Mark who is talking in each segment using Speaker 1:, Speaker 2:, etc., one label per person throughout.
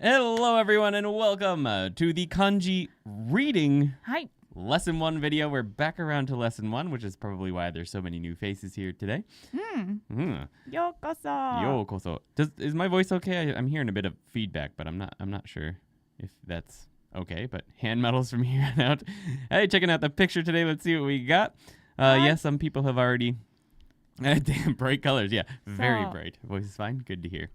Speaker 1: Hello, everyone, and welcome to the kanji reading
Speaker 2: はい。
Speaker 1: lesson 1 video. We're back around to lesson 1, which is probably why there's so many new faces here today.
Speaker 2: ようこそ。
Speaker 1: Yokoso. Is my voice okay? I'm hearing a bit of feedback, but I'm not sure if that's okay. But hand medals from here on out. Hey, checking out the picture today. Let's see what we got. Yeah, some people have already. Damn, bright colors. Yeah, very bright. Voice is fine. Good to hear.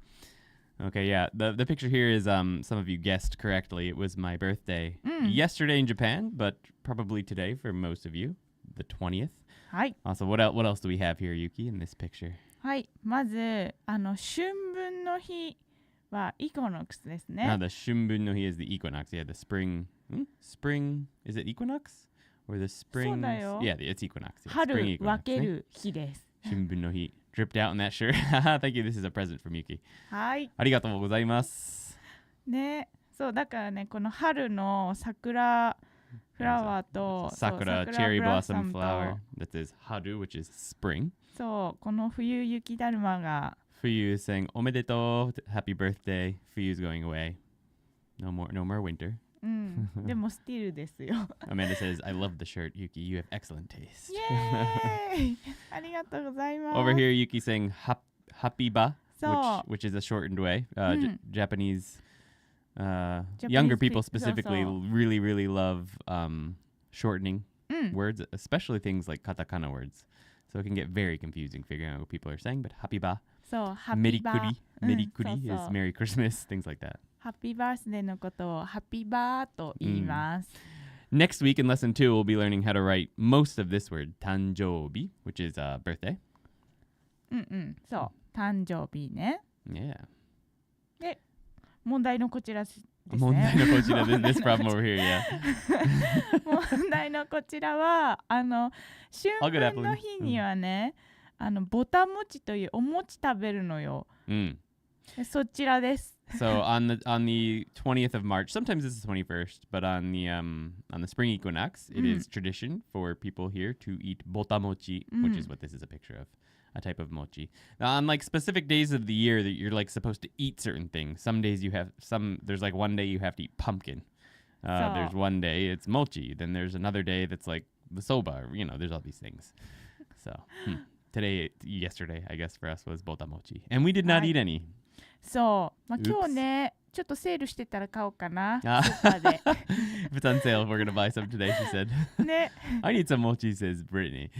Speaker 1: Okay, yeah. The picture here is some of you guessed correctly. It was my birthday yesterday in Japan, but probably today for most of you, the 20th.
Speaker 2: はい。
Speaker 1: Also, what else do we have here, Yuki, in this picture?
Speaker 2: はい。まず、春分の日はイコノックスですね。
Speaker 1: The Shunbun no Hi is the equinox. Yeah, the spring. Spring. Is it equinox? Or the spring?
Speaker 2: そうだよ。
Speaker 1: Yeah, it's equinox. Yeah,
Speaker 2: 春
Speaker 1: spring
Speaker 2: 分
Speaker 1: equinox.
Speaker 2: ける日です。
Speaker 1: Shunbun no Hi. Dripped out in that shirt. Thank you. This is a present from Yuki.
Speaker 2: はい。
Speaker 1: ありがとうございます。
Speaker 2: ね。そう、だからね、この春の桜フラワーと、
Speaker 1: Sakura
Speaker 2: そう
Speaker 1: cherry
Speaker 2: ブラッ
Speaker 1: blossom
Speaker 2: サムと
Speaker 1: flower. That is haru, which is spring.
Speaker 2: そう、この冬雪だるまが
Speaker 1: Fuyu is saying omedetou, happy birthday. Fuyu is going away. No more winter.
Speaker 2: でもスティールですよ。
Speaker 1: Amanda says, I love the shirt, Yuki. You have excellent taste.
Speaker 2: イエーイありがとうございます。
Speaker 1: Over here, Yuki saying hapiba,
Speaker 2: So-
Speaker 1: which is a shortened way. Japanese
Speaker 2: Japanese
Speaker 1: younger people
Speaker 2: pe- so-
Speaker 1: specifically
Speaker 2: so.
Speaker 1: really love shortening words, especially things like katakana words. So it can get very confusing figuring out what people are saying. But hapiba,
Speaker 2: そう、ハッピーバー
Speaker 1: merikuri
Speaker 2: そう
Speaker 1: is
Speaker 2: そう
Speaker 1: Merry Christmas, things like that.
Speaker 2: ハッピーバースデーのことをハッピーバーと言います。
Speaker 1: Next week in lesson 2, we'll be learning how to write most of this word, tanjoubi, which is birthday.
Speaker 2: そう、誕生日ね。
Speaker 1: Yeah.
Speaker 2: で、問題のこちらですね。
Speaker 1: This problem over here, yeah.
Speaker 2: 問題のこちらは、春分の日にはね、ぼたもちというお餅食べるのよ。でそちらです。
Speaker 1: So on the 20th of March, sometimes it's the 21st, but on the spring equinox, it is tradition for people here to eat botamochi, which is what this is a picture of, a type of mochi. Now, on like specific days of the year that you're like supposed to eat certain things. Some days there's like one day you have to eat pumpkin. There's one day it's mochi. Then there's another day that's like the soba. There's all these things. So yesterday, I guess for us was botamochi, and we did not eat any.
Speaker 2: そう、まあ、今日ね、ちょっとセールしてたら買おうかな。スーパーで。
Speaker 1: If it's on sale, we're gonna buy some today, she said.
Speaker 2: ね。
Speaker 1: I need some mochi, says Brittany.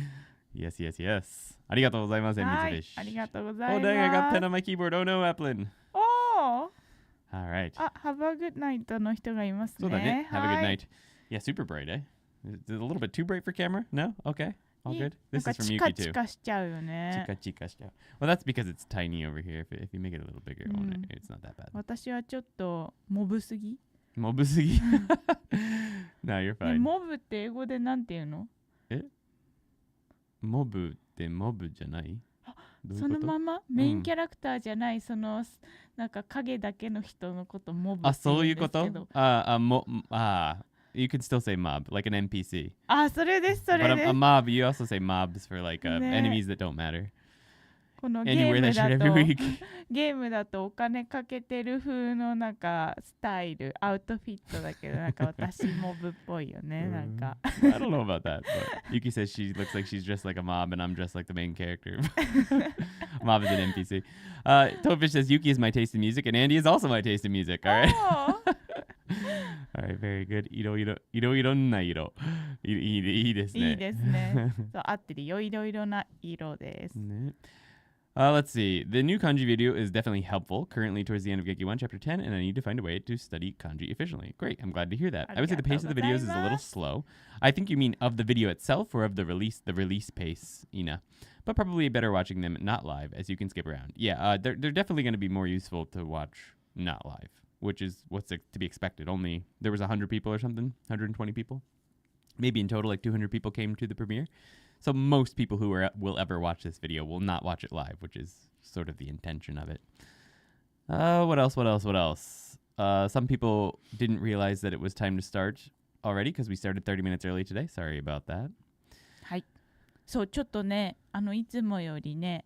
Speaker 1: Yes. ありがとうございます、
Speaker 2: はい、
Speaker 1: Amy Fish.
Speaker 2: ありがとうござい
Speaker 1: Oh
Speaker 2: ます。
Speaker 1: dang, I got pen on my keyboard. Oh no, Applin.
Speaker 2: おー
Speaker 1: All right.
Speaker 2: あ、Have a good night の人がいますね。
Speaker 1: そうだね。Have a
Speaker 2: は
Speaker 1: good
Speaker 2: い
Speaker 1: night. Yeah, super bright, eh? Is it a little bit too bright for camera? No? Okay. All
Speaker 2: いい
Speaker 1: good.
Speaker 2: なん
Speaker 1: This
Speaker 2: か
Speaker 1: is from
Speaker 2: チ
Speaker 1: Yuki
Speaker 2: カチ
Speaker 1: too.
Speaker 2: カしちゃうよね。
Speaker 1: Chika. Well, that's because it's tiny over here. If you make it a little bigger, it's not that bad.
Speaker 2: 私はちょっとモブすぎ。
Speaker 1: Mobusugi? No, you're
Speaker 2: ね、
Speaker 1: fine.
Speaker 2: モブって英語でなんて言うの？
Speaker 1: Mobu ってモブじゃない？どういうこと？
Speaker 2: そのままメインキャラクターじゃない、そのなんか影だけの人のことモブって言うんですけど。
Speaker 1: You can still say mob, like an NPC.
Speaker 2: あ、それです、それ
Speaker 1: But
Speaker 2: です
Speaker 1: a。mob, you also say mobs for like
Speaker 2: ね。
Speaker 1: enemies that don't matter.
Speaker 2: この
Speaker 1: And you wear that shit every week.
Speaker 2: ゲームだとお金かけてる風のなんかスタイル、アウトフィットだけどなんか私モブっぽいよね、なんか。
Speaker 1: I don't know about that, but Yuki says she looks like she's dressed like a mob and I'm dressed like the main character. Mob is an NPC. Tofish says Yuki is my taste in music and Andy is also my taste in music. All right. All right, very good. いろんな色。いいですね。
Speaker 2: いいですね。そう、合ってるよ。いろいろな色です。
Speaker 1: ね。Let's see. The new kanji video is definitely helpful. Currently towards the end of Geki 1, Chapter 10, and I need to find a way to study kanji efficiently. Great. I'm glad to hear that. I would say the pace of the videos is a little slow. I think you mean of the video itself or of the release pace, Ina. But probably better watching them not live, as you can skip around. Yeah, they're definitely going to be more useful to watch not live, which is what's to be expected. Only there was 100 people or something, 120 people. Maybe in total, like 200 people came to the premiere. So most people who will ever watch this video will not watch it live, which is sort of the intention of it. What else? Some people didn't realize that it was time to start already because we started 30 minutes early today. Sorry about that.
Speaker 2: はい。そう、ちょっとね、いつもよりね、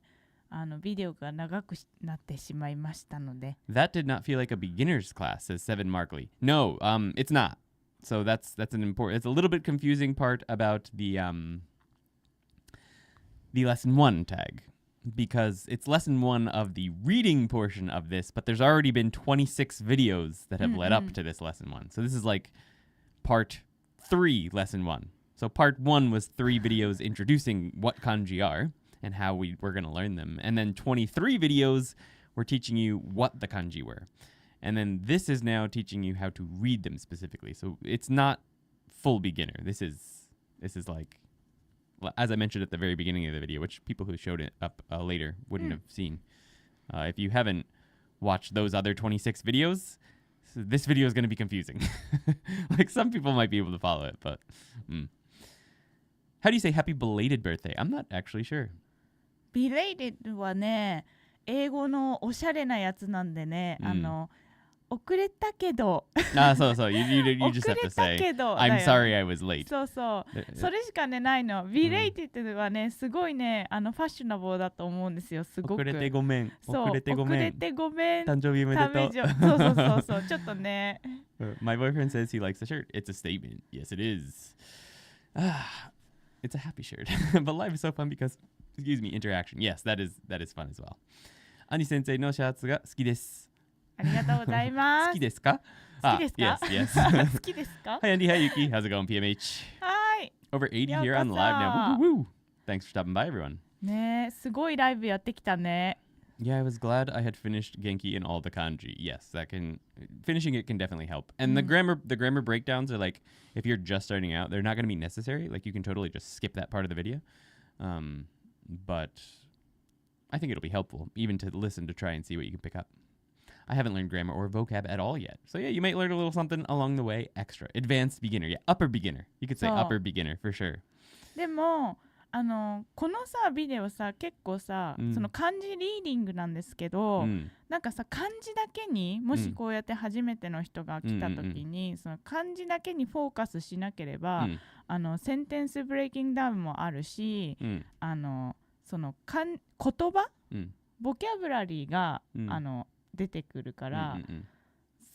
Speaker 2: ビデオが長くなってしまいましたので。
Speaker 1: That did not feel like a beginner's class, says Seven Markley. No, it's not. So that's an important. It's a little bit confusing part about the lesson 1 tag, because it's lesson 1 of the reading portion of this, but there's already been 26 videos that have led up to this lesson 1. So this is like part 3, lesson 1. So part 1 was 3 videos introducing what kanji are and how we're going to learn them. And then 23 videos were teaching you what the kanji were. And then this is now teaching you how to read them specifically. So it's not full beginner. This is like, as I mentioned at the very beginning of the video, which people who showed it up later wouldn't have seen. If you haven't watched those other 26 videos, this video is going to be confusing. Like, some people might be able to follow it, but... How do you say happy belated birthday? I'm not actually sure.
Speaker 2: Belated はね、英語のおしゃれなやつなんでね、遅れたけど。
Speaker 1: そう。You just have to say, I'm sorry I was late.
Speaker 2: そう。それしかね、ないの。Belated はね、すごいね、ファッショナブルだと思うんですよ、すごく。
Speaker 1: 遅れてごめん。
Speaker 2: 遅れてごめん。
Speaker 1: 誕生日おめでと
Speaker 2: う。そう。ちょっとね。
Speaker 1: My boyfriend says he likes the shirt. It's a statement. Yes, it is. It's a happy shirt. But life is so fun because, interaction. Yes, that is fun as well. Andy 先生のシャツが好きです。
Speaker 2: ありがとうございます。
Speaker 1: 好きですか? Yes.
Speaker 2: 好きですか?
Speaker 1: Hi Andy, hi Yuki. How's it going, PMH?
Speaker 2: Hi.
Speaker 1: Over 80 here on the live now. Woo. Thanks for stopping by, everyone.
Speaker 2: ねえ、すごいライブやってきたね。
Speaker 1: Yeah, I was glad I had finished Genki and all the kanji. Yes, finishing it can definitely help. And the grammar breakdowns are like, if you're just starting out, they're not going to be necessary. Like, you can totally just skip that part of the video. But I think it'll be helpful, even to listen to try and see what you can pick up. I haven't learned grammar or vocab at all yet. So yeah, you might learn a little something along the way extra. Advanced beginner. Yeah, upper beginner. You could say upper beginner for sure.
Speaker 2: でもこのさビデオさ結構さ、その漢字リーディングなんですけど、なんかさ漢字だけにもしこうやって初めての人が来た時に、その漢字だけにフォーカスしなければ、センテンスブレイキングダウンもあるし、その言葉、ボキャブラリーが、出てくるから、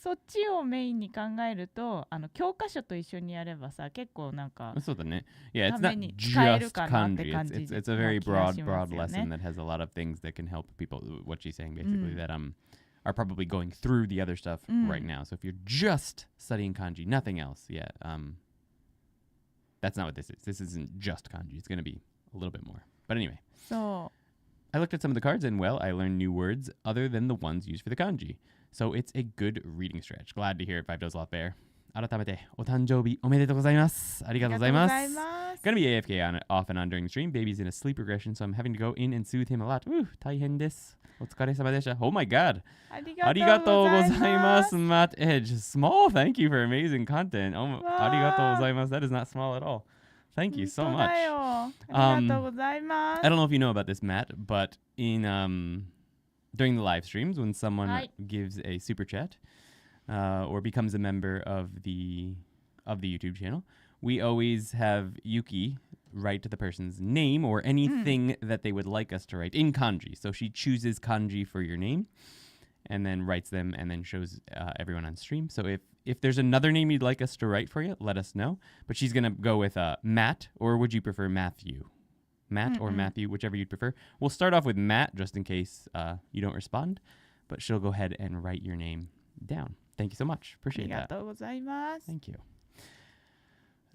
Speaker 2: そっちをメインに考えると教科書と一緒にやればさ結構なんか
Speaker 1: そうだね。Yeah, it's not just kanji. It's a very broad lesson that has a lot of things that can help people. What she's saying basically that are probably going through the other stuff right now. So if you're just studying kanji, nothing else, that's not what this is. This isn't just kanji. It's going to be a little bit more. But anyway.
Speaker 2: So
Speaker 1: I looked at some of the cards and, well, I learned new words other than the ones used for the kanji. So it's a good reading stretch. Glad to hear it, 5 Bear. 改めてお誕生日おめでとうございます。ありがとうございます。Gonna be AFK off and on during the stream. Baby's in a sleep regression, so I'm having to go in and soothe him a lot. 大変です。お疲れ様でした。Oh my god. ありがとうございます。Matt Edge. Small, thank you for amazing content. ありがとうございます。That is not small at all. Thank you so much.
Speaker 2: ありがとうございます。
Speaker 1: I don't know if you know about this, Matt, but during the live streams, when someone gives a super chat or becomes a member of the YouTube channel, we always have Yuki write to the person's name or anything that they would like us to write in kanji. So she chooses kanji for your name and then writes them and then shows everyone on stream. So if there's another name you'd like us to write for you, let us know. But she's going to go with Matt, or would you prefer Matthew? Matt or Matthew, whichever you'd prefer. We'll start off with Matt just in case you don't respond, but she'll go ahead and write your name down. Thank you so much. Appreciate that.
Speaker 2: ありがとうございます。
Speaker 1: Thank you.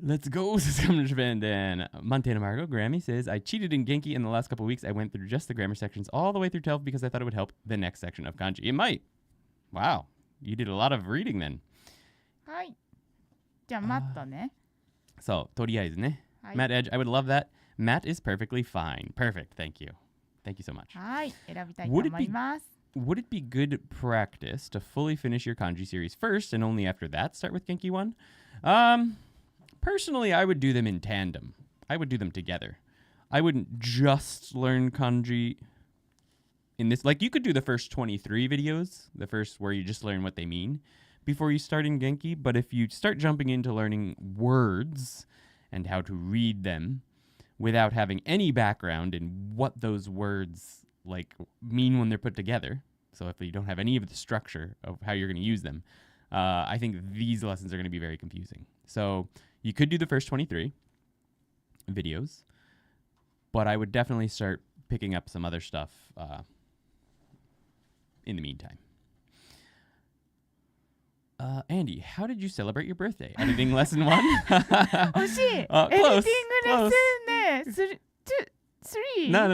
Speaker 1: Let's go. This is coming to Japan. Then Montana Margo Grammy says, I cheated in Genki in the last couple of weeks. I went through just the grammar sections all the way through 12 because I thought it would help the next section of kanji. It might. Wow. You did a lot of reading then.
Speaker 2: はい。じゃあマットね。
Speaker 1: そう、とりあえずね。Matt Edge, I would love that. Matt is perfectly fine. Perfect. Thank you. Thank you so much.
Speaker 2: はい。選びたいと思います。
Speaker 1: Would it be good practice to fully finish your kanji series first and only after that start with Genki 1? Personally, I would do them in tandem. I would do them together. I wouldn't just learn kanji in this. Like, you could do the first 23 videos, the first where you just learn what they mean before you start in Genki. But if you start jumping into learning words and how to read them without having any background in what those words like mean when they're put together. So if you don't have any of the structure of how you're going to use them, I think these lessons are going to be very confusing. So you could do the first 23 videos, but I would definitely start picking up some other stuff in the meantime. Andy, how did you celebrate your birthday? Editing lesson 1?
Speaker 2: 惜しい。エディティングレッスンね。3,
Speaker 1: No.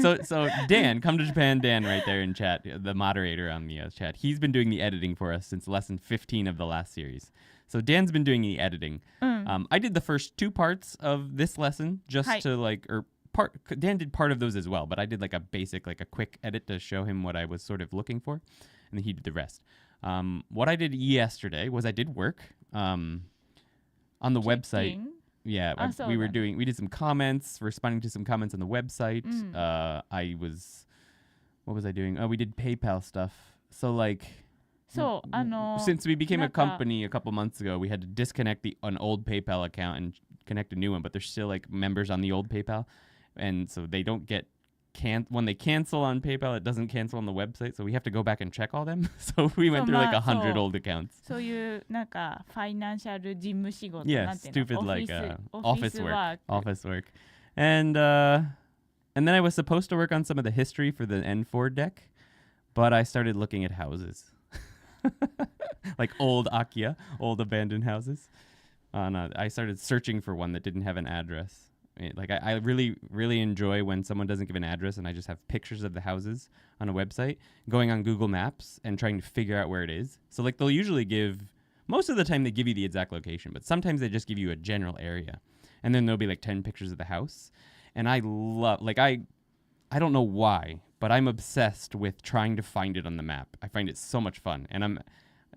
Speaker 2: 2.
Speaker 1: So Dan, come to Japan, Dan right there in chat, the moderator on the chat. He's been doing the editing for us since lesson 15 of the last series. So Dan's been doing the editing. I did the first 2 parts of this lesson just to Dan did part of those as well, but I did like a basic, like a quick edit to show him what I was sort of looking for, and then he did the rest. What I did yesterday was I did work on the website. Yeah, we did some comments, responding to some comments on the website. What was I doing? Oh, we did PayPal stuff. So like, since we became a company a couple months ago, we had to disconnect an old PayPal account and connect a new one, but there's still like members on the old PayPal. And so they don't get when they cancel on PayPal, it doesn't cancel on the website, so we have to go back and check all them. So we went through like 100 old accounts.
Speaker 2: そういうなんかファイナンシャル事務仕事
Speaker 1: Yeah, stupid like office work. And then I was supposed to work on some of the history for the N4 deck, but I started looking at houses. Like old Akia, old abandoned houses. I started searching for one that didn't have an address. Like I really, really enjoy when someone doesn't give an address and I just have pictures of the houses on a website, going on Google Maps and trying to figure out where it is. So like they'll usually most of the time they give you the exact location, but sometimes they just give you a general area. And then there'll be like 10 pictures of the house. And I love, like I don't know why, but I'm obsessed with trying to find it on the map. I find it so much fun. And I'm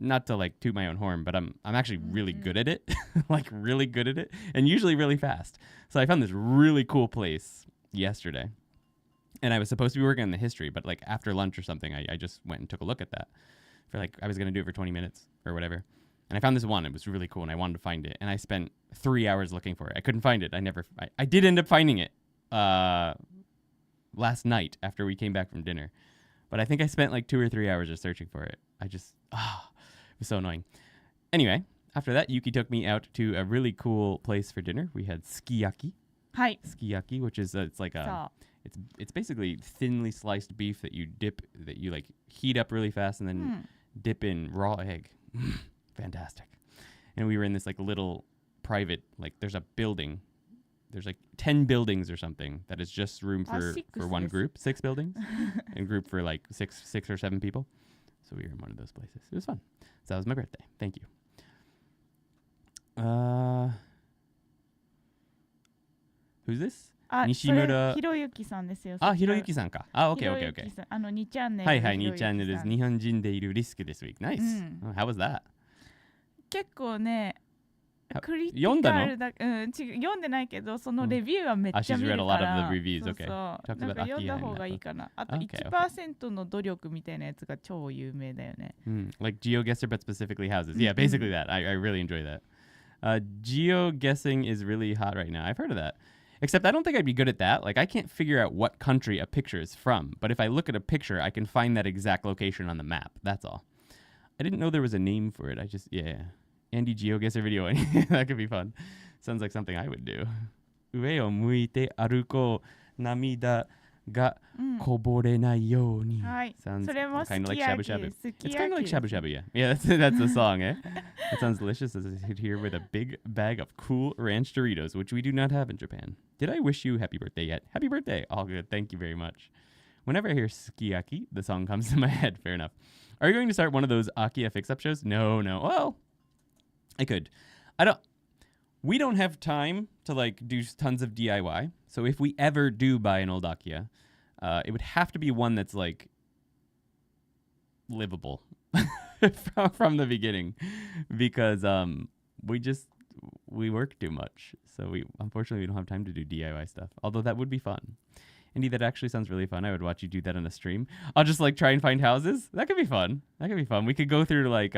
Speaker 1: not to like toot my own horn, but I'm actually really good at it, like really good at it, and usually really fast. So I found this really cool place yesterday, and I was supposed to be working on the history, but like after lunch or something, I just went and took a look at that for like, I was going to do it for 20 minutes or whatever. And I found this one, it was really cool, and I wanted to find it, and I spent 3 hours looking for it. I couldn't find it. I did end up finding it last night after we came back from dinner, but I think I spent like 2 or 3 hours just searching for it. It was so annoying. Anyway, after that, Yuki took me out to a really cool place for dinner. We had sukiyaki.
Speaker 2: Hi.
Speaker 1: Sukiyaki, which is it's basically thinly sliced beef that you like heat up really fast and then dip in raw egg. Fantastic. And we were in this like little private, like there's a building. There's like 10 buildings or something that is just room for one group. 6 buildings. And group for like six or 7 people. So we were in one of those places. It was fun. So that was my birthday. Thank you. Who's this? 西村
Speaker 2: ひろゆきさんですよ。
Speaker 1: ひろゆきさんか。OK。
Speaker 2: 2チャンネル。
Speaker 1: はい、2チャンネルです。日本人でいるリスク this week. Nice. How was that?
Speaker 2: 結構ね、クリティ
Speaker 1: 読んだの？
Speaker 2: 読んでないけど、そのレビューはめっちゃ見るから。
Speaker 1: She's read a lot of the reviews. Okay.
Speaker 2: なんか読んだ方がいいかな。あと 1% の努力みたいなやつが超有名だよね。
Speaker 1: Like GeoGuessr, but specifically houses. Yeah, basically that. I really enjoy that. GeoGuessing is really hot right now. I've heard of that. Except I don't think I'd be good at that. Like I can't figure out what country a picture is from. But if I look at a picture, I can find that exact location on the map. That's all. I didn't know there was a name for it. Andy GeoGuessr video. That could be fun. Sounds like something I would do. 上を向いて歩こう。涙がこぼれないように。Sounds kind of like shabu shabu. It's kind of like shabu shabu, yeah. Yeah, that's the song, eh? That sounds delicious as I sit here with a big bag of cool ranch Doritos, which we do not have in Japan. Did I wish you happy birthday yet? Happy birthday. All good. Thank you very much. Whenever I hear sukiyaki, the song comes to my head. Fair enough. Are you going to start one of those Akia fix-up shows? No. Well, I could. We don't have time to like do tons of DIY. So if we ever do buy an old Akia, it would have to be one that's like livable from the beginning, because we work too much. So unfortunately we don't have time to do DIY stuff. Although that would be fun. Andy, that actually sounds really fun. I would watch you do that on a stream. I'll just like try and find houses. That could be fun. We could go through like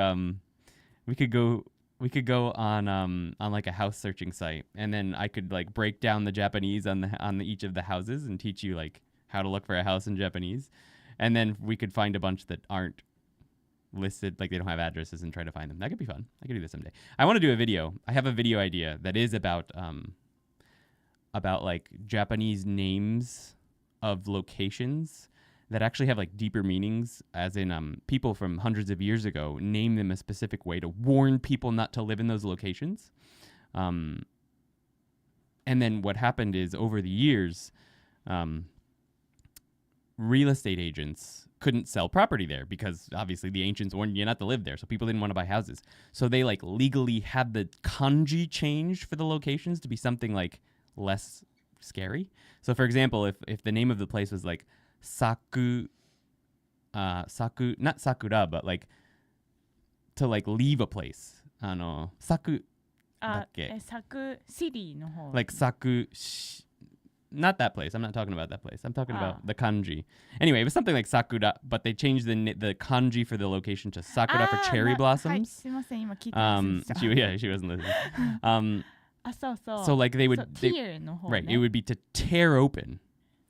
Speaker 1: we could go on like a house searching site, and then I could like break down the Japanese on each of the houses and teach you like how to look for a house in Japanese. And then we could find a bunch that aren't listed, like they don't have addresses, and try to find them. That could be fun. I could do this someday. I want to do a video. I have a video idea that is about like Japanese names of locations that actually have like deeper meanings, as in people from hundreds of years ago name them a specific way to warn people not to live in those locations. And then what happened is, over the years, real estate agents couldn't sell property there because obviously the ancients warned you not to live there, so people didn't want to buy houses. So they like legally had the kanji changed for the locations to be something like less scary. So for example, if the name of the place was like Saku, not Sakura, but like to like leave a place. Saku.
Speaker 2: Saku City の方
Speaker 1: Like Saku, not that place. I'm not talking about that place. I'm talking about the kanji. Anyway, it was something like Sakura, but they changed the kanji for the location to Sakura for cherry blossoms.
Speaker 2: すいません、今聞いてます。
Speaker 1: she wasn't listening.
Speaker 2: そうそう。
Speaker 1: So like they would,
Speaker 2: tear の方ね。
Speaker 1: right, it would be to tear open,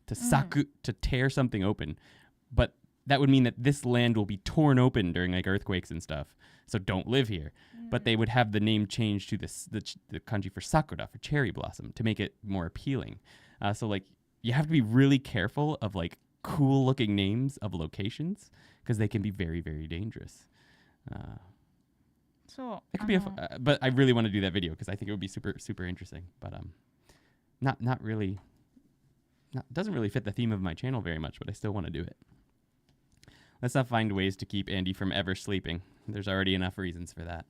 Speaker 1: to saku, to tear something open. But that would mean that this land will be torn open during like earthquakes and stuff. So don't live here. But they would have the name changed to the kanji for sakura, for cherry blossom, to make it more appealing. So like you have to be really careful of like cool looking names of locations because they can be very, very dangerous.
Speaker 2: So
Speaker 1: it could be but I really want to do that video because I think it would be super, super interesting. But not really. Doesn't really fit the theme of my channel very much, but I still want to do it. Let's not find ways to keep Andy from ever sleeping. There's already enough reasons for that.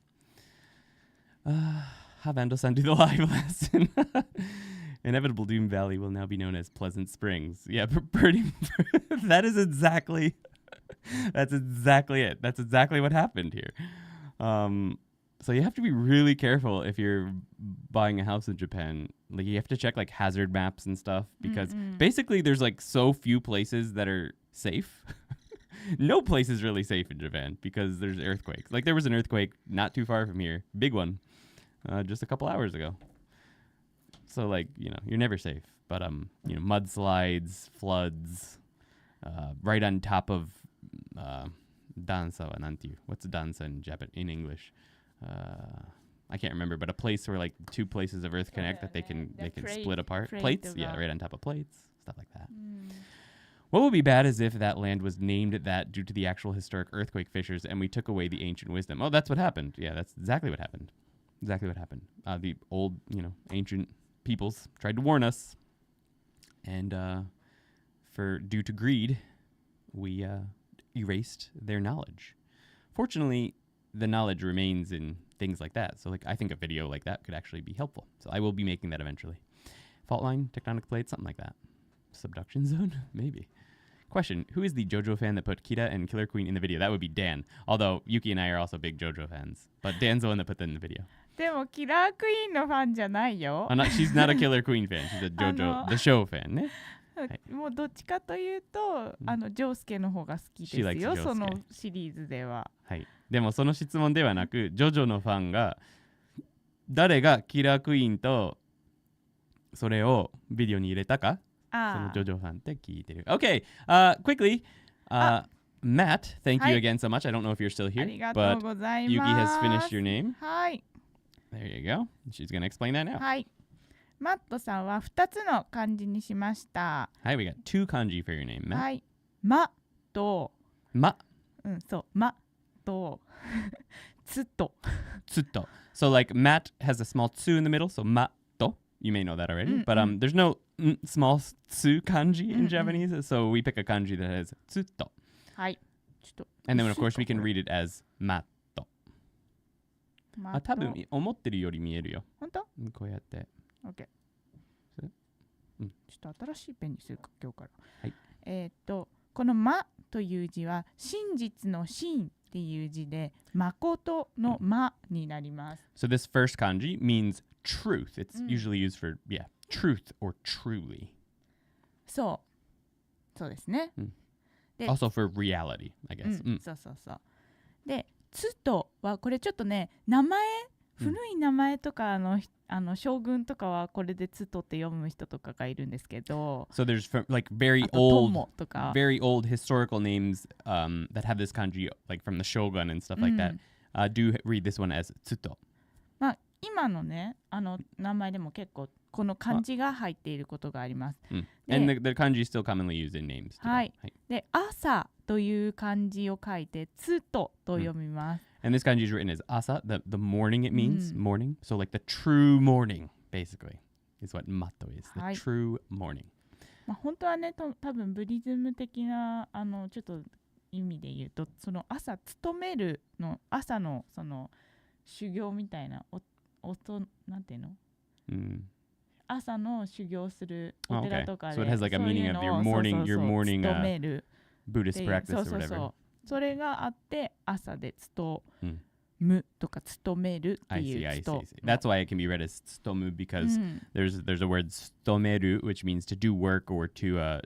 Speaker 1: Have Ando-san do the live lesson. Inevitable Doom Valley will now be known as Pleasant Springs. Yeah, that is exactly that's exactly it. That's exactly what happened here. So you have to be really careful if you're buying a house in Japan. Like you have to check like hazard maps and stuff because basically there's like so few places that are safe. No place is really safe in Japan because there's earthquakes. Like there was an earthquake not too far from here, big one, just a couple hours ago. So like, you're never safe. But mudslides, floods, right on top of dansa wa nantiu. What's dansa in English? I can't remember, but a place where like two places of earth connect that they can split apart. Plates, yeah, right on top of plates, stuff like that. What would be bad is if that land was named that due to the actual historic earthquake fissures and we took away the ancient wisdom. Oh, that's what happened. Yeah, that's exactly what happened. Exactly what happened. The old, ancient peoples tried to warn us, and due to greed, we erased their knowledge. Fortunately, the knowledge remains in things like that. So, like, I think a video like that could actually be helpful. So I will be making that eventually. Fault line, tectonic plate, something like that. Subduction zone, maybe. Question: who is the JoJo fan that put Kira and Killer Queen in the video? That would be Dan. Although Yuki and I are also big JoJo fans, but Dan's the one that put that in the video.
Speaker 2: でもキラークイーンのファンじゃないよ。
Speaker 1: She's not a Killer Queen fan. She's a JoJo, the show fan ね。
Speaker 2: もうどっちかというと、ジョースケの方が好きですよ。そのシリーズでは。はい。でもその質問ではなく、ジョジョのファンが誰がキラークイーンとそれをビデオに入れたか。そのジョジョファンって聞いてる。Okay, quickly, Matt, thank you again so much. I don't know if you're still here, but Yuki has finished your name. はい。There you go. She's going to explain that now. はい。マットさんは2つの漢字にしました。はい、we got two kanji for your name, Matt. はい。まと、ま。そう、まと、つと。つと。So like Matt has a small tsu in the middle, so ma to. You may know that already, but there's no small tsu kanji in Japanese, so we pick a kanji that has tsuto. はい。And then of course we can read it as matto. 多分思ってるより見えるよ。本当？こうやって。OK。ちょっと新しいペンにするか今日から。はい。このまという字は真実の真っていう字で誠のまになります。So this first kanji means truth. It's usually used for truth or truly. そうですね。Also for reality, I guess. そうそうそう。で、つとはこれちょっとね名前2古い名前とか将軍とかはこれでつとって読む人とかがいるんですけど。
Speaker 1: So there's like very
Speaker 2: あと友とか。
Speaker 1: old historical names that have this kanji, like from the shogun and stuff like that. Do read this one as tsuto.
Speaker 2: まあ今のね名前でも結構この漢字が入っていることがあります。
Speaker 1: And the kanji is still commonly used in names.
Speaker 2: はい。で朝という漢字を書いてつとと読みます。
Speaker 1: And this kanji is written as asa, the morning it means, morning. So like the true morning, basically, is what matto is, the true morning.
Speaker 2: まあ本当はね、多分ブリズム的なちょっと意味で言うと、その朝勤めるの朝のその修行みたいな音なんていうの？朝の修行するお寺とかで、
Speaker 1: So it has like a meaning of your morning
Speaker 2: 勤める
Speaker 1: Buddhist practice or whatever.
Speaker 2: それがあって朝で勤むとか勤めるっていう。
Speaker 1: I see. That's why it can be read as tsutomu because there's a word tsutomeru which means to do work or to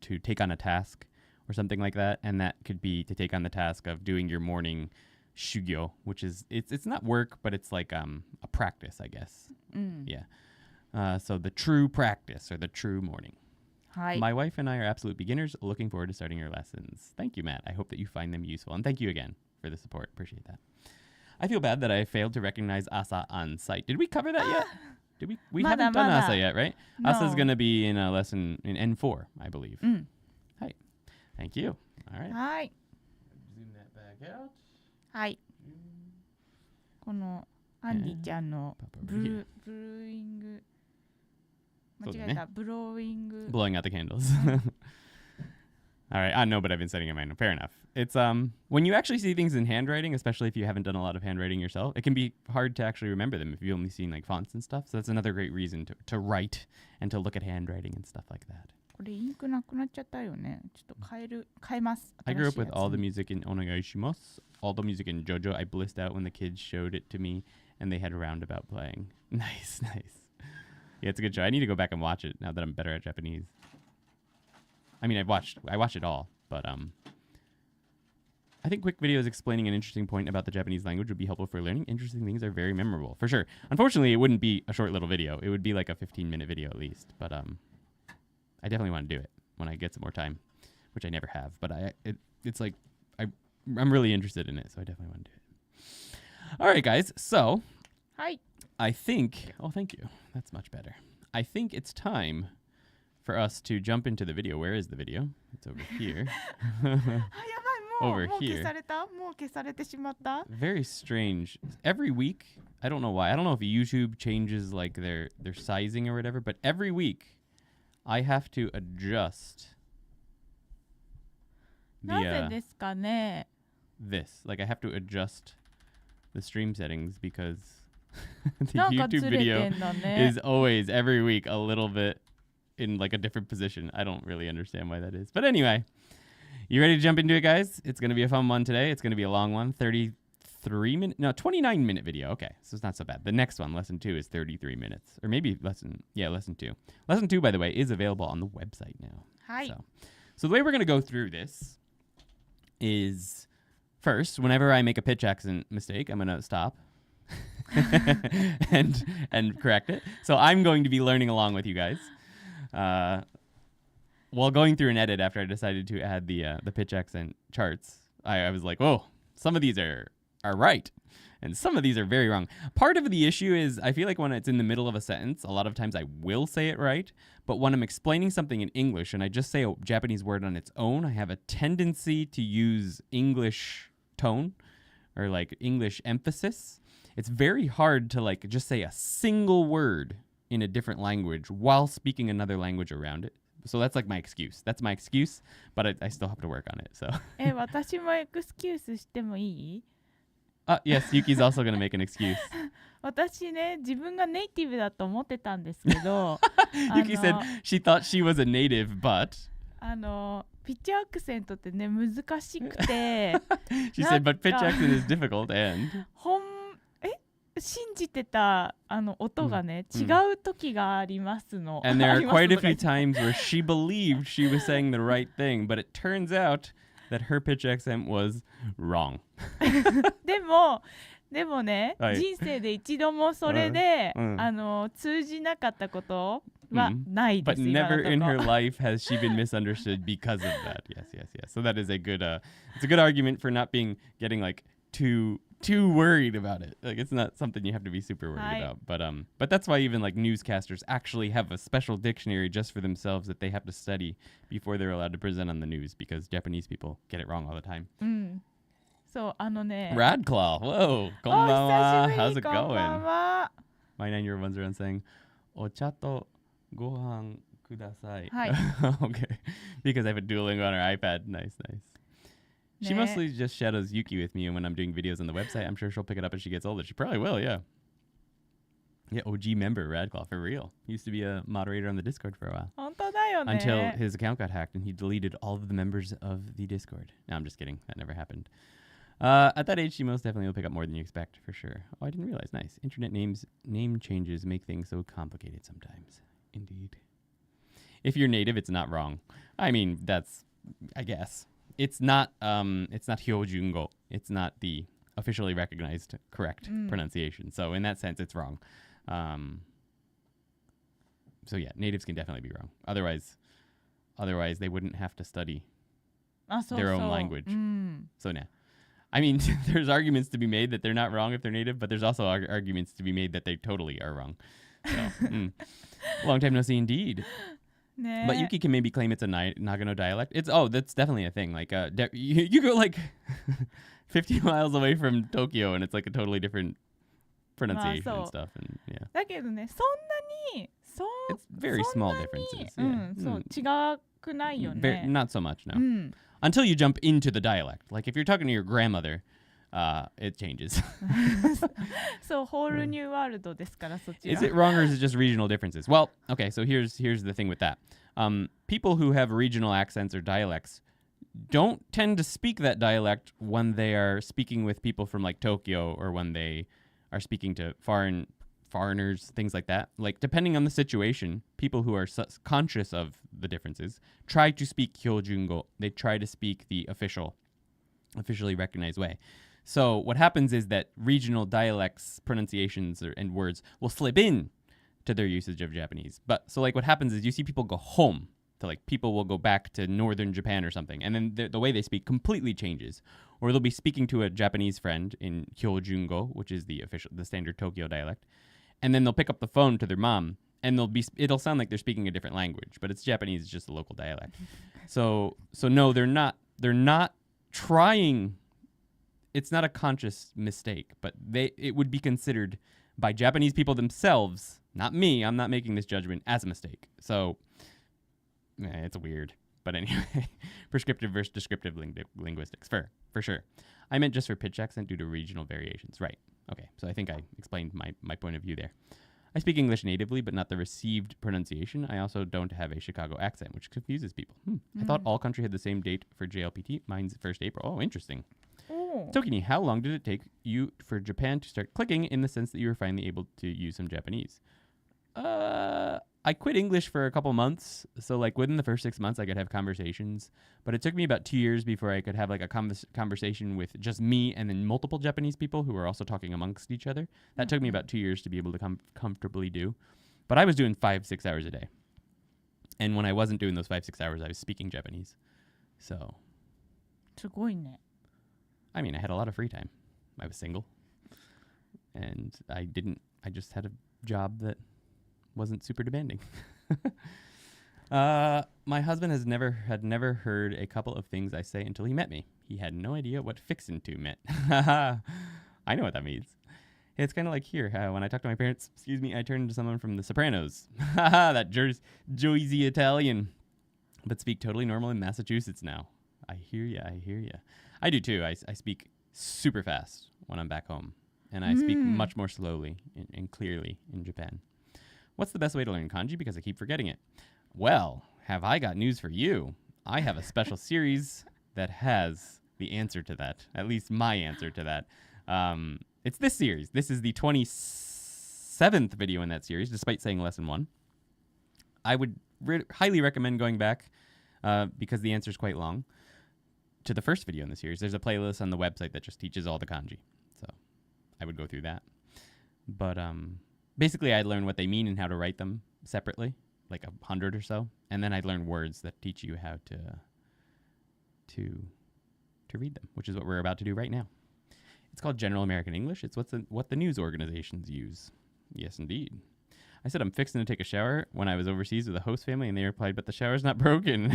Speaker 1: take on a task or something like that, and that could be to take on the task of doing your morning shugyo, which is it's not work but it's like a practice, I guess. Yeah. So the true practice or the true morning. My wife and I are absolute beginners. Looking forward to starting your lessons. Thank you, Matt. I hope that you find them useful. And thank you again for the support. Appreciate that. I feel bad that I failed to recognize asa on site. Did we cover that yet? Did we? We haven't done asa yet, right?
Speaker 2: No.
Speaker 1: Asa is going to be in a lesson in N4, I believe. Hi. Thank you. All right.
Speaker 2: はい。
Speaker 1: Zoom that back out.
Speaker 2: はい。このアンディちゃんのブルーイング。間違えた。ブローイング。
Speaker 1: Blowing out the candles. All right. No, but I've been setting in mind. Fair enough. It's when you actually see things in handwriting, especially if you haven't done a lot of handwriting yourself, it can be hard to actually remember them if you've only seen like fonts and stuff. So that's another great reason to write and to look at handwriting and stuff like that.
Speaker 2: これインクなくなっちゃったよね。ちょっと変えます。
Speaker 1: I grew up with all the music in Onegaishimasu, all the music in JoJo. I blissed out when the kids showed it to me and they had roundabout playing. Nice. Yeah, it's a good show. I need to go back and watch it now that I'm better at Japanese. I mean, I watched it all, but I think quick videos explaining an interesting point about the Japanese language would be helpful for learning. Interesting things are very memorable, for sure. Unfortunately, it wouldn't be a short little video. It would be like a 15-minute video at least, but I definitely want to do it when I get some more time, which I never have. But it's like I'm really interested in it, so I definitely want to do it. All right, guys. So, I think. Oh, thank you. That's much better. I think it's time for us to jump into the video. Where is the video? It's over here. Over here. Very strange. Every week, I don't know why. I don't know if YouTube changes like their sizing or whatever, but every week I have to adjust this. Like I have to adjust the stream settings because the YouTube video is always every week a little bit in like a different position. I don't really understand why that is. But anyway, you ready to jump into it, guys? It's going to be a fun one today. It's going to be a long one, 29-minute video. Okay, so it's not so bad. The next one, lesson 2, is 33 minutes. Or maybe lesson 2. Lesson 2, by the way, is available on the website now. So the way we're going to go through this is, first, whenever I make a pitch accent mistake, I'm going to stop and correct it. So I'm going to be learning along with you guys. While going through an edit after I decided to add the pitch accent charts, I was like, oh, some of these are right, and some of these are very wrong. Part of the issue is I feel like when it's in the middle of a sentence, a lot of times I will say it right, but when I'm explaining something in English and I just say a Japanese word on its own, I have a tendency to use English tone or like English emphasis. It's very hard to like just say a single word in a different language while speaking another language around it. So that's like my excuse. That's my excuse, but I still have to work on it. So.
Speaker 2: 私もエクスキュースしてもいい?
Speaker 1: Yes, Yuki's also going to make an excuse.
Speaker 2: 私ね、自分がネイティブだと思ってたんですけど、
Speaker 1: Yuki said she thought she was a native, but
Speaker 2: ピッチアクセントってね難しくて
Speaker 1: She said, but pitch accent is difficult and
Speaker 2: 信じてた音がね、違う時がありますの。
Speaker 1: And there are quite a few times where she believed she was saying the right thing, but it turns out that her pitch accent was wrong.
Speaker 2: でもでもね、
Speaker 1: はい
Speaker 2: 人生で一度もそれで、
Speaker 1: うん
Speaker 2: 通じなかったことはないで
Speaker 1: But
Speaker 2: す、今の
Speaker 1: never
Speaker 2: と
Speaker 1: in
Speaker 2: こ
Speaker 1: her life has she been misunderstood because of that. Yes, yes, yes. So that is a good it's a good argument for not being getting like too worried about it. Like it's not something you have to be super worried about. But that's why even like newscasters actually have a special dictionary just for themselves that they have to study before they're allowed to present on the news because Japanese people get it wrong all the time.
Speaker 2: うん。そう、ね。
Speaker 1: Radclaw, whoa,
Speaker 2: お、
Speaker 1: konbanwa.
Speaker 2: 久しぶ
Speaker 1: How's
Speaker 2: り、
Speaker 1: it
Speaker 2: こんばん
Speaker 1: going?
Speaker 2: は。
Speaker 1: My 9-year-old ones around saying, "Ocha to gohan kudasai."
Speaker 2: はい。
Speaker 1: Okay, because I have a Duolingo on her iPad. Nice, nice. She
Speaker 2: ね。
Speaker 1: mostly just shadows Yuki with me, and when I'm doing videos on the website, I'm sure she'll pick it up as she gets older. She probably will, yeah. Yeah, OG member Radclaw, for real. He used to be a moderator on the Discord for a while.
Speaker 2: 本当だよね。
Speaker 1: Until his account got hacked and he deleted all of the members of the Discord. No, I'm just kidding. That never happened. At that age, she most definitely will pick up more than you expect, for sure. Oh, I didn't realize. Nice. Internet name changes make things so complicated sometimes. Indeed. If you're native, it's not wrong. I mean, that's, I guess. It's not hyojungo. It's not the officially recognized correct pronunciation. So in that sense, it's wrong. So yeah, natives can definitely be wrong. Otherwise they wouldn't have to study their own language. So nah. I mean, there's arguments to be made that they're not wrong if they're native, but there's also arguments to be made that they totally are wrong. So, long time no see indeed.
Speaker 2: ね。
Speaker 1: But Yuki can maybe claim it's a Nagano dialect. That's definitely a thing. Like, you go like 50 miles away from Tokyo, and it's like a totally different pronunciation and stuff. And yeah,
Speaker 2: だけどね、そんなに、
Speaker 1: it's very small differences.
Speaker 2: う
Speaker 1: Yeah.
Speaker 2: ん、そう、違くないよね。
Speaker 1: Not so much, no.
Speaker 2: うん。
Speaker 1: Until you jump into the dialect. Like if you're talking to your grandmother, it changes.
Speaker 2: そう、ホールニューワールドですから、そっちは。
Speaker 1: Is it wrong or is it just regional differences? Well, okay, so here's the thing with that. People who have regional accents or dialects don't tend to speak that dialect when they are speaking with people from like Tokyo or when they are speaking to foreigners, things like that. Like depending on the situation, people who are conscious of the differences try to speak Hyojungo. They try to speak the officially recognized way. So what happens is that regional dialects, pronunciations, and words will slip in to their usage of Japanese. But so like what happens is you see people go home to like people will go back to northern Japan or something, and then the way they speak completely changes. Or they'll be speaking to a Japanese friend in Hyojungo, which is the standard Tokyo dialect, and then they'll pick up the phone to their mom, and it'll sound like they're speaking a different language, but it's Japanese, it's just a local dialect. So no, they're not trying. It's not a conscious mistake, but it would be considered by Japanese people themselves, not me, I'm not making this judgment, as a mistake. So it's weird. But anyway, prescriptive versus descriptive linguistics, for sure. I meant just for pitch accent due to regional variations. Right. Okay, so I think I explained my point of view there. I speak English natively, but not the received pronunciation. I also don't have a Chicago accent, which confuses people. I thought all country had the same date for JLPT. Mine's 1st April. Oh, interesting. ToKini, how long did it take you for Japan to start clicking in the sense that you were finally able to use some Japanese? I quit English for a couple months. So like within the first 6 months, I could have conversations. But it took me about 2 years before I could have like a conversation with just me and then multiple Japanese people who were also talking amongst each other. That took me about 2 years to be able to comfortably do. But I was doing 5-6 hours a day. And when I wasn't doing those 5-6 hours, I was speaking Japanese. So.
Speaker 2: すごいね。
Speaker 1: I mean, I had a lot of free time. I was single. And I just had a job that wasn't super demanding. My husband had never heard a couple of things I say until he met me. He had no idea what fixin' to meant. I know what that means. It's kind of like here, when I talk to my parents, I turn into someone from The Sopranos. That Jersey Italian. But speak totally normal in Massachusetts now. I hear ya. I do too. I speak super fast when I'm back home. And I speak much more slowly and clearly in Japan. What's the best way to learn kanji? Because I keep forgetting it. Well, have I got news for you. I have a special series that has the answer to that. At least my answer to that. It's this series. This is the 27th video in that series, despite saying lesson 1. I would highly recommend going back because the answer is quite long. To the first video in the series, there's a playlist on the website that just teaches all the kanji. So I would go through that. But basically, I'd learn what they mean and how to write them separately, like 100 or so, and then I'd learn words that teach you how to read them, which is what we're about to do right now. It's called General American English. It's what the news organizations use. Yes, indeed. I said I'm fixing to take a shower when I was overseas with a host family, and they replied, "But the shower's not broken."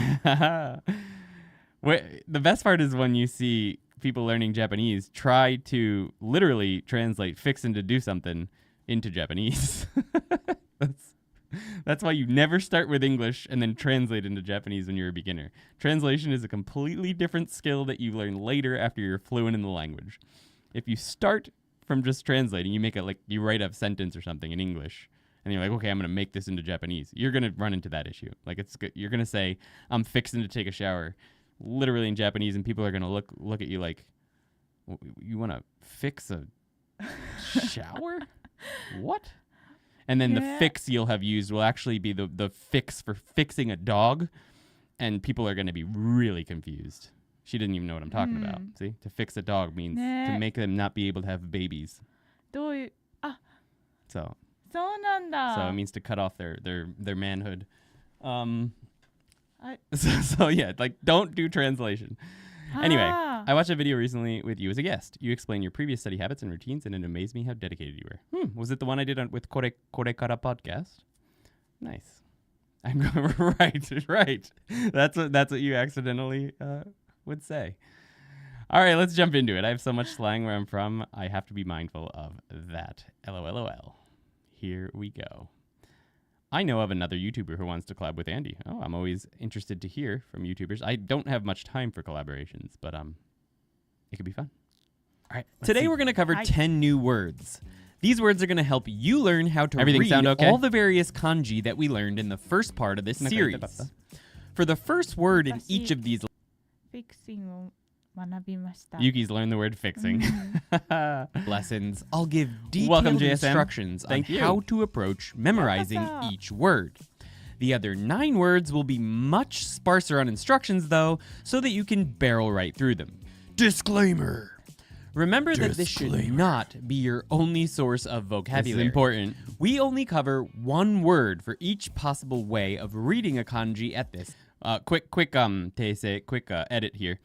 Speaker 1: The best part is when you see people learning Japanese try to literally translate "fixing to do something" into Japanese. That's why you never start with English and then translate into Japanese when you're a beginner. Translation is a completely different skill that you learn later after you're fluent in the language. If you start from just translating, you make it like you write a sentence or something in English, and you're like, okay, I'm going to make this into Japanese. You're going to run into that issue. Like it's good. You're going to say, I'm fixing to take a shower, literally in Japanese, and people are going to look at you like, you want to fix a shower? What? And then the fix you'll have used will actually be the fix for fixing a dog, and people are going to be really confused. She didn't even know what I'm talking about. See? To fix a dog means to make them not be able to have babies. So it means to cut off their manhood. So yeah, like don't do translation. Anyway, I watched a video recently with you as a guest. You explained your previous study habits and routines, and it amazed me how dedicated you were. Was it the one I did with Kore Kara podcast? Nice. I'm going right. That's what you accidentally would say. All right, let's jump into it. I have so much slang where I'm from. I have to be mindful of that. LOL. Here we go. I know of another YouTuber who wants to collab with Andy. Oh, I'm always interested to hear from YouTubers. I don't have much time for collaborations, but it could be fun. All right. Today we're going to cover 10 new words. These words are going to help you learn how to read all the various kanji that we learned in the first part of this series. For the first word in each of these... Yuki's learned the word fixing. Lessons. I'll give detailed instructions on how to approach memorizing each word. The other 9 words will be much sparser on instructions, though, so that you can barrel right through them. Disclaimer. Remember that this should not be your only source of vocabulary. This is important. We only cover one word for each possible way of reading a kanji at this. Quick edit here.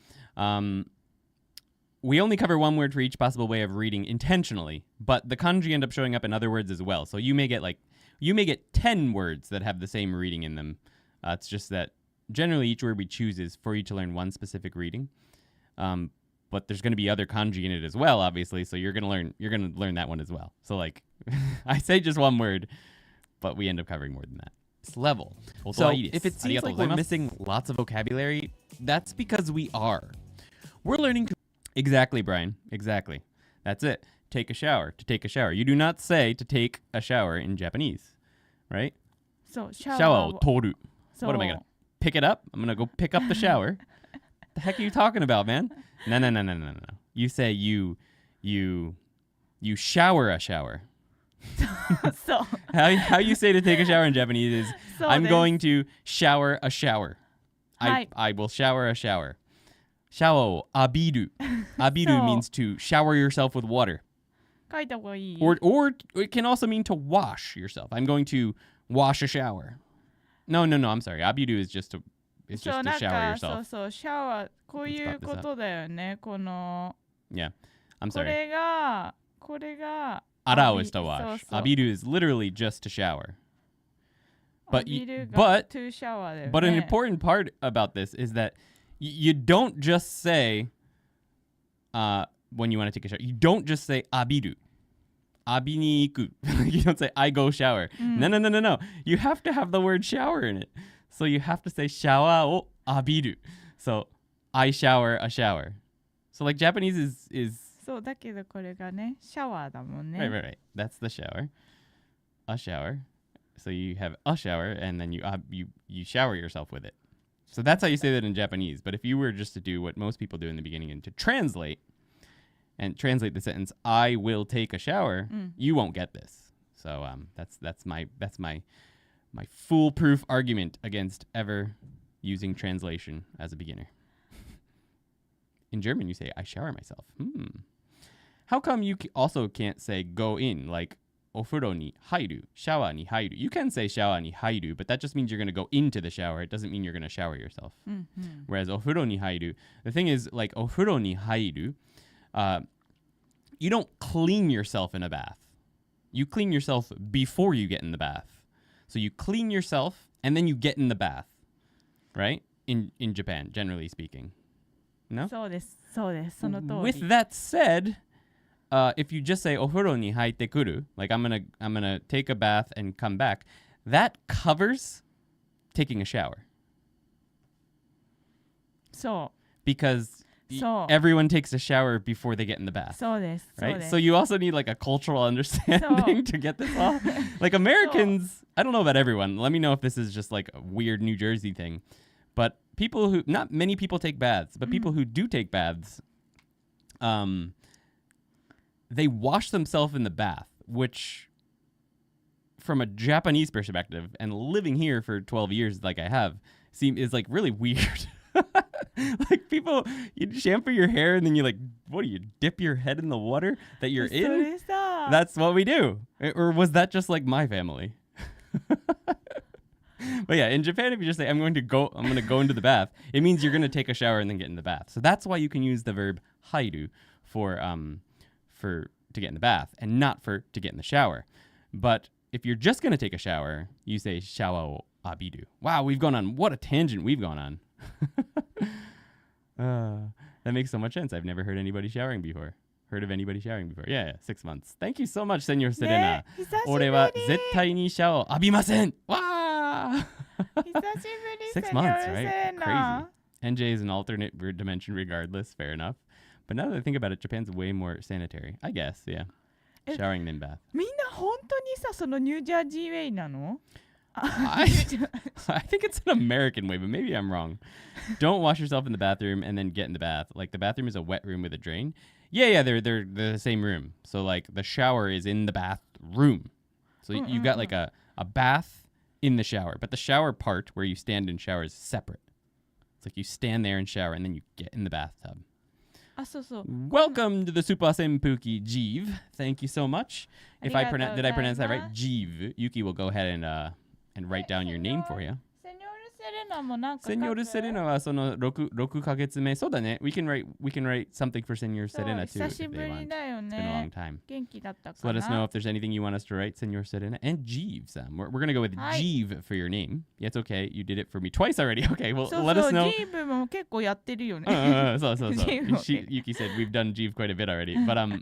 Speaker 1: We only cover one word for each possible way of reading intentionally, but the kanji end up showing up in other words as well. So you may get 10 words that have the same reading in them. It's just that generally each word we choose is for you to learn one specific reading. But there's going to be other kanji in it as well, obviously. So you're going to learn that one as well. So like, I say just one word, but we end up covering more than that. Level. So if it seems like we're missing lots of vocabulary, that's because we are. We're learning to... Exactly, Brian. Exactly. That's it. Take a shower. To take a shower. You do not say to take a shower in Japanese, right?
Speaker 2: So,
Speaker 1: shower toru. What am I going to pick it up? I'm going to go pick up the shower. The heck are you talking about, man? No. You say you shower a shower.
Speaker 2: So
Speaker 1: how you say to take a shower in Japanese is I'm going to shower a shower. I will shower a shower. Shower abiru. Abiru means to shower yourself with water. Or it can also mean to wash yourself. I'm going to wash a shower. No, I'm sorry. Abiru is just to shower yourself.
Speaker 2: So shower こういうことだよね。この
Speaker 1: Yeah. I'm sorry.
Speaker 2: これが
Speaker 1: Arao is to wash. Abiru is literally just to shower. But an important part about this is that you don't just say when you want to take a shower. You don't just say abiru. Abiniku. You don't say I go shower. No. You have to have the word shower in it. So you have to say shower o abiru. So I shower a shower. So like Japanese is
Speaker 2: そうだけどこれがねシャワーだもんね。
Speaker 1: Right. That's the shower. A shower. So you have a shower and then you shower yourself with it. So that's how you say that in Japanese. But if you were just to do what most people do in the beginning and to translate the sentence I will take a shower, you won't get this. So that's my foolproof argument against ever using translation as a beginner. In German, you say, I shower myself. How come you also can't say go in, like お風呂に入る, shower に入る? You can say shower に入る, but that just means you're going to go into the shower. It doesn't mean you're going to shower yourself. Whereas お風呂に入る, the thing is, like お風呂に入る, you don't clean yourself in a bath. You clean yourself before you get in the bath. So you clean yourself and then you get in the bath, right? In Japan, generally speaking. No?
Speaker 2: そうです。その通り。
Speaker 1: With that said, if you just say お風呂に入ってくる, like I'm gonna take a bath and come back, that covers taking a shower.
Speaker 2: そう。
Speaker 1: Because everyone takes a shower before they get in the bath.
Speaker 2: そうです。
Speaker 1: Right? So you also need like a cultural understanding to get this off. Like Americans, I don't know about everyone. Let me know if this is just like a weird New Jersey thing. But people who, not many people take baths, but people who do take baths, they wash themselves in the bath, which from a Japanese perspective and living here for 12 years like I have, is like really weird. Like people, you shampoo your hair and then you like, what do you dip your head in the water that you're in? That's what we do. Or was that just like my family? But yeah, in Japan, if you just say, I'm going to go into the bath, it means you're going to take a shower and then get in the bath. So that's why you can use the verb hairu for to get in the bath and not for to get in the shower. But if you're just going to take a shower, you say shawa o abiru. Wow, what a tangent we've gone on. That makes so much sense. I've never heard anybody showering before. Heard of anybody showering before? Yeah, 6 months. Thank you so much, Senor Serena. 俺は絶対にシャワーを浴びません. Wow! 6 months, right? Crazy. NJ is an alternate dimension regardless. Fair enough. But now that I think about it, Japan's way more sanitary. I guess, yeah. Showering than bath.
Speaker 2: みんな本当にさ、そのニュージャージーウェイなの?
Speaker 1: I think it's an American way, but maybe I'm wrong. Don't wash yourself in the bathroom and then get in the bath. Like the bathroom is a wet room with a drain. Yeah, they're the same room. So like the shower is in the bathroom. So you've got like a bath in the shower, but the shower part where you stand and shower is separate. It's like you stand there and shower and then you get in the bathtub. Welcome to the Super Senpuki Jeev. Thank you so much. Did I pronounce that right? Jeev. Yuki will go ahead and write down your name for you. Senor Serena はその6ヶ月目。そうだね。We can write something for Senor Serena too.
Speaker 2: 久しぶりだよね。
Speaker 1: It's been a long time.
Speaker 2: 元気だったかな。
Speaker 1: So let us know if there's anything you want us to write, Senor Serena. And Jeev, we're going to go with Jeev for your name. Yeah, it's okay. You did it for me twice already. Okay, well, let us know.
Speaker 2: Jeev も結構やってるよね。
Speaker 1: そう。Yuki said we've done Jeev quite a bit already. But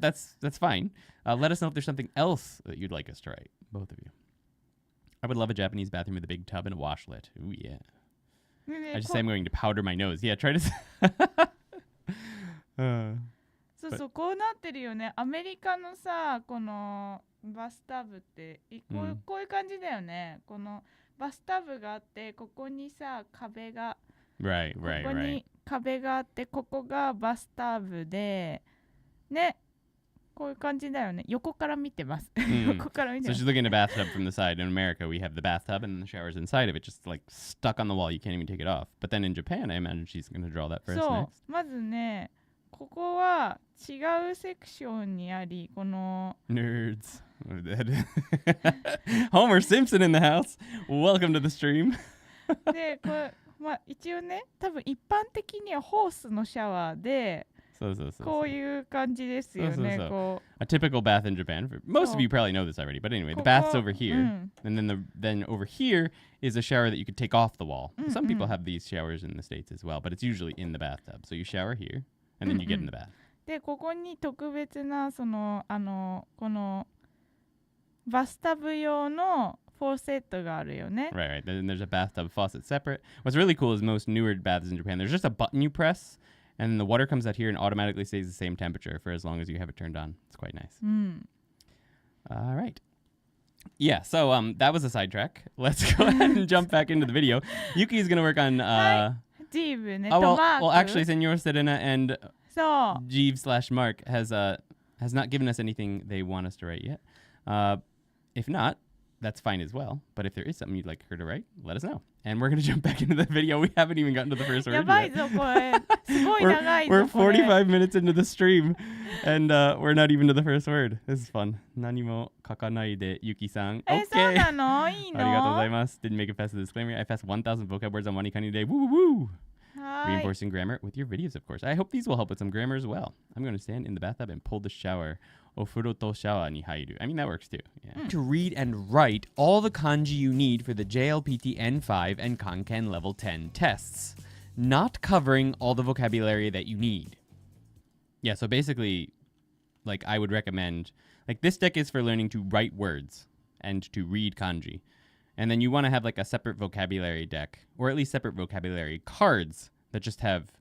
Speaker 1: that's fine. Let us know if there's something else that you'd like us to write, both of you. I would love a Japanese bathroom with a big tub and a washlet. Ooh, yeah. I just say I'm going to powder my nose. Yeah, try to...
Speaker 2: そうこうなってるよね。アメリカのさ、このバスタブってこういう感じだよね。このバスタブがあって、ここにさ、壁が
Speaker 1: Right.
Speaker 2: ここに壁があって、ここがバスタブで、ね。こういう感じだよね。横から見てます。横から見てます。
Speaker 1: So she's looking at a bathtub from the side. In America, we have the bathtub and the shower's inside of it, just like stuck on the wall. You can't even take it off. But then in Japan, I imagine she's going to draw that for us next.
Speaker 2: そう、まずね、ここは違うセクションにあり、この
Speaker 1: Nerds. Homer Simpson in the house. Welcome to the stream.
Speaker 2: で、これ一応ね、多分一般的にはホースのシャワーで。こういう感じですよね。
Speaker 1: A typical bath in Japan. Most of you probably know this already, but anyway, the bath's over here, and then over here is a shower that you could take off the wall. Some people have these showers in the States as well, but it's usually in the bathtub. So you shower here, and then you get in the bath.
Speaker 2: で、ここに特別なこのバスタブ用のフォーセットがあるよね。
Speaker 1: Right. Then there's a bathtub faucet separate. What's really cool is most newer baths in Japan, there's just a button you press. And the water comes out here and automatically stays the same temperature for as long as you have it turned on. It's quite nice. All right. Yeah, so that was a sidetrack. Let's go ahead and jump back into the video. Yuki's going to work on... well, actually, Senor Serena and Jeev/Mark has not given us anything they want us to write yet. If not, that's fine as well. But if there is something you'd like her to write, let us know. And we're going to jump back into the video. We haven't even gotten to the first word
Speaker 2: やばい
Speaker 1: yet.
Speaker 2: ぞこれ。すごい長いぞ
Speaker 1: We're
Speaker 2: これ。
Speaker 1: 45 minutes into the stream, and we're not even to the first word. This is fun. 何も書かないでゆきさん。
Speaker 2: そう
Speaker 1: Okay.
Speaker 2: なのいいの
Speaker 1: ありがとうございます。Didn't make it past the disclaimer. I passed 1,000 vocab words on one Ikani today. Woo woo woo.
Speaker 2: はい。
Speaker 1: Reinforcing grammar with your videos, of course. I hope these will help with some grammar as well. I'm going to stand in the bathtub and pull the shower. Ofuro to shower ni hairu. I mean, that works too. Yeah. To read and write all the kanji you need for the JLPT N5 and Kanken Level 10 tests. Not covering all the vocabulary that you need. Yeah, so basically, like, I would recommend, like, this deck is for learning to write words and to read kanji. And then you want to have, like, a separate vocabulary deck, or at least separate vocabulary cards that just have,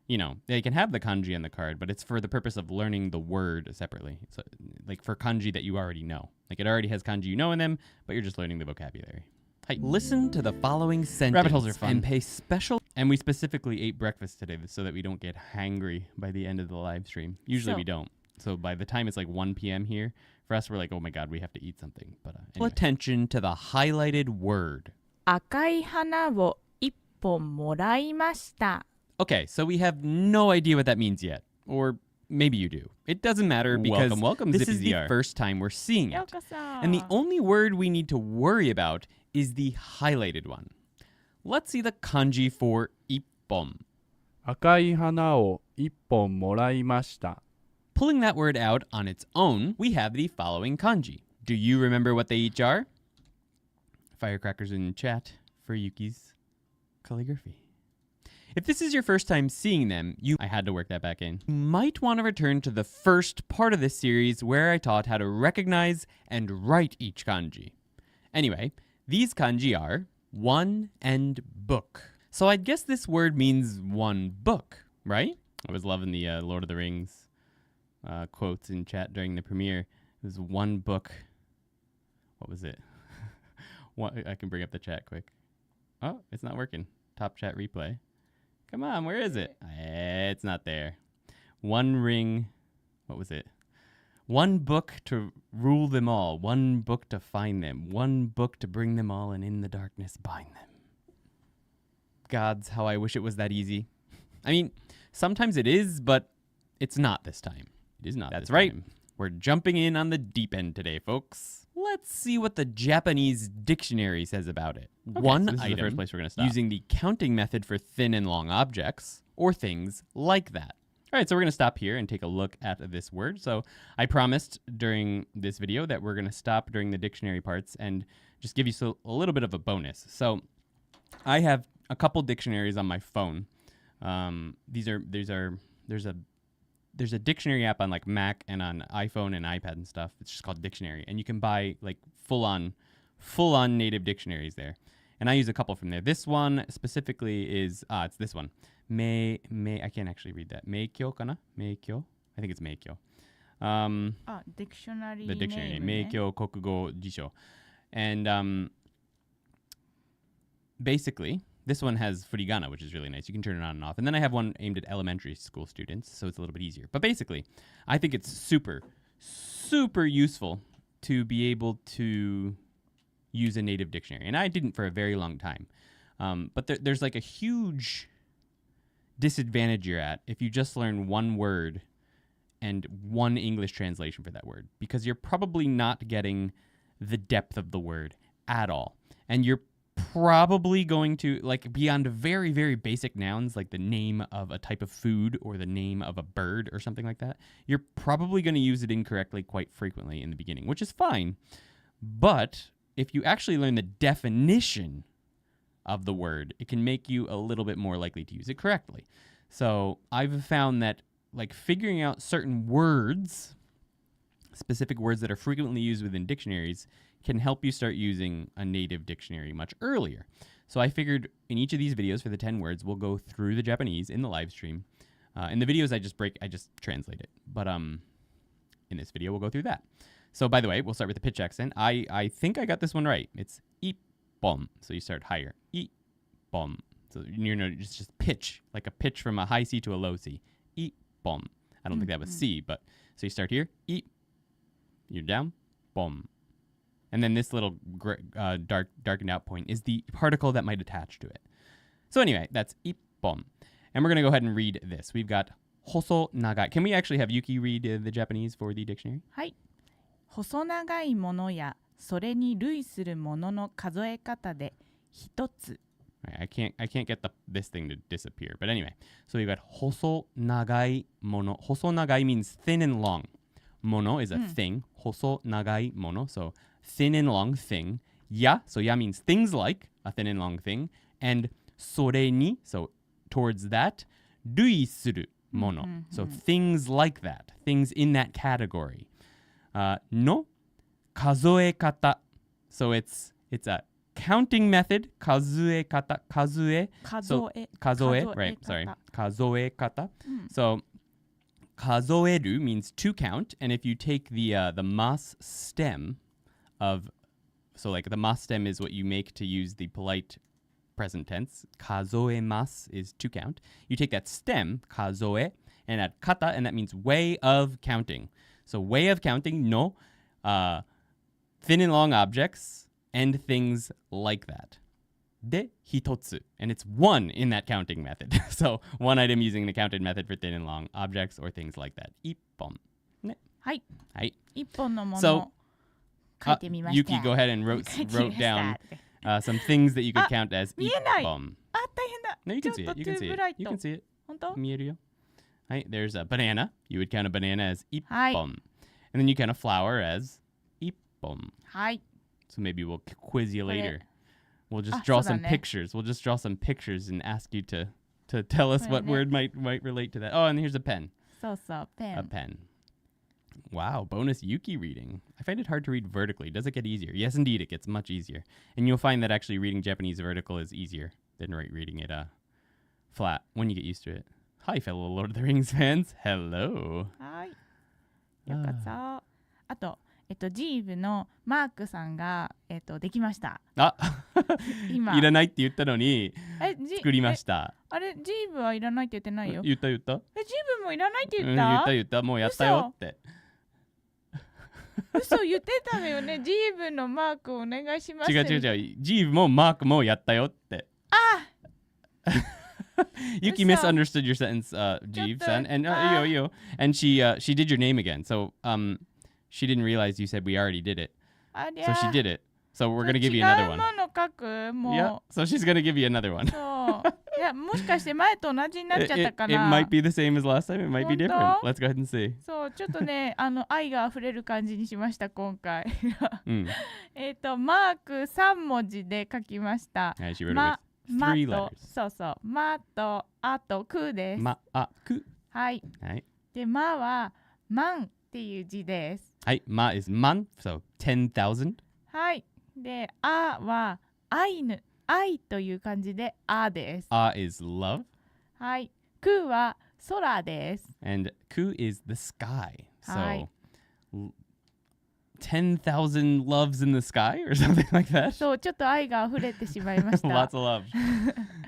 Speaker 1: you know, they can have the kanji on the card, but it's for the purpose of learning the word separately. So, like, for kanji that you already know. Like, it already has kanji you know in them, but you're just learning the vocabulary. Hi. Listen to the following sentence. Rabbit holes are fun. And pay special... And we specifically ate breakfast today so that we don't get hangry by the end of the live stream. Usually we don't. So by the time it's like 1 p.m. here, for us, we're like, oh my God, we have to eat something. But anyway. Attention to the highlighted word.
Speaker 2: 赤い花を一本もらいました。
Speaker 1: Okay, so we have no idea what that means yet. Or maybe you do. It doesn't matter because welcome, this is the first time we're seeing it. And the only word we need to worry about is the highlighted one. Let's see the kanji for ippon.
Speaker 3: 赤い花を一本もらいました。
Speaker 1: Pulling that word out on its own, we have the following kanji. Do you remember what they each are? Firecrackers in chat for Yuki's calligraphy. If this is your first time seeing them, I had to work that back in. You might want to return to the first part of this series where I taught how to recognize and write each kanji. Anyway, these kanji are one and book. So I'd guess this word means one book, right? I was loving the Lord of the Rings quotes in chat during the premiere. It was one book. What was it? I can bring up the chat quick. Oh, it's not working. Top chat replay. Come on, where is it? It's not there. One ring. What was it? One book to rule them all. One book to find them. One book to bring them all and in the darkness bind them. Gods, how I wish it was that easy. I mean, sometimes it is, but it's not this time. It is not. That's right. We're jumping in on the deep end today, folks. Let's see what the Japanese dictionary says about it. Okay, one so this item is the first place we're going to stop. Using the counting method for thin and long objects, or things like that. All right, so we're going to stop here and take a look at this word. So I promised during this video that we're going to stop during the dictionary parts and just give you a little bit of a bonus. So I have a couple dictionaries on my phone. There's a dictionary app on like Mac and on iPhone and iPad and stuff. It's just called Dictionary, and you can buy like full on native dictionaries there. And I use a couple from there. This one specifically is it's this one. I can't actually read that. Meikyo kana? Meikyo? I think it's Meikyo.
Speaker 2: Dictionary.
Speaker 1: The dictionary name. Meikyo Kokugo Jisho. And basically, this one has furigana, which is really nice. You can turn it on and off. And then I have one aimed at elementary school students, so it's a little bit easier. But basically, I think it's super, super useful to be able to use a native dictionary. And I didn't for a very long time. But there's like a huge disadvantage you're at if you just learn one word and one English translation for that word, because you're probably not getting the depth of the word at all. And you're probably going to, like, beyond very, very basic nouns like the name of a type of food or the name of a bird or something like that, you're probably going to use it incorrectly quite frequently in the beginning, which is fine. But if you actually learn the definition of the word, it can make you a little bit more likely to use it correctly. So I've found that, like, figuring out certain words, specific words that are frequently used within dictionaries, can help you start using a native dictionary much earlier. So I figured in each of these videos for the 10 words, we'll go through the Japanese in the live stream. In the videos, I just translate it. But in this video, we'll go through that. So by the way, we'll start with the pitch accent. I think I got this one right. It's ippon. So you start higher. Ippon. So just pitch, like a pitch from a high C to a low C. Ippon. I don't think that was C, but so you start here. You're down. Bom. And then this little darkened out point is the particle that might attach to it. So anyway, that's ippon. And we're going to go ahead and read this. We've got hoso nagai. Can we actually have Yuki read the Japanese for the dictionary?
Speaker 2: はい。細長いものやそれに類するものの数え方で一つ。
Speaker 1: I can't get this thing to disappear. But anyway, so we've got hoso nagai mono. Hoso nagai means thin and long. Mono is a thing. Hoso nagai mono. So thin and long thing. Ya, so ya means things like a thin and long thing. And sore ni, so towards that. Rui suru mono. So things like that. Things in that category. No kazoe kata. So it's a counting method. Kazue kata. Kazue. So, kazoe, right, sorry. Kazoe kata. So kazoeru means to count. And if you take the mas stem of, so like the mas stem is what you make to use the polite present tense. Kazoemasu is to count. You take that stem, kazoe, and add kata, and that means way of counting. So way of counting, no, thin and long objects, and things like that. De hitotsu, and it's one in that counting method. So one item using the counted method for thin and long objects or things like that. Ippon. Ne.
Speaker 2: はい。
Speaker 1: はい。
Speaker 2: 一本のもの
Speaker 1: So,
Speaker 2: を書いてみました。
Speaker 1: Yuki, go ahead and wrote down some things that you could count as
Speaker 2: 見えない。
Speaker 1: ippon.
Speaker 2: あ、大変だ。
Speaker 1: No, you can see
Speaker 2: ちょっ
Speaker 1: it.
Speaker 2: と
Speaker 1: You can see
Speaker 2: トゥーブ
Speaker 1: it.
Speaker 2: ライ
Speaker 1: You
Speaker 2: ト
Speaker 1: can see it.
Speaker 2: 本当
Speaker 1: Mieru. Right, there's a banana. You would count a banana as ippon.
Speaker 2: はい。
Speaker 1: And then you count a flower as ippon.
Speaker 2: はい。
Speaker 1: So maybe we'll quiz you later. We'll just
Speaker 2: あ、
Speaker 1: draw
Speaker 2: そうだ
Speaker 1: some
Speaker 2: ね。
Speaker 1: pictures. We'll just draw some pictures and ask you to tell us
Speaker 2: そうだ
Speaker 1: what
Speaker 2: ね。
Speaker 1: word might relate to that. Oh, and here's a pen.
Speaker 2: そうそう、ペ
Speaker 1: A
Speaker 2: ン。
Speaker 1: pen. Wow, bonus Yuki reading. I find it hard to read vertically. Does it get easier? Yes, indeed, it gets much easier. And you'll find that actually reading Japanese vertical is easier than reading it flat when you get used to it. Hi, fellow Lord of the Rings fans. Hello.
Speaker 2: はい。よかった。あと、ジーブのマークさんが、できました。
Speaker 1: あ、
Speaker 2: 今。
Speaker 1: いらないって言ったのに作りまし
Speaker 2: え、
Speaker 1: た。
Speaker 2: あれ、ジーブはいらないって言ってないよ。
Speaker 1: 言った？
Speaker 2: ジーブもいらないって言っ
Speaker 1: 言
Speaker 2: た？
Speaker 1: った。もうやったよって。
Speaker 2: 嘘言ってたのよね。ジーブのマークお願いします。
Speaker 1: 違う。ジーブもマークもやったよって。Yuki misunderstood your sentence, Jeeves, and she did your name again. So she didn't realize you said we already did it. So she did it. So we're gonna give you another one. Yeah. So she's gonna give you another one.
Speaker 2: いや、もしかして前と同じになっちゃったか
Speaker 1: It
Speaker 2: な。
Speaker 1: might be the same as last time. It might be
Speaker 2: 本当？
Speaker 1: different. Let's go ahead and see.
Speaker 2: そう、ちょっとね、愛が溢れる感じにしました、今回。マーク3文字で書きました。
Speaker 1: She wrote it with 3 letters.
Speaker 2: そうそう。まと、あと、くです。
Speaker 1: ま、あ、く。
Speaker 2: はい。で、まは、万っていう字です。
Speaker 1: はい。ま is 万、so 10,000.
Speaker 2: はい。で、あは、愛という感じで、あです。
Speaker 1: あ is love.
Speaker 2: はい。くは、空です。
Speaker 1: And ku is the sky.
Speaker 2: はい。
Speaker 1: So 10,000 loves in the sky or something like that.
Speaker 2: そう、ちょっと愛が溢れてしまいました。
Speaker 1: Lots of love.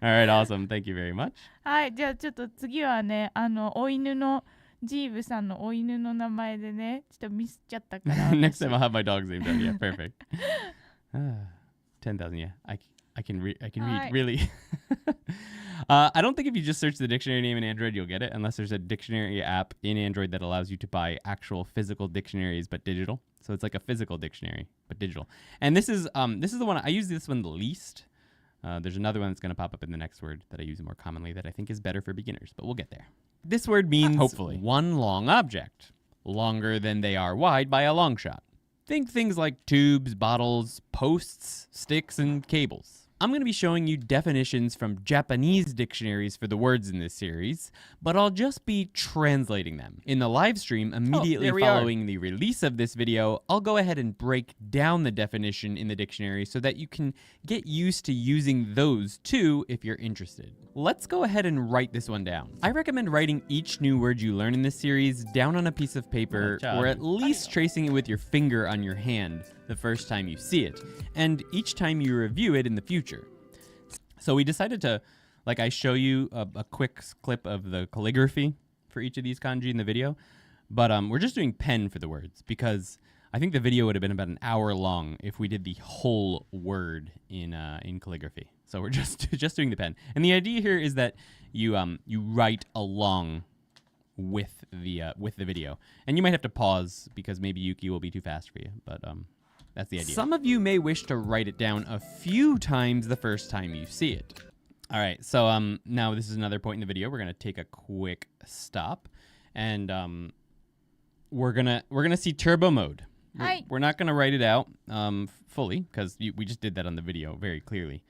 Speaker 1: All right, awesome. Thank you very much.
Speaker 2: はい、じゃあちょっと次はね、お犬のジーブさんのお犬の名前でね、ちょっとミスっちゃったから。
Speaker 1: Next time I'll have my dog's name down. Yeah, perfect. 10,000, yeah. I can read really. I don't think if you just search the dictionary name in Android, you'll get it, unless there's a dictionary app in Android that allows you to buy actual physical dictionaries, but digital. So it's like a physical dictionary, but digital. And this is the one, I use this one the least. There's another one that's going to pop up in the next word that I use more commonly that I think is better for beginners, but we'll get there. This word means hopefully one long object, longer than they are wide by a long shot. Think things like tubes, bottles, posts, sticks, and cables. I'm going to be showing you definitions from Japanese dictionaries for the words in this series, but I'll just be translating them. In the live stream immediately following the release of this video, I'll go ahead and break down the definition in the dictionary so that you can get used to using those too if you're interested. Let's go ahead and write this one down. I recommend writing each new word you learn in this series down on a piece of paper or at least tracing it with your finger on your hand the first time you see it, and each time you review it in the future. So we decided to, like, I show you a quick clip of the calligraphy for each of these kanji in the video, but we're just doing pen for the words because I think the video would have been about an hour long if we did the whole word in calligraphy. So we're just doing the pen. And the idea here is that you write along with the video. And you might have to pause because maybe Yuki will be too fast for you, but that's the idea. Some of you may wish to write it down a few times the first time you see it. All right, so now this is another point in the video. We're gonna take a quick stop, and we're gonna see turbo mode. We're not gonna write it out fully because we just did that on the video very clearly.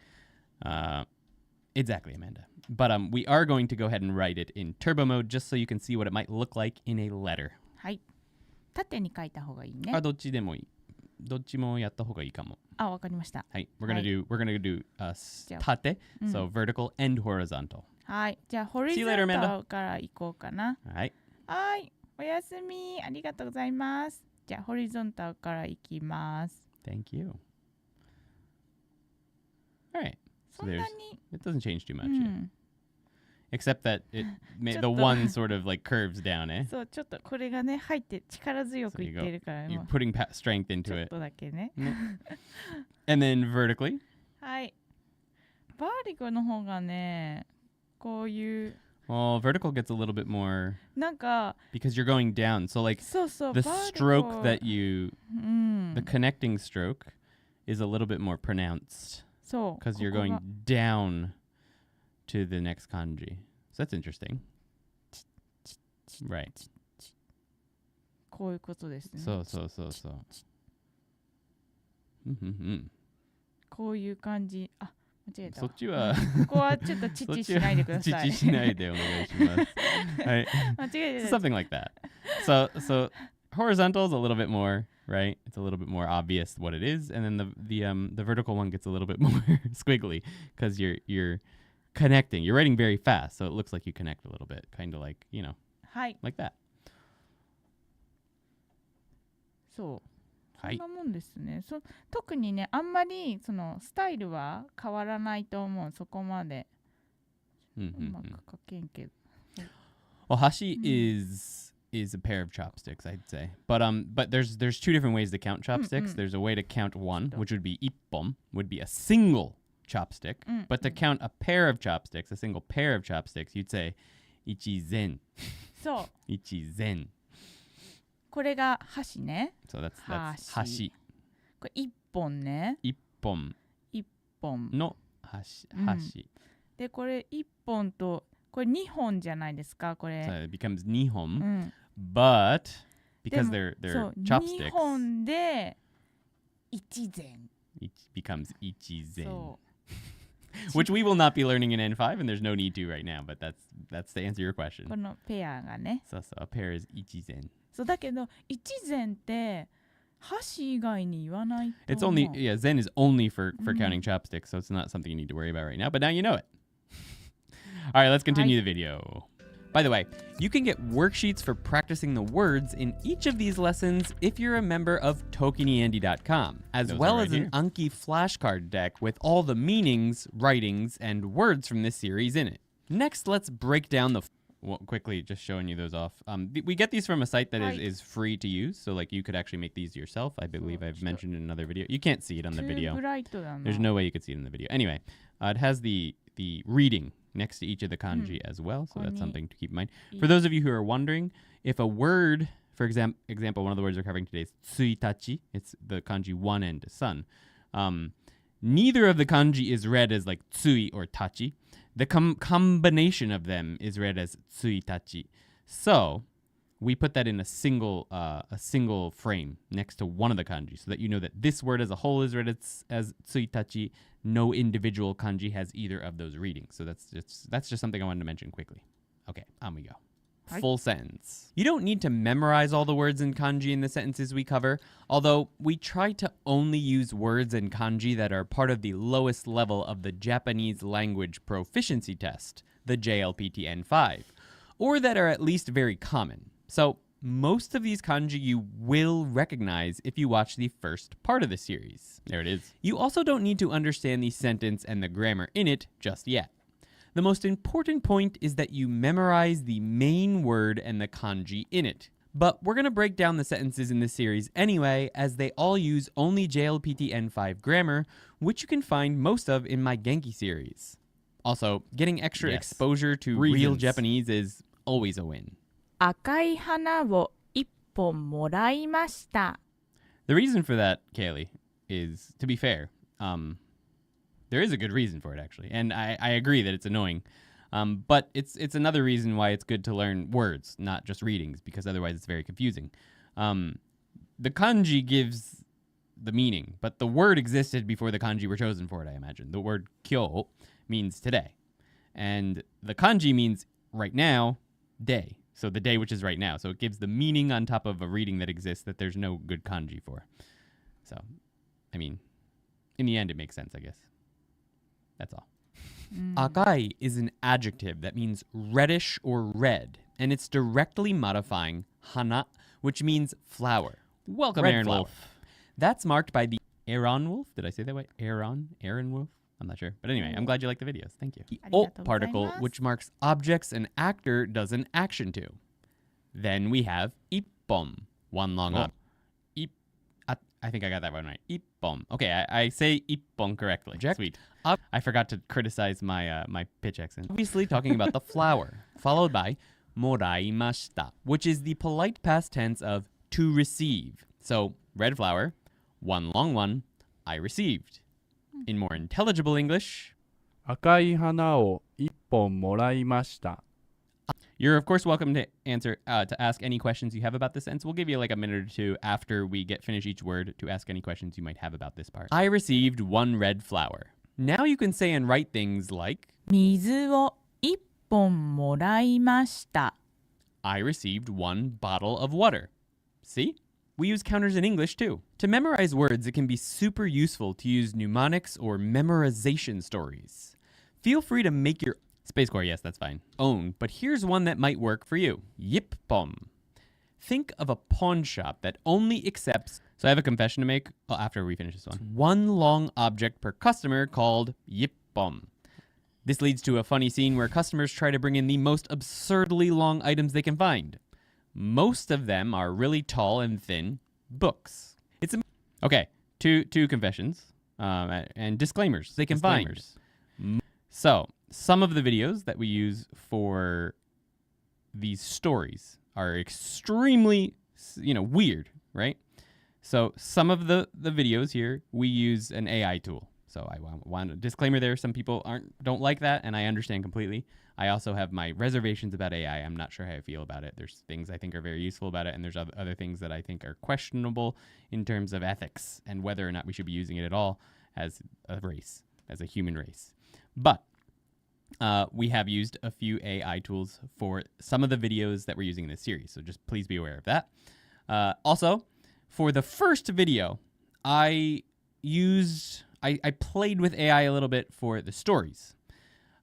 Speaker 1: Exactly, Amanda. But we are going to go ahead and write it in turbo mode just so you can see what it might look like in a letter.
Speaker 2: はい。縦に書いた方がいいね。
Speaker 1: どっちでもいい。どっちもやった方がいいかも。
Speaker 2: あ、わかりました。
Speaker 1: はい。We're gonna do 縦、so vertical and horizontal.
Speaker 2: はい。じゃあホリゾンタルから行こうかな。
Speaker 1: はい。
Speaker 2: はい。おやすみ。ありがとうございます。じゃあホリゾンタルから行きます。
Speaker 1: Thank you. All right. So
Speaker 2: そんなに
Speaker 1: it doesn't change too much. Except that the one sort of like curves down, eh?
Speaker 2: そう、ちょっとこれがね、入って力強くいってるから、
Speaker 1: You're putting strength into
Speaker 2: ちょっ
Speaker 1: it.
Speaker 2: とだけね。
Speaker 1: And then vertically?
Speaker 2: はい。バーリコの方がね、こういう。
Speaker 1: Well, vertical gets a little bit more
Speaker 2: なんか
Speaker 1: because you're going down. So like
Speaker 2: そうそう
Speaker 1: the stroke that the
Speaker 2: うん、
Speaker 1: connecting stroke is a little bit more pronounced.
Speaker 2: そう。
Speaker 1: Because you're going down to the next kanji. So that's interesting. Right.
Speaker 2: こういうことですね。
Speaker 1: そう。
Speaker 2: こういう感じ。あ、間違えた。
Speaker 1: そっちは
Speaker 2: ここはちょっとチッチしないでください。
Speaker 1: チッチしないでお願いします。はい。
Speaker 2: 間違えてた。
Speaker 1: Something like that. So horizontal is a little bit more, right? It's a little bit more obvious what it is, and then the vertical one gets a little bit more squiggly because you're connecting. You're writing very fast, so it looks like you connect a little bit, kind of like, like that.
Speaker 2: そう。そんなもんですね。特にね、あんまりそのスタイルは変わらないと思う。そこまで。うまく書けんけど。
Speaker 1: Well, hashi is a pair of chopsticks, I'd say. But there's two different ways to count chopsticks. There's a way to count one, which would be ippon, would be a single chopstick. But to count a pair of chopsticks, a single pair of chopsticks, you'd say ichizen.
Speaker 2: そう。
Speaker 1: ichizen.
Speaker 2: これが箸ね。
Speaker 1: So that's hashi.
Speaker 2: これ一本ね。
Speaker 1: ippon.
Speaker 2: 一本。
Speaker 1: のhashi.
Speaker 2: で、これ一本と、これ二本じゃないですか、これ。
Speaker 1: So it becomes nihon. But because they're chopsticks.
Speaker 2: 二本で一膳。
Speaker 1: It becomes ichizen. Which we will not be learning in N5, and there's no need to right now, but that's to answer your question.
Speaker 2: このペアがね。
Speaker 1: So a pair is ichizen.
Speaker 2: そうだけど、一膳って箸以外に言わないと。
Speaker 1: It's only, zen is only for counting chopsticks, so it's not something you need to worry about right now, but now you know it. All right, let's continue the video. By the way, you can get worksheets for practicing the words in each of these lessons if you're a member of ToKiniAndy.com, as well as an Anki flashcard deck with all the meanings, writings, and words from this series in it. Next, let's break down quickly just showing you those off. We get these from a site that is free to use, so like you could actually make these yourself. I believe I've mentioned in another video. You can't see it on the video. There's no way you could see it in the video. Anyway, it has the reading next to each of the kanji as well, so that's something to keep in mind. For those of you who are wondering, if a word, for example, one of the words we're covering today is tsuitachi, it's the kanji one and sun. Neither of the kanji is read as like tsui or tachi. The combination of them is read as tsuitachi. So we put that in a single frame next to one of the kanji so that you know that this word as a whole is read as tsuitachi. No individual kanji has either of those readings. So that's just something I wanted to mention quickly. Okay, on we go. Full sentence. You don't need to memorize all the words in kanji in the sentences we cover, although we try to only use words in kanji that are part of the lowest level of the Japanese language proficiency test, the JLPT N5, or that are at least very common. So most of these kanji you will recognize if you watch the first part of the series. There it is. You also don't need to understand the sentence and the grammar in it just yet. The most important point is that you memorize the main word and the kanji in it. But we're going to break down the sentences in this series anyway, as they all use only JLPT N5 grammar, which you can find most of in my Genki series. Also, getting extra exposure to real Japanese is always a win.
Speaker 2: 赤い花を一本もらいました。
Speaker 1: The reason for that, Kaylee, is, to be fair, there is a good reason for it, actually. And I agree that it's annoying. But it's another reason why it's good to learn words, not just readings, because otherwise it's very confusing. The kanji gives the meaning, but the word existed before the kanji were chosen for it, I imagine. The word kyo means today. And the kanji means right now, day. So the day which is right now. So it gives the meaning on top of a reading that exists that there's no good kanji for. So, I mean, in the end, it makes sense, I guess. That's all. Akai is an adjective that means reddish or red, and it's directly modifying hana, which means flower. Welcome, Aaron Wolf. That's marked by the Aaron Wolf. Did I say that way? Aaron Wolf? I'm not sure. But anyway, I'm glad you like the videos. Thank you. The ot particle, which marks objects an actor does an action to. Then we have ippon, one long up. I think I got that one right. Ippon. Okay, I say ippon correctly. Sweet. I forgot to criticize my my pitch accent. Obviously talking about the flower, followed by moraimashita, which is the polite past tense of to receive. So, red flower, one long one, I received. In more intelligible English,
Speaker 3: 赤い花を一本もらいました。
Speaker 1: You're, of course, welcome to ask any questions you have about this sentence. We'll give you like a minute or two after we finish each word to ask any questions you might have about this part. I received one red flower. Now you can say and write things like
Speaker 2: 水を一本もらいました。
Speaker 1: I received one bottle of water. See? We use counters in English too. To memorize words, it can be super useful to use mnemonics or memorization stories. Feel free to make your Space Core, yes, that's fine. Own, but here's one that might work for you. Yippon. Think of a pawn shop that only accepts, so I have a confession to make after we finish this one long object per customer called yippon. This leads to a funny scene where customers try to bring in the most absurdly long items they can find. Most of them are really tall and thin books. Okay, two confessions and disclaimers they can find. So, some of the videos that we use for these stories are extremely, weird, right? So some of the videos here, we use an AI tool. So I want a disclaimer there. Some people don't like that, and I understand completely. I also have my reservations about AI. I'm not sure how I feel about it. There's things I think are very useful about it, and there's other things that I think are questionable in terms of ethics and whether or not we should be using it at all as a race, as a human race. But we have used a few AI tools for some of the videos that we're using in this series, so just please be aware of that. Also, for the first video, I played with AI a little bit for the stories.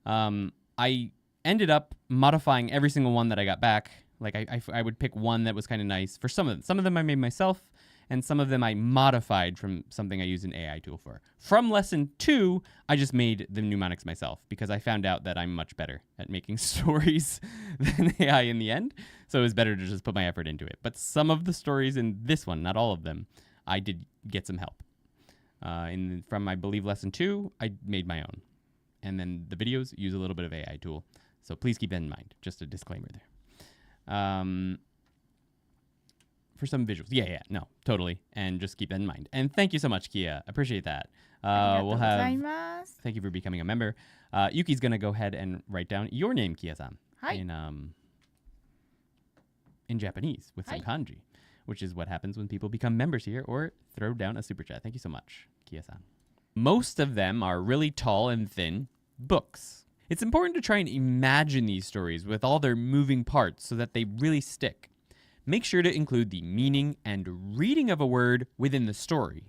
Speaker 1: I ended up modifying every single one that I got back. Like I would pick one that was kind of nice. For some of them. Some of them I made myself, and some of them I modified from something I used an AI tool for. From lesson 2, I just made the mnemonics myself because I found out that I'm much better at making stories than AI in the end. So it was better to just put my effort into it. But some of the stories in this one, not all of them, I did get some help. From, I believe, lesson 2, I made my own. And then the videos use a little bit of AI tool. So please keep that in mind. Just a disclaimer there. For some visuals. Yeah, no, totally. And just keep that in mind. And thank you so much, Kia. Appreciate that. Thank you for becoming a member. Yuki's going to go ahead and write down your name, Kia-san, in Japanese with some kanji, which is what happens when people become members here or throw down a super chat. Thank you so much, Kia-san. Most of them are really tall and thin books. It's important to try and imagine these stories with all their moving parts so that they really stick. Make sure to include the meaning and reading of a word within the story.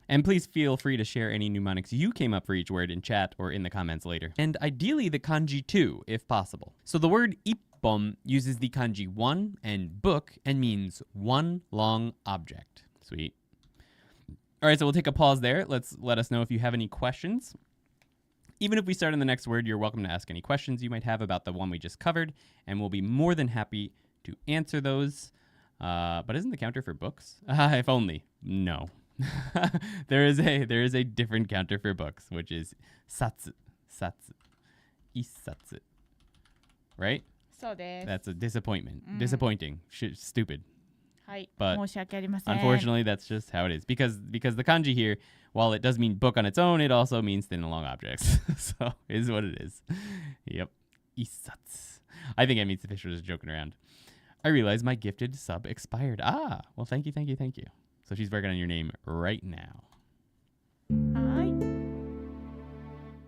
Speaker 1: And please feel free to share any mnemonics you came up for each word in chat or in the comments later. And ideally the kanji too, if possible. So the word ippon uses the kanji one and book and means one long object. Sweet. All right, so we'll take a pause there. Let us know if you have any questions. Even if we start on the next word, you're welcome to ask any questions you might have about the one we just covered, and we'll be more than happy to answer those. But isn't the counter for books? If only. No. there is a different counter for books, which is satsu. Issatsu. Right?
Speaker 2: そうです。
Speaker 1: That's a disappointment. Disappointing. Stupid.
Speaker 2: はい。
Speaker 1: But
Speaker 2: 申し訳ありません。
Speaker 1: unfortunately, that's just how it is. Because the kanji here, while it does mean book on its own, it also means thin and long objects. So it is what it is. Yep. Issatsu. I think Emmy's Fisher is joking around. I realize my gifted sub expired. Well, thank you. So she's working on your name right now.
Speaker 2: はい。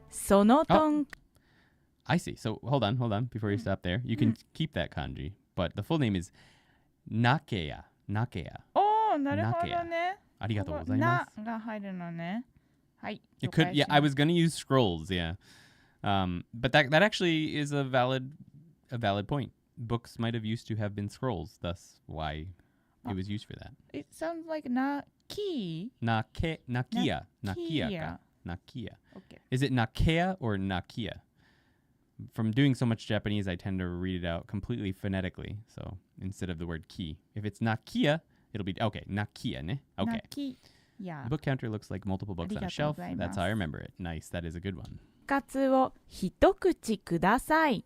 Speaker 2: そのとん。
Speaker 1: I see. So hold on. Before you stop there, you can keep that kanji, but the full name is Nakeya.
Speaker 2: おー、なるほどね。
Speaker 1: ありがとうございます。
Speaker 2: なが入るのね。はい。
Speaker 1: It could, yeah. I was gonna use scrolls, yeah. But that actually is a valid point. Books might have used to have been scrolls, thus why it was used for that.
Speaker 2: It sounds like Nakia.
Speaker 1: Nakia.
Speaker 2: Okay.
Speaker 1: Is it Nakea or Nakia? From doing so much Japanese, I tend to read it out completely phonetically. So instead of the word ki, if it's Nakia, it'll be okay. Nakia, ne? Okay.
Speaker 2: Nakia.
Speaker 1: The book counter looks like multiple books on a shelf. That's how I remember it. Nice. That is a good one.
Speaker 2: カツを一口ください。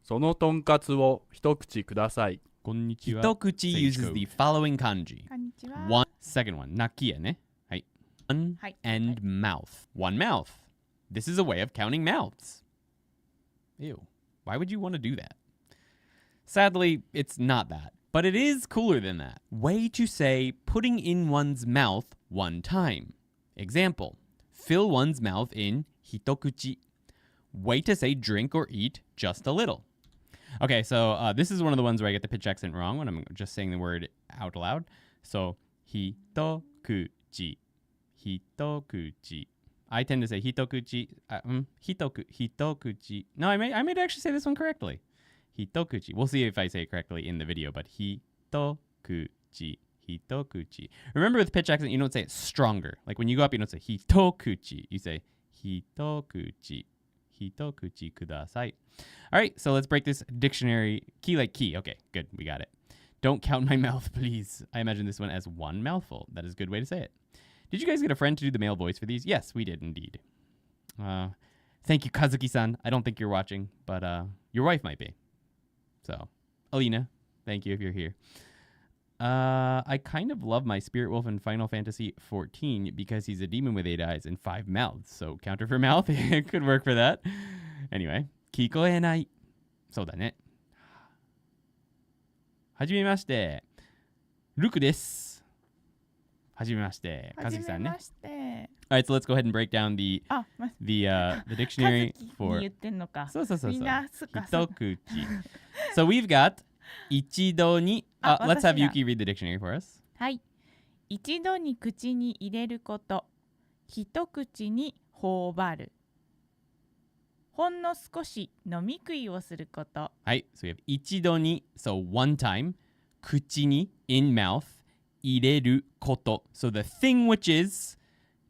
Speaker 3: そのとんかつを一口ください。
Speaker 1: こんにちは。Hitokuchi uses the following kanji.
Speaker 2: こんにちは。
Speaker 1: One, second one, nakia, ne? Hai. One and mouth. One mouth. This is a way of counting mouths. Ew. Why would you want to do that? Sadly, it's not that. But it is cooler than that. Way to say putting in one's mouth one time. Example. Fill one's mouth in hitokuchi. Way to say drink or eat just a little. Okay, so this is one of the ones where I get the pitch accent wrong when I'm just saying the word out loud. So, hitokuchi. Hitokuchi. I tend to say hitokuchi. Hitokuchi. No, I may actually say this one correctly. Hitokuchi. We'll see if I say it correctly in the video, but hitokuchi. Hitokuchi. Remember with pitch accent, you don't say it stronger. Like when you go up, you don't say hitokuchi. You say hitokuchi. Hitokuchi kudasai. All right, so let's break this dictionary. Key like key. Okay, good. We got it. Don't count my mouth, please. I imagine this one as one mouthful. That is a good way to say it. Did you guys get a friend to do the male voice for these? Yes, we did indeed. Thank you, Kazuki-san. I don't think you're watching, but your wife might be. So, Alina, thank you if you're here. I kind of love my spirit wolf in Final Fantasy XIV because he's a demon with 8 eyes and 5 mouths. So counter for mouth, it could work for that. Anyway, kikoenai. そうだね。はじめまして。ルクです。はじめまして。Kazuki-sanね。All right, so let's go ahead and break down the dictionary for. そう。Hitokuchi. So we've got 一度に let's have Yuki read the dictionary for us.
Speaker 2: はい。一度に口に入れること。一口に頬張る。ほんの少し飲み食いをすること。
Speaker 1: はい。So we have 一度に so one time 口に in mouth 入れること。So the thing which is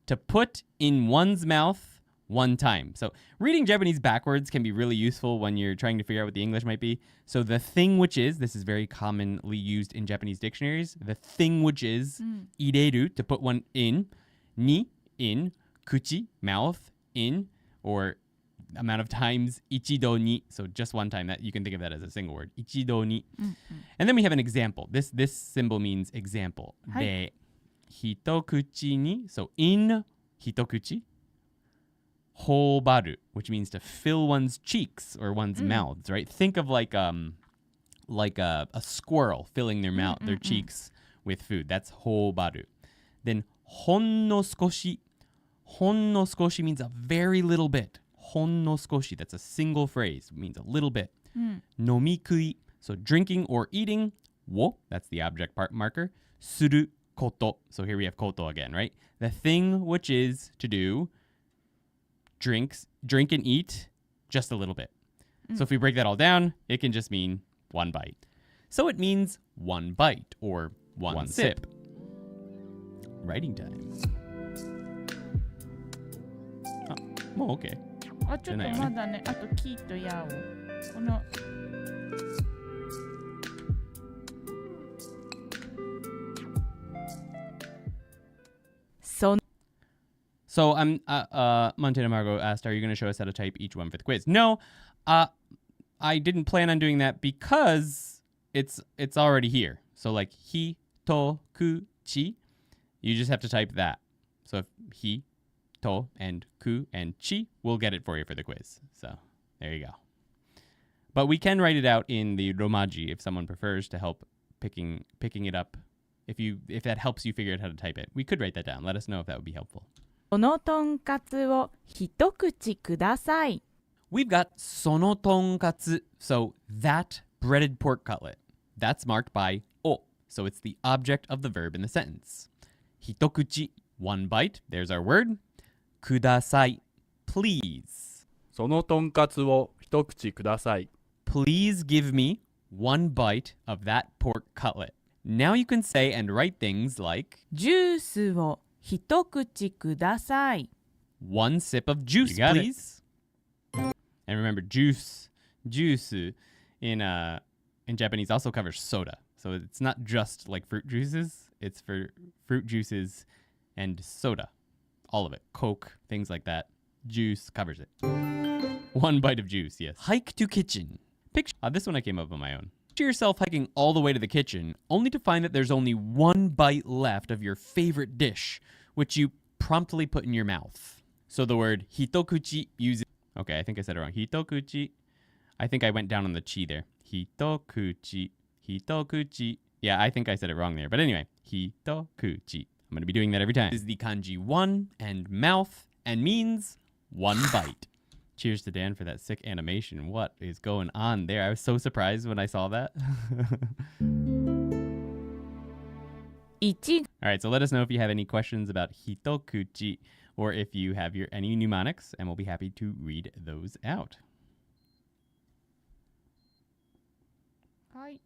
Speaker 1: to put in one's mouth one time. So reading Japanese backwards can be really useful when you're trying to figure out what the English might be. So the thing which is, this is very commonly used in Japanese dictionaries. The thing which is, 入れる to put one in, に in, 口 mouth in, or amount of times 一度に so just one time. That you can think of that as a single word. 一度に And then we have an example. This symbol means example. で一口に so in 一口頬張る which means to fill one's cheeks or one's mouths, right? Think of like a squirrel filling their mouth, their cheeks with food. That's 頬張る Then ほんの少し ほんの少し means a very little bit. ほんの少し that's a single phrase. It means a little bit. 飲み食い so drinking or eating を that's the object part marker すること so here we have こと again, right? The thing which is to do drink and eat just a little bit. So if we break that all down, it can just mean one bite. So it means one bite or one sip. Writing time. Oh, okay.
Speaker 2: あ、ちょっとまだね、あとキーとヤを。この
Speaker 1: So Montana Margot asked, are you going to show us how to type each one for the quiz? No, I didn't plan on doing that because it's already here. So like hi, to, ku, chi, you just have to type that. So if hi, to, and ku, and chi, we'll get it for you for the quiz. So there you go. But we can write it out in the romaji if someone prefers to help picking it up. If that helps you figure out how to type it, we could write that down. Let us know if that would be helpful.
Speaker 2: このとんかつを一口ください。
Speaker 1: We've got sono tonkatsu, so that breaded pork cutlet. That's marked by o, so it's the object of the verb in the sentence. Hitokuchi, one bite, there's our word. Kudasai, please.
Speaker 3: そのとんかつを一口ください。
Speaker 1: Please give me one bite of that pork cutlet. Now you can say and write things like
Speaker 2: ジュースを一口ください。
Speaker 1: one sip of juice, please. And remember, juice in Japanese also covers soda. So it's not just like fruit juices. It's for fruit juices and soda. All of it. Coke, things like that. Juice covers it. One bite of juice, yes. Hike to kitchen. Picture this one I came up with on my own. Picture yourself hiking all the way to the kitchen, only to find that there's only one bite left of your favorite dish, which you promptly put in your mouth. So the word hitokuchi uses... Okay, I think I said it wrong. Hitokuchi. I think I went down on the chi there. Hitokuchi. Hitokuchi. Yeah, I think I said it wrong there. But anyway, hitokuchi. I'm going to be doing that every time. This is the kanji one and mouth and means one bite. Cheers to Dan for that sick animation. What is going on there? I was so surprised when I saw that. All right, so let us know if you have any questions about hitokuchi or if you have any mnemonics, and we'll be happy to read those out.
Speaker 2: はい。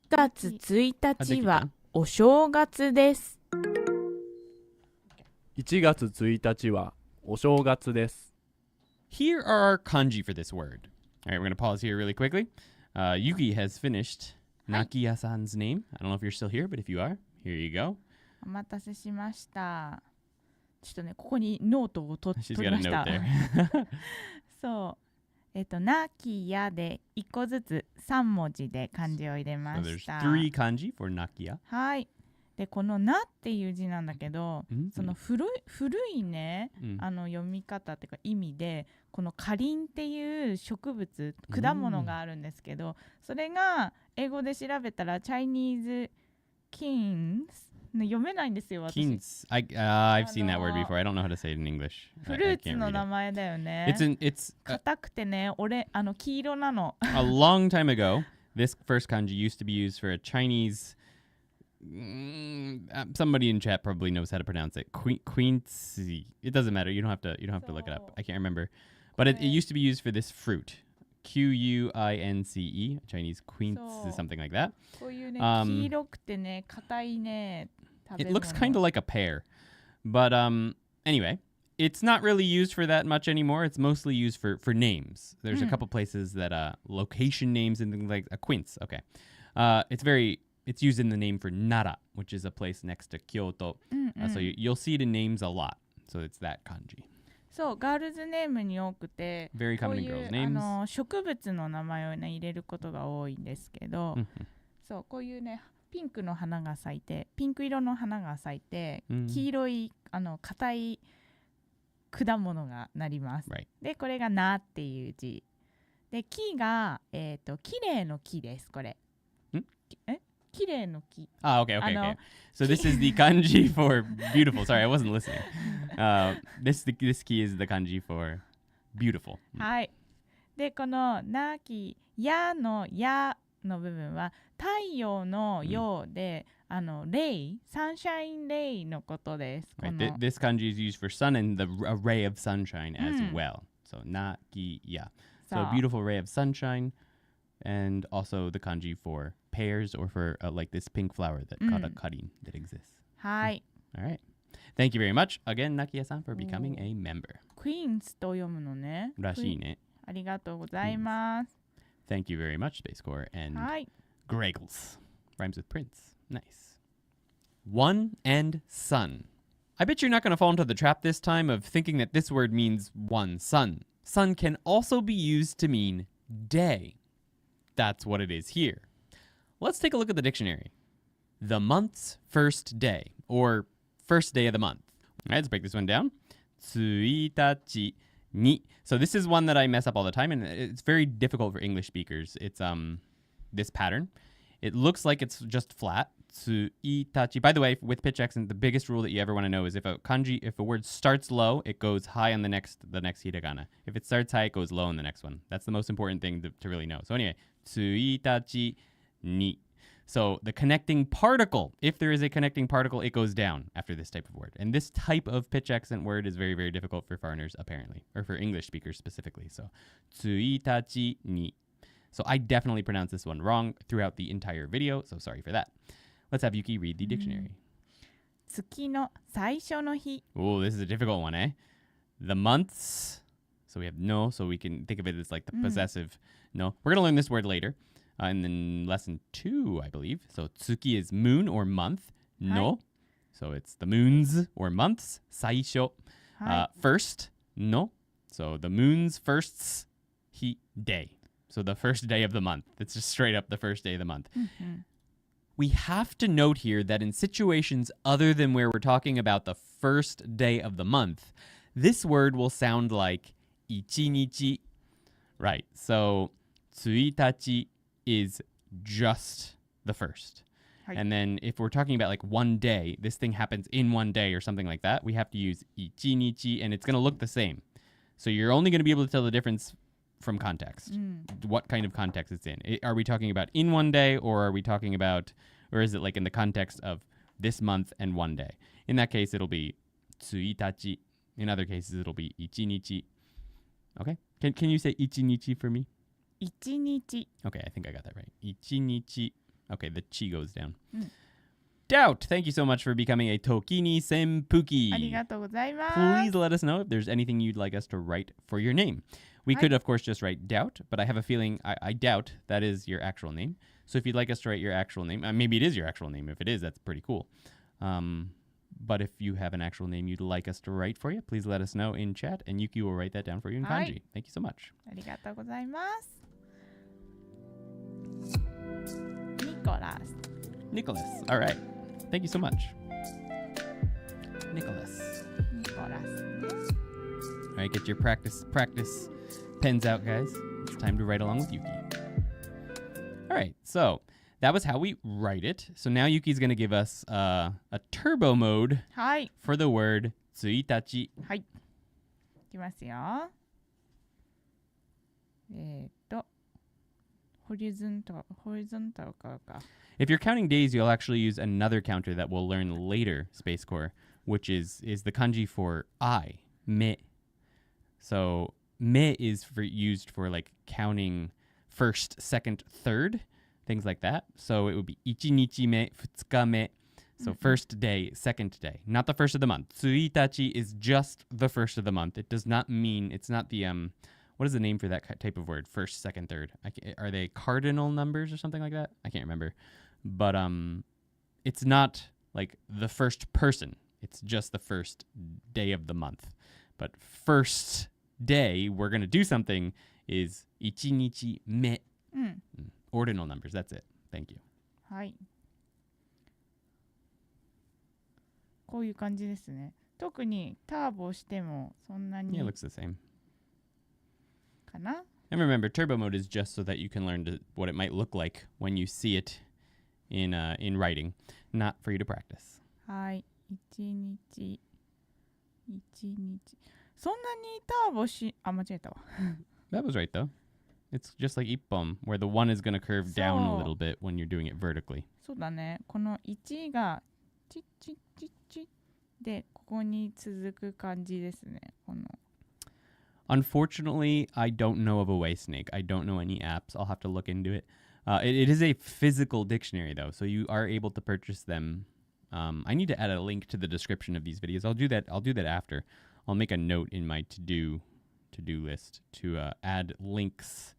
Speaker 2: 9月1日はお正月です。
Speaker 3: 1月1日はお正月です。
Speaker 1: Here are our kanji for this word. All right, we're going to pause here really quickly. Yuki has finished Nakiya-san's name. I don't know if you're still here, but if you are, here you go.
Speaker 2: お待たせしました。ちょっとね、ここにノートを取
Speaker 1: She's
Speaker 2: り
Speaker 1: got
Speaker 2: ま
Speaker 1: a
Speaker 2: し
Speaker 1: note
Speaker 2: た。
Speaker 1: there.
Speaker 2: そう。ナキヤで1個ずつ3文字で漢字を入れま
Speaker 1: So
Speaker 2: した。
Speaker 1: there's 3 kanji for Nakiya.
Speaker 2: はい。で、このなっていう字なんだけど、その古いね、読み方っていうか意味で、このカリンっていう植物、果物があるんですけど、それが英語で調べたらチャイニーズキンス読めないんですよ、私。
Speaker 1: Kins. I've seen that word before. I don't know how to say it in English.
Speaker 2: フルーツの名前だよね。
Speaker 1: It's
Speaker 2: 硬くてね、黄色なの。
Speaker 1: a long time ago, this first kanji used to be used for a Chinese... somebody in chat probably knows how to pronounce it. Quincy. It doesn't matter. You don't have to look it up. I can't remember. But it used to be used for this fruit. Quince. Chinese quince is something like that.
Speaker 2: こういうね、黄色くてね、硬いね、食べ
Speaker 1: It
Speaker 2: 物。
Speaker 1: looks kind of like a pear. But anyway, it's not really used for that much anymore. It's mostly used for names. There's a couple places that location names and things like a quince. Okay. It's used in the name for Nara, which is a place next to Kyoto. So you'll see it in names a lot. So it's that kanji.
Speaker 2: そう、ガールズネームに多くて、
Speaker 1: Very
Speaker 2: こう
Speaker 1: common
Speaker 2: い
Speaker 1: in
Speaker 2: う
Speaker 1: girls' names.
Speaker 2: 植物の名前を、ね、入れることが多いんですけど、そう、こういうね、ピンクの花が咲いて、ピンク色の花が咲いて、黄色い硬い果物がなります。
Speaker 1: Right.
Speaker 2: で、これがなっていう字。で、木が綺麗の木です。これ。綺麗の木。
Speaker 1: Okay. So this is the kanji for beautiful. Sorry, I wasn't listening. This key is the kanji for beautiful.
Speaker 2: はい。で、このなきやのやの部分は太陽の陽で、レイ、サンシャインレイのことです。
Speaker 1: Right. This kanji is used for sun and a ray of sunshine as well. So nakiya. So a beautiful ray of sunshine. And also the kanji for pears or for like this pink flower that called a karin that exists.
Speaker 2: はい。
Speaker 1: All right. Thank you very much again, Nakiya-san, for becoming a member.
Speaker 2: クイーンズと読むのね。
Speaker 1: らしいね。
Speaker 2: ありがとうございます。
Speaker 1: Thank you very much, Space Core. And
Speaker 2: はい。
Speaker 1: Greggles. Rhymes with prince. Nice. One and sun. I bet you're not going to fall into the trap this time of thinking that this word means one sun. Sun can also be used to mean day. That's what it is here. Let's take a look at the dictionary. The month's first day, or first day of the month. All right, let's break this one down. 1日に. So this is one that I mess up all the time, and it's very difficult for English speakers. It's this pattern. It looks like it's just flat. 1日. By the way, with pitch accent, the biggest rule that you ever want to know is if a word starts low, it goes high on the next hiragana. If it starts high, it goes low on the next one. That's the most important thing to really know. So anyway, 1日に. So the connecting particle, if there is a connecting particle, it goes down after this type of word. And this type of pitch accent word is very, very difficult for foreigners, apparently, or for English speakers specifically. So 1日に. So I definitely pronounced this one wrong throughout the entire video, so sorry for that. Let's have Yuki read the dictionary.
Speaker 2: 月の最初の日.
Speaker 1: Oh, this is a difficult one, eh? The months. So we have no, so we can think of it as like the possessive no. We're going to learn this word later in the lesson 2, I believe. So tsuki is moon or month. No. So it's the moons or months. 最初. First. No. So the moon's first day. So the first day of the month. It's just straight up the first day of the month. We have to note here that in situations other than where we're talking about the first day of the month, this word will sound like 一日. Right. So 1日 is just the first. And then if we're talking about like one day, this thing happens in one day or something like that, we have to use 一日, and it's going to look the same. So you're only going to be able to tell the difference from context, what kind of context it's in. Are we talking about in one day, or are we talking about, or is it like in the context of this month and one day? In that case, it'll be 1日. In other cases, it'll be 一日. Okay? Can you say 一日 for me?
Speaker 2: 一日.
Speaker 1: Okay, I think I got that right. 一日. Okay, the chi goes down. Doubt, thank you so much for becoming a ToKini Senpuki.
Speaker 2: ありがとうございます。
Speaker 1: Please let us know if there's anything you'd like us to write for your name. We could, of course, just write doubt, but I have a feeling, I doubt that is your actual name. So if you'd like us to write your actual name, maybe it is your actual name. If it is, that's pretty cool. But if you have an actual name you'd like us to write for you, please let us know in chat, and Yuki will write that down for you in kanji. Thank you so much.
Speaker 2: ありがとうございます。Nicholas.
Speaker 1: Nicholas. All right. Thank you so much. Nicholas. All right, get your practice pens out, guys. It's time to write along with Yuki. All right, so that was how we write it. So now Yuki's going to give us a turbo mode
Speaker 2: はい。
Speaker 1: for the word 1日.
Speaker 2: はい。いきますよ。ホリゾンタルからか。
Speaker 1: If you're counting days, you'll actually use another counter that we'll learn later, Space Core, which is the kanji for I, me. So me is used for like counting first, second, third, things like that. So it would be 1日目, 2日目. So first day, second day, not the first of the month. 1日 is just the first of the month. It does not mean, it's not the, what is the name for that type of word? First, second, third. Are they cardinal numbers or something like that? I can't remember. But it's not like the first person. It's just the first day of the month. But first day, we're going to do something is 1日目. Ordinal numbers. That's it. Thank you.
Speaker 2: はい。こういう感じですね。特にターボしてもそんなに
Speaker 1: Yeah, it looks the same.
Speaker 2: かな。
Speaker 1: And remember, turbo mode is just so that you can learn what it might look like when you see it in writing, not for you to practice.
Speaker 2: はい。1日。そんなにターボ間違えたわ。
Speaker 1: That was right, though. It's just like ippon, where the one is going to curve down a little bit when you're doing it vertically.
Speaker 2: そうだね。この1がチッチッチッチッでここに続く感じですね。この
Speaker 1: Unfortunately, I don't know of a way snake. I don't know any apps. I'll have to look into it. It is a physical dictionary, though, so you are able to purchase them. I need to add a link to the description of these videos. I'll do that after. I'll make a note in my to-do list to add links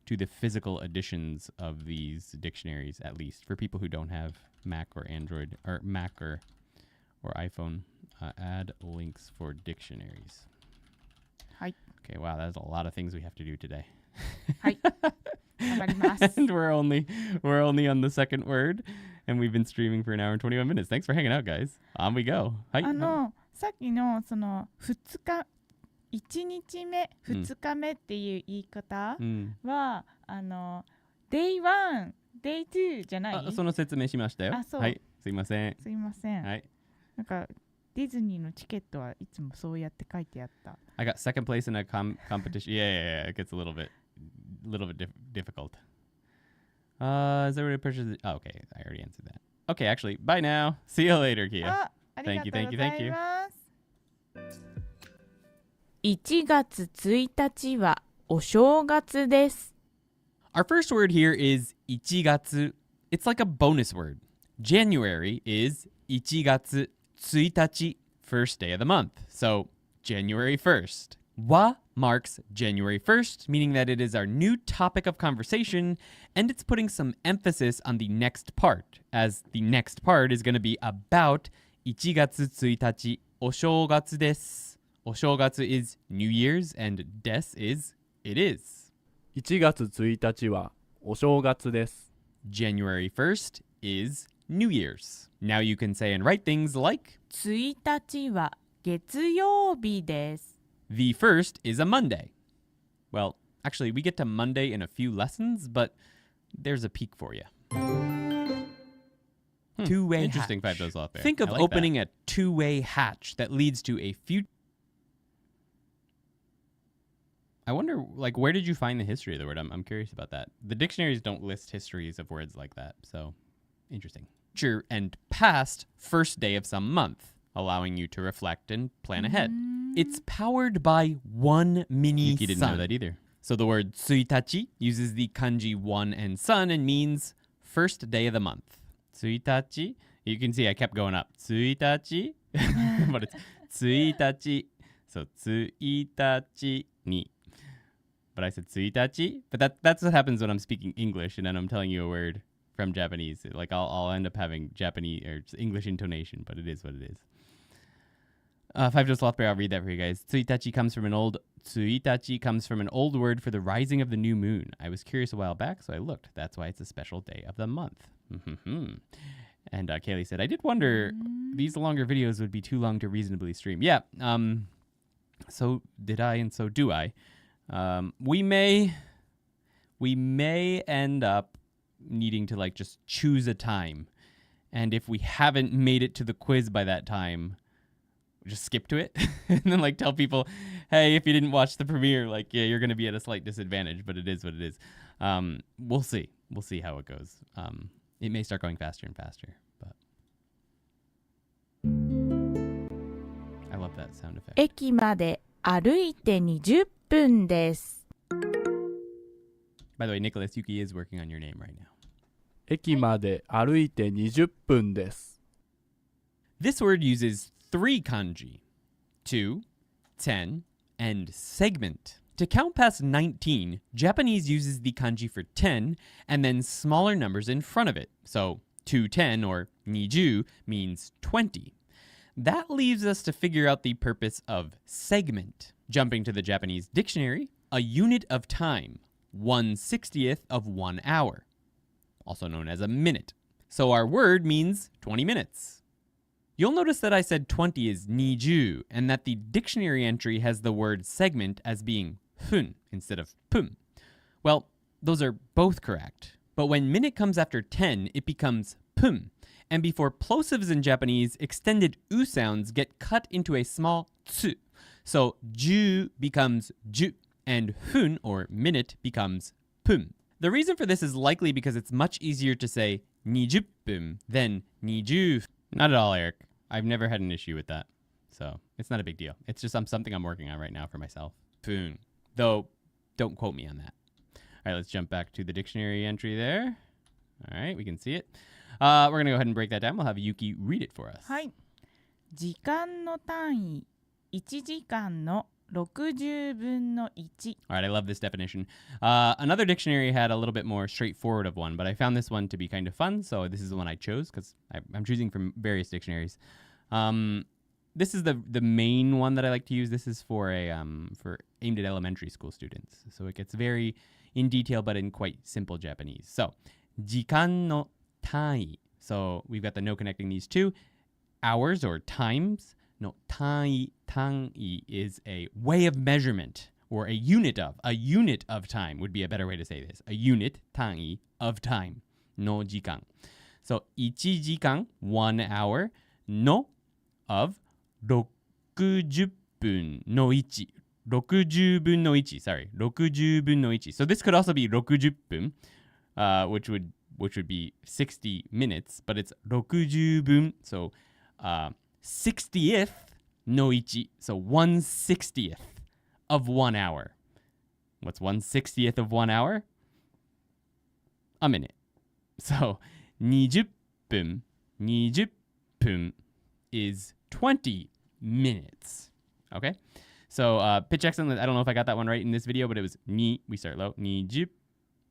Speaker 1: to the physical editions of these dictionaries, at least for people who don't have Mac or Android or Mac or iPhone. Add links for dictionaries.
Speaker 2: はい。
Speaker 1: Okay, wow, that's a lot of things we have to do today.
Speaker 2: はい。わかります。
Speaker 1: And we're only on the second word, and we've been streaming for an hour and 21 minutes. Thanks for hanging out, guys. On we go. はい。
Speaker 2: さっきのその2日、1日目、2日目っていう言い方は、Day 1、Day 2じゃない？
Speaker 1: その説明しましたよ。
Speaker 2: あ、そう。
Speaker 1: はい。すいません。
Speaker 2: すいません。
Speaker 1: はい。
Speaker 2: なんかディズニーのチケットはいつもそうやって書いてあった。
Speaker 1: I got second place in a competition. Yeah. It gets a little bit difficult. Is there a way to purchase it? Oh, okay. I already answered that. Okay, actually, bye now. See you later, Kia.
Speaker 2: ありがとうございます。
Speaker 4: 1月1日はお正月です。
Speaker 1: Our first word here is 1月. It's like a bonus word. January is 1月1日, first day of the month. So, January 1st. Wa marks January 1st, meaning that it is our new topic of conversation, and it's putting some emphasis on the next part, as the next part is going to be about 1月1日, お正月です. お正月 is New Year's, and です is it is.
Speaker 3: 1月1日はお正月です。
Speaker 1: January 1st is New Year's. Now you can say and write things like
Speaker 4: 1日は月曜日です。
Speaker 1: The first is a Monday. Well, actually, we get to Monday in a few lessons, but there's a peek for you. Two-way Interesting hatch. 5 off there.
Speaker 3: Think of
Speaker 1: like opening a two-way hatch that leads to a few... I wonder, like, where did you find the history of the word? I'm curious about that. The dictionaries don't list histories of words like that, so interesting. Future and past first day of some month, allowing you to reflect and plan ahead. It's powered by one mini
Speaker 3: Yuki didn't
Speaker 1: sun.
Speaker 3: know that
Speaker 1: either. So the word tsuitachi uses the kanji one and sun and means first day of the month. Tsuitachi, you can see I kept going up. Tsuitachi, but it's tsuitachi. So tsuitachi ni. But I said tsuitachi, but that's what happens when I'm speaking English and then I'm telling you a word from Japanese. Like I'll end up having Japanese or English intonation, but it is what it is. 5 Sloth Bear, I'll read that for you guys. Tsuitachi comes from an old word for the rising of the new moon. I was curious a while back, so I looked. That's why it's a special day of the month. And Kaylee said, I did wonder, these longer videos would be too long to reasonably stream. Yeah, so did I, and so do I. We may end up needing to like just choose a time. And if we haven't made it to the quiz by that time, just skip to it and then like tell people, hey, if you didn't watch the premiere, like, yeah, you're going to be at a slight disadvantage, but it is what it is. We'll see how it goes. It may start going faster and faster, but I love that sound effect.
Speaker 4: 駅まで歩いて20分です。
Speaker 1: By the way, Nicholas, Yuki is working on your name right now.
Speaker 3: 駅まで歩いて20分です。
Speaker 1: This word uses 3 kanji, 2, 10, and segment. To count past 19, Japanese uses the kanji for 10 and then smaller numbers in front of it. So 210 or niju means 20. That leaves us to figure out the purpose of segment. Jumping to the Japanese dictionary, a unit of time, 1/60th of 1 hour, also known as a minute. So our word means 20 minutes. You'll notice that I said 20 is niju, and that the dictionary entry has the word segment as being fun instead of pum. Well, those are both correct. But when minute comes after 10, it becomes pum. And before plosives in Japanese, extended u sounds get cut into a small tsu. So ju becomes ju, and fun, or minute, becomes pum. The reason for this is likely because it's much easier to say nijuppum than niju. Not at all, Eric. I've never had an issue with that. So it's not a big deal. It's just something I'm working on right now for myself. Fun. Though, don't quote me on that. All right, let's jump back to the dictionary entry there. All right, we can see it. We're going to go ahead and break that down. We'll have Yuki read it for us.
Speaker 2: はい。時間の単位、1時間の60分の1。
Speaker 1: All right, I love this definition. Another dictionary had a little bit more straightforward of one, but I found this one to be kind of fun, so this is the one I chose because I'm choosing from various dictionaries. this is the main one that I like to use. This is for aimed at elementary school students. So it gets very in detail, but in quite simple Japanese. So, 時間の単位. So we've got the no connecting these two. Hours or times. No, 単位 is a way of measurement or a unit of. A unit of time would be a better way to say this. A unit, 単位 of time. No 時間. So 1時間, 1 hour, no of 60分の1. 60分の1, sorry. 60分の1. So this could also be 60分, which would be 60 minutes, but it's 60分. So 60th の1. So 1/60th of 1 hour. What's 1/60th of 1 hour? A minute. So 20分is 20 minutes. Okay? So pitch accent, I don't know if I got that one right in this video, but it was ni, we start low, 20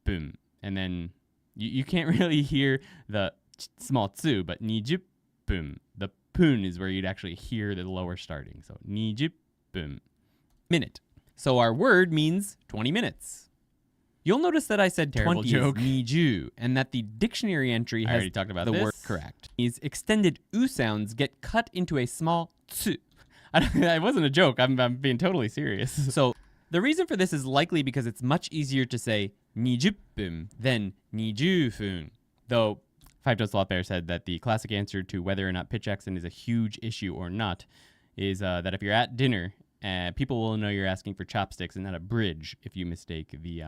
Speaker 1: 分. And then you can't really hear the small tsu, but 20分. The pun is where you'd actually hear the lower starting. So 20分. Minute. So our word means 20 minutes. You'll notice that I said terrible joke, 20, and that the dictionary entry has talked about the word correct. These extended u sounds get cut into a small tsu. It wasn't a joke. I'm being totally serious. So the reason for this is likely because it's much easier to say 20分 than 20分. Though Five Toes Sloth Bear said that the classic answer to whether or not pitch accent is a huge issue or not is that if you're at dinner, people will know you're asking for chopsticks and not a bridge if you mistake the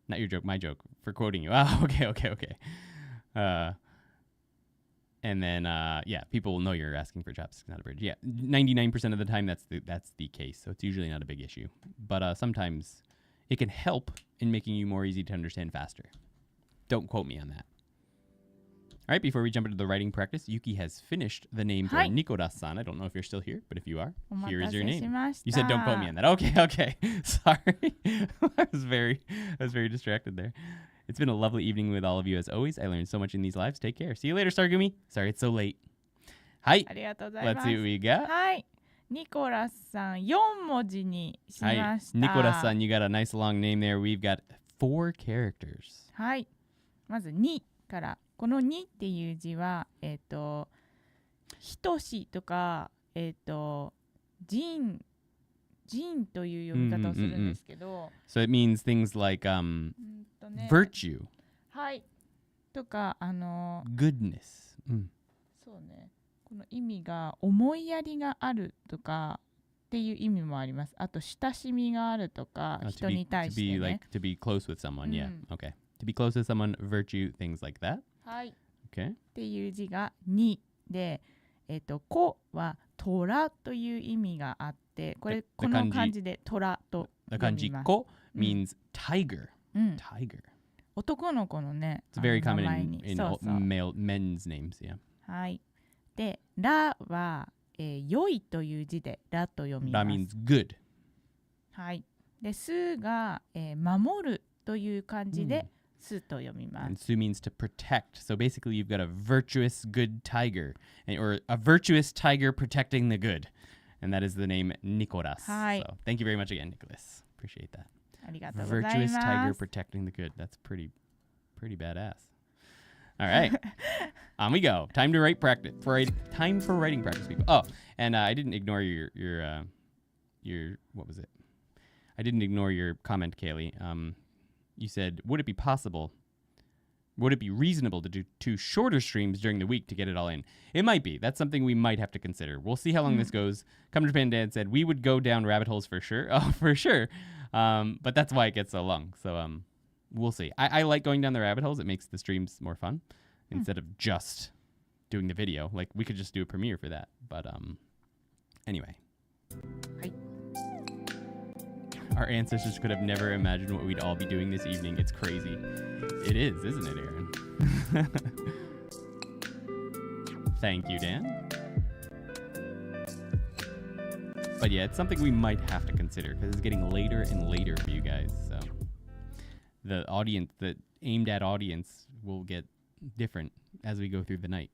Speaker 1: not your joke, my joke, for quoting you. Oh, okay. And then, people will know you're asking for chopsticks, not a bridge. Yeah, 99% of the time, that's the case. So it's usually not a big issue. But sometimes it can help in making you more easy to understand faster. Don't quote me on that. All right, before we jump into the writing practice, Yuki has finished the name for Nicolas-san. I don't know if you're still here, but if you are, here is your name. You said don't quote me on that. Okay. Sorry. I was very distracted there. It's been a lovely evening with all of you as always. I learned so much in these lives. Take care. See you later, Stargumi. Sorry it's so late. Hi. Let's see what we got.
Speaker 2: はい。ニコラスさん4文字にしました。
Speaker 1: Nicolas-san, you got a nice long name there. We've got 4 characters.
Speaker 2: はい。まず2から。この2っていう字は、等しとか、人という読み方をするんですけど。
Speaker 1: So it means things like virtue.
Speaker 2: はい。とか、
Speaker 1: goodness.
Speaker 2: そうね。この意味が思いやりがあるとかっていう意味もあります。あと親しみがあるとか、人に対してね。
Speaker 1: To be close with someone, yeah. Okay. To be close with someone, virtue, things like that.
Speaker 2: はい。
Speaker 1: Okay.
Speaker 2: っていう字が2で、子は虎という意味があって、この漢字で虎と読みます。
Speaker 1: The kanji ko means tiger. Tiger.
Speaker 2: 男の子のね、
Speaker 1: It's very common
Speaker 2: 名前に。
Speaker 1: in
Speaker 2: そうそう。
Speaker 1: men's names, yeah.
Speaker 2: はい。で、らは、良いという字でらと読みます。
Speaker 1: That means good.
Speaker 2: はい。で、すが、守るという漢字で、すと読みます。
Speaker 1: And su means to protect. So basically you've got a virtuous good tiger, or a virtuous tiger protecting the good. And that is the name Nicolas. So thank you very much again, Nicholas. Appreciate that.
Speaker 2: ありがとうございます。
Speaker 1: Virtuous tiger protecting the good. That's pretty badass. All right. On we go. Time for writing practice, people. Oh, and I didn't ignore your what was it? I didn't ignore your comment, Kaylee. You said, would it be reasonable to do 2 shorter streams during the week to get it all in? It might be. That's something we might have to consider. We'll see how long this goes. Come to Japan Dan said, we would go down rabbit holes for sure. Oh, for sure. But that's why it gets so long. So we'll see. I like going down the rabbit holes. It makes the streams more fun instead of just doing the video. Like, we could just do a premiere for that. But anyway. Our ancestors could have never imagined what we'd all be doing this evening. It's crazy. It is, isn't it, Aaron? Thank you, Dan. But yeah, it's something we might have to consider because it's getting later and later for you guys. So the aimed at audience will get different as we go through the night.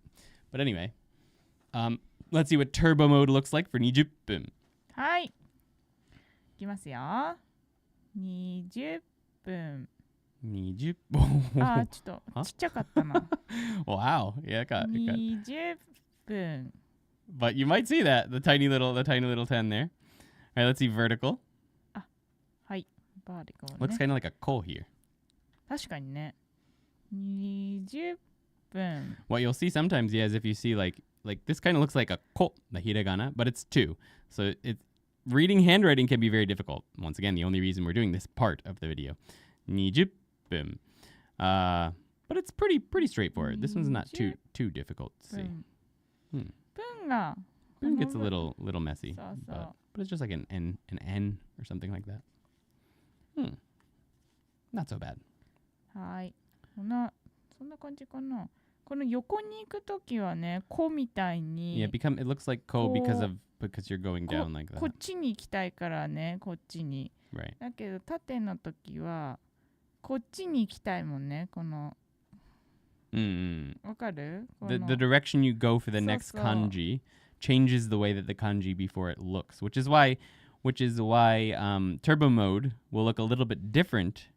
Speaker 1: But anyway, Let's see what turbo mode looks like for 20分.
Speaker 2: はい。いきますよ。20分。
Speaker 1: 20
Speaker 2: あ、ちょっとちっちゃかったな。
Speaker 1: Wow. Yeah, it got.
Speaker 2: 20分。
Speaker 1: But you might see that the tiny little 10 there. All right, let's see vertical.
Speaker 2: はい。バーディコーね。
Speaker 1: Looks kind of like a ko here.
Speaker 2: 確かにね。20分。
Speaker 1: What you'll see sometimes, yeah, is if you see like this kind of looks like a ko, the hiragana, but it's 2. So reading handwriting can be very difficult. Once again, the only reason we're doing this part of the video. 20分. But it's pretty straightforward. This one's not too difficult to see.
Speaker 2: 分が
Speaker 1: It gets a little messy.
Speaker 2: そうそう
Speaker 1: But it's just like an N or something like that. Not so bad.
Speaker 2: はい。そんな感じかな。この横に行くときはね、こみたいに
Speaker 1: Yeah, it looks like ko because you're going down like
Speaker 2: こ
Speaker 1: that.
Speaker 2: っちに行きたいからね、こっちに。
Speaker 1: Right.
Speaker 2: だけど縦のときはこっちに行きたいもんね。このわかる？
Speaker 1: The direction you go for the
Speaker 2: そう
Speaker 1: next
Speaker 2: そう
Speaker 1: kanji changes the way that the kanji before it looks, which is why turbo mode will look a little bit different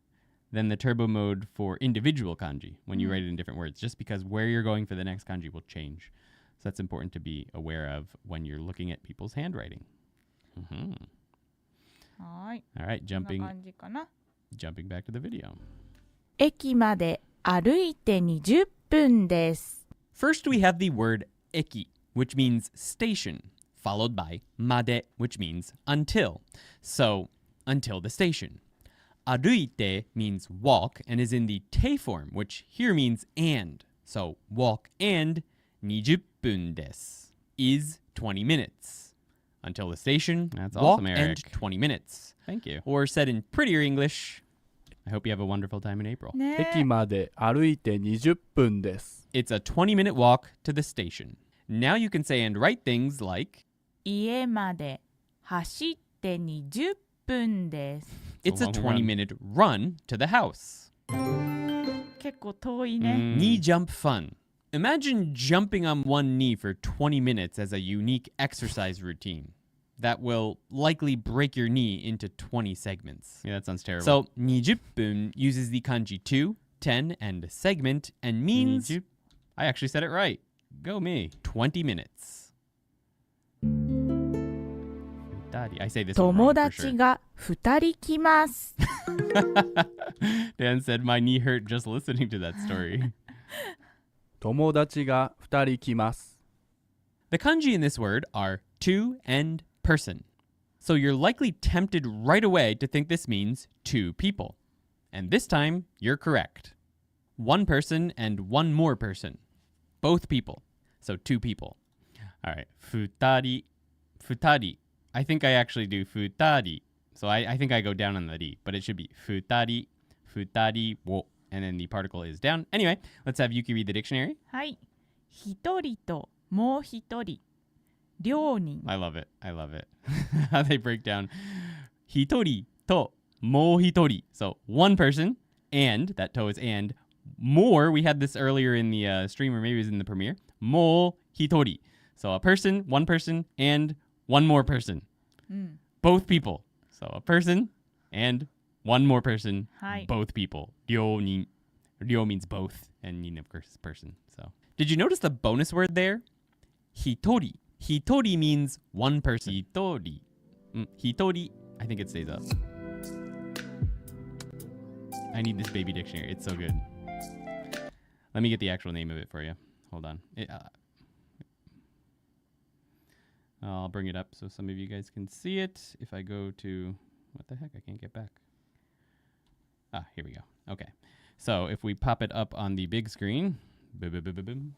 Speaker 1: than the turbo mode for individual kanji when you write it in different words, just because where you're going for the next kanji will change. So that's important to be aware of when you're looking at people's handwriting.
Speaker 2: はい。
Speaker 1: All right,
Speaker 2: こんな感じかな。
Speaker 1: jumping back to the video.
Speaker 4: 駅まで歩いて20分です。
Speaker 1: First, we have the word eki, which means station, followed by made, which means until. So, until the station. Aruite means walk and is in the te form, which here means and. So, walk and 20分です is 20 minutes. Until the station, that's
Speaker 3: walk
Speaker 1: awesome, Eric. And 20 minutes. Thank you. Or said in prettier English, I hope you have a wonderful time in April.
Speaker 2: ね
Speaker 3: 駅まで歩いて20分です。
Speaker 1: It's a 20-minute walk to the station. Now you can say and write things like
Speaker 4: 家まで走って20分です。
Speaker 1: it's a 20-minute run to the house.
Speaker 2: 結構遠いね。
Speaker 1: Knee jump fun. Imagine jumping on one knee for 20 minutes as a unique exercise routine. That will likely break your knee into 20 segments. Yeah, that sounds terrible. So, 20分 uses the kanji 2, 10, and segment and means... I actually said it right. Go me. 20 minutes. I say this one
Speaker 4: 友
Speaker 1: wrong for
Speaker 4: 達
Speaker 1: sure.
Speaker 4: が2人来ます。
Speaker 1: Dan said my knee hurt just listening to that story.
Speaker 3: 友達が2人来ます。
Speaker 1: The kanji in this word are to and person. So you're likely tempted right away to think this means 2 people. And this time, you're correct. 1 person and 1 more person. Both people. So 2 people. All right. Futari. Futari. I think I actually do futari. So I think I go down on the ri, but it should be futari, futari wo. And then the particle is down. Anyway, let's have Yuki read the dictionary.
Speaker 2: はい。一人ともう一人。両人。
Speaker 1: I love it. I love it. How they break down. Hitori to mo hitori. So 1 person and, that to is and, more, we had this earlier in the stream or maybe it was in the premiere. Mo hitori. So a person, 1 person, and 1 more person. Both people. So a person and 1 more person.
Speaker 2: はい。
Speaker 1: Both people. Ryo means both, and nin, of course, is person. So, did you notice the bonus word there? Hitori. Hitori means 1 person. Hitori. Hitori. I think it stays up. I need this baby dictionary. It's so good. Let me get the actual name of it for you. Hold on. I'll bring it up so some of you guys can see it. If I go to... What the heck? I can't get back. Ah, here we go. Okay. So if we pop it up on the big screen. Boom, boom, boom, boom, boom.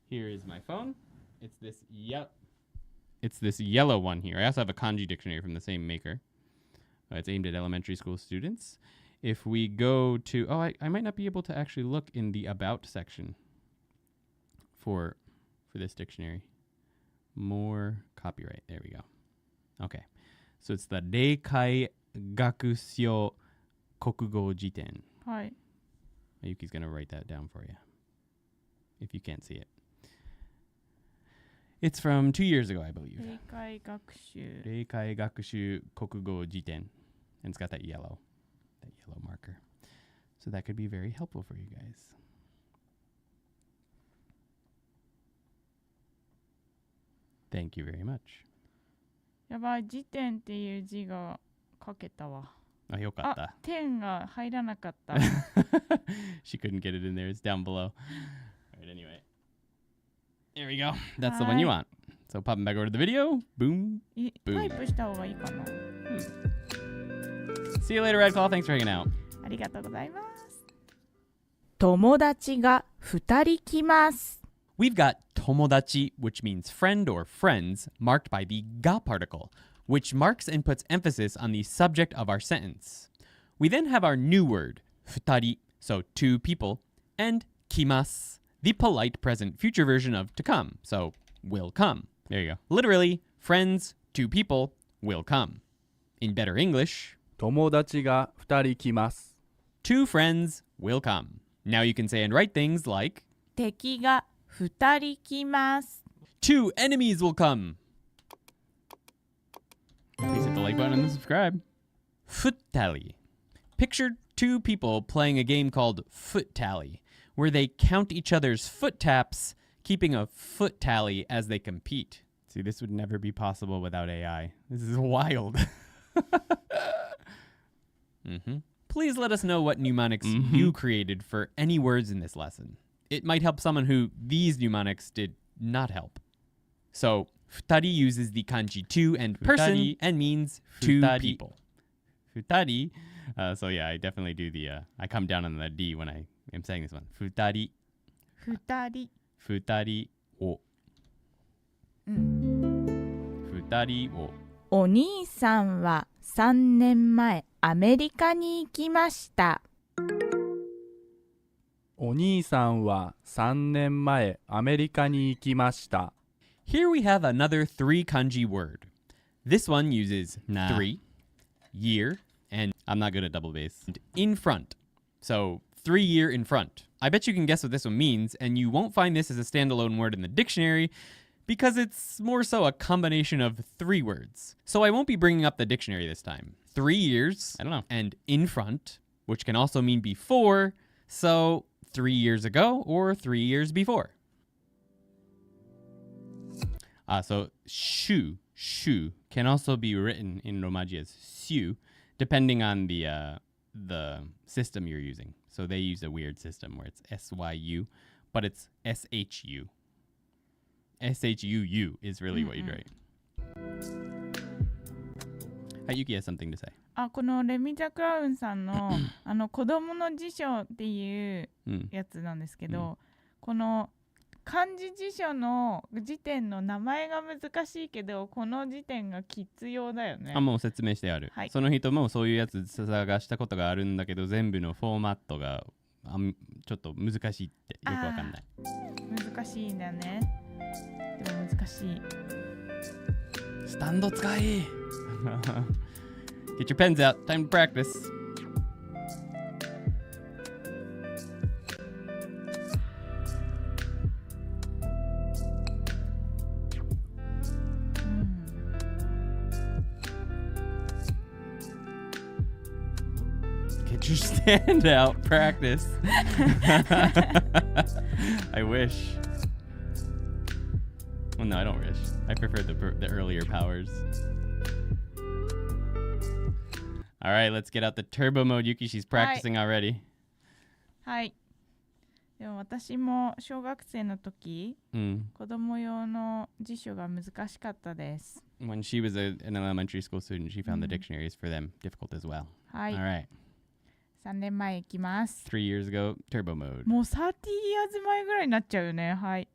Speaker 1: Here is my phone. It's this yellow one here. I also have a kanji dictionary from the same maker. It's aimed at elementary school students. If we go to... Oh, I might not be able to actually look in the About section for this dictionary. More copyright. There we go. Okay. So it's the Reikai Gakusyo Kokugo Jiten.
Speaker 2: はい。
Speaker 1: Yuki's going to write that down for you. If you can't see it. It's from 2 years ago, I believe.
Speaker 2: 英会学習。
Speaker 1: 例会学習国語辞典. And it's got that yellow marker. So that could be very helpful for you guys. Thank you very much.
Speaker 2: やばい、辞典っていう字が書けたわ。
Speaker 1: あ、よかった。
Speaker 2: 点が入らなかった。
Speaker 1: She couldn't get it in there. It's down below. All right, anyway. There we go. That's the one you want. So popping back over to the video. Boom.
Speaker 2: タイプした方がいいかな。
Speaker 1: See you later, Red Claw. Thanks for hanging out.
Speaker 2: ありがとうございます。
Speaker 4: 友達が2人来ます。
Speaker 1: We've got tomodachi, which means friend or friends, marked by the ga particle, which marks and puts emphasis on the subject of our sentence. We then have our new word, futari, so two people, and kimasu, the polite present future version of to come, so will come. There you go. Literally, friends, two people, will come. In better English,
Speaker 3: 友達が2人来ます。
Speaker 1: two friends will come. Now you can say and write things like,
Speaker 4: 敵が2人来ます。
Speaker 1: two enemies will come. Please hit the like button and subscribe. Foot tally. Picture two people playing a game called foot tally, where they count each other's foot taps, keeping a foot tally as they compete. See, this would never be possible without AI. This is wild. Please let us know what mnemonics you created for any words in this lesson. It might help someone who these mnemonics did not help. So, futari uses the kanji two and person and means two people. Futari. So yeah, I definitely do the, I come down on the D when I am saying this one. Futari.
Speaker 2: 2人。
Speaker 1: futari wo. futari wo.
Speaker 4: お兄さんは3年前アメリカに行きました。
Speaker 3: お兄さんは3年前アメリカに行きました。
Speaker 1: Here we have another three kanji word. This one uses three, year, and I'm not good at double bass, and in front. So 3 year in front. I bet you can guess what this one means, and you won't find this as a standalone word in the dictionary because it's more so a combination of three words. So I won't be bringing up the dictionary this time. 3 years, I don't know, and in front, which can also mean before, so 3 years ago or 3 years before. So shu can also be written in Romaji as shu, depending on the system you're using. So they use a weird system where it's SYU, but it's SHU. SHUU is really what you'd write. Yuki has something to say.
Speaker 2: このレミザ・クラウンさんの子供の辞書っていうやつなんですけど、この漢字辞書の辞典の名前が難しいけど、この辞典が必要だよね。
Speaker 1: もう説明してある。
Speaker 2: はい、
Speaker 1: その人もそういうやつ探したことがあるんだけど、全部のフォーマットがちょっと難しいってよくわかんない。
Speaker 2: 難しいんだよね。でも難しい。
Speaker 1: スタンド使いGet your pens out. Time to practice. Get your stand out. Practice. I wish. Well, no, I don't wish. I prefer the earlier powers. All right, let's get out the turbo mode. Yuki, she's practicing already.
Speaker 2: はい。でも私も小学生の時、子供用の辞書が難しかったです。
Speaker 1: When she was an elementary school student, she found the dictionaries for them difficult as well.
Speaker 2: はい。
Speaker 1: All right.
Speaker 2: 3年前行きます。
Speaker 1: 3 years ago, turbo mode.
Speaker 2: もう30 years 前ぐらいになっちゃうよね。はい。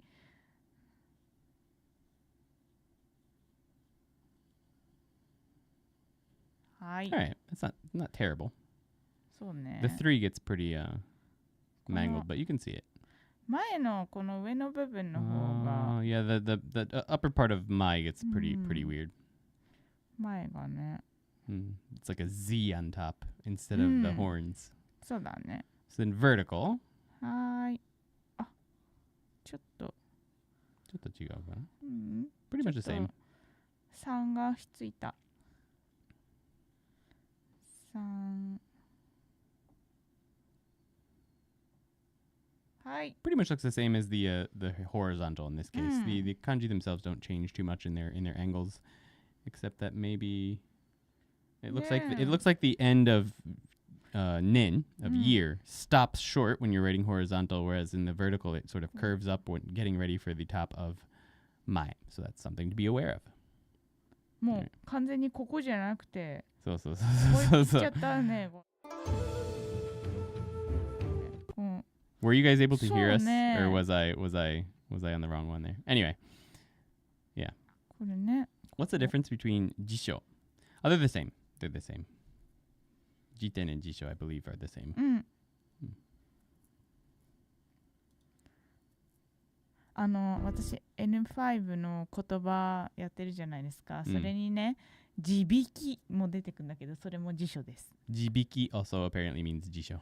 Speaker 2: はい。
Speaker 1: All right, that's not terrible.
Speaker 2: そうね。
Speaker 1: The 3 gets pretty mangled, but you can see it.
Speaker 2: 前のこの上の部分の方が。
Speaker 1: Yeah, the upper part of my gets pretty weird.
Speaker 2: 前がね。
Speaker 1: It's like a Z on top instead of the horns.
Speaker 2: そうだね。
Speaker 1: So then vertical.
Speaker 2: はい。あ、ちょっと
Speaker 1: ちょっと違うかな。
Speaker 2: うん、
Speaker 1: Pretty much the same.
Speaker 2: 3がひっついた。3。はい。
Speaker 1: Pretty much looks the same as the horizontal in this case. The kanji themselves don't change too much in their angles, except that maybe it looks like the end of nin of year stops short when you're writing horizontal, whereas in the vertical it sort of curves up when getting ready for the top of mai. So that's something to be aware of.
Speaker 2: もう完全にここじゃなくて、
Speaker 1: そうそう
Speaker 2: こ
Speaker 1: そう
Speaker 2: う
Speaker 1: そうそう。
Speaker 2: 行っちゃったね。
Speaker 1: Were you guys able to hear us,
Speaker 2: そうね。
Speaker 1: or was I on the wrong one there? Anyway,
Speaker 2: これね。
Speaker 1: what's the difference between jisho? Oh, they're the same. They're the same. Jiten and jisho, I believe, are the same.
Speaker 2: うん。私 N5 の言葉やってるじゃないですか。それにね、地引きも出てくるんだけど、それも辞書です。
Speaker 1: Jibiki also apparently means jisho.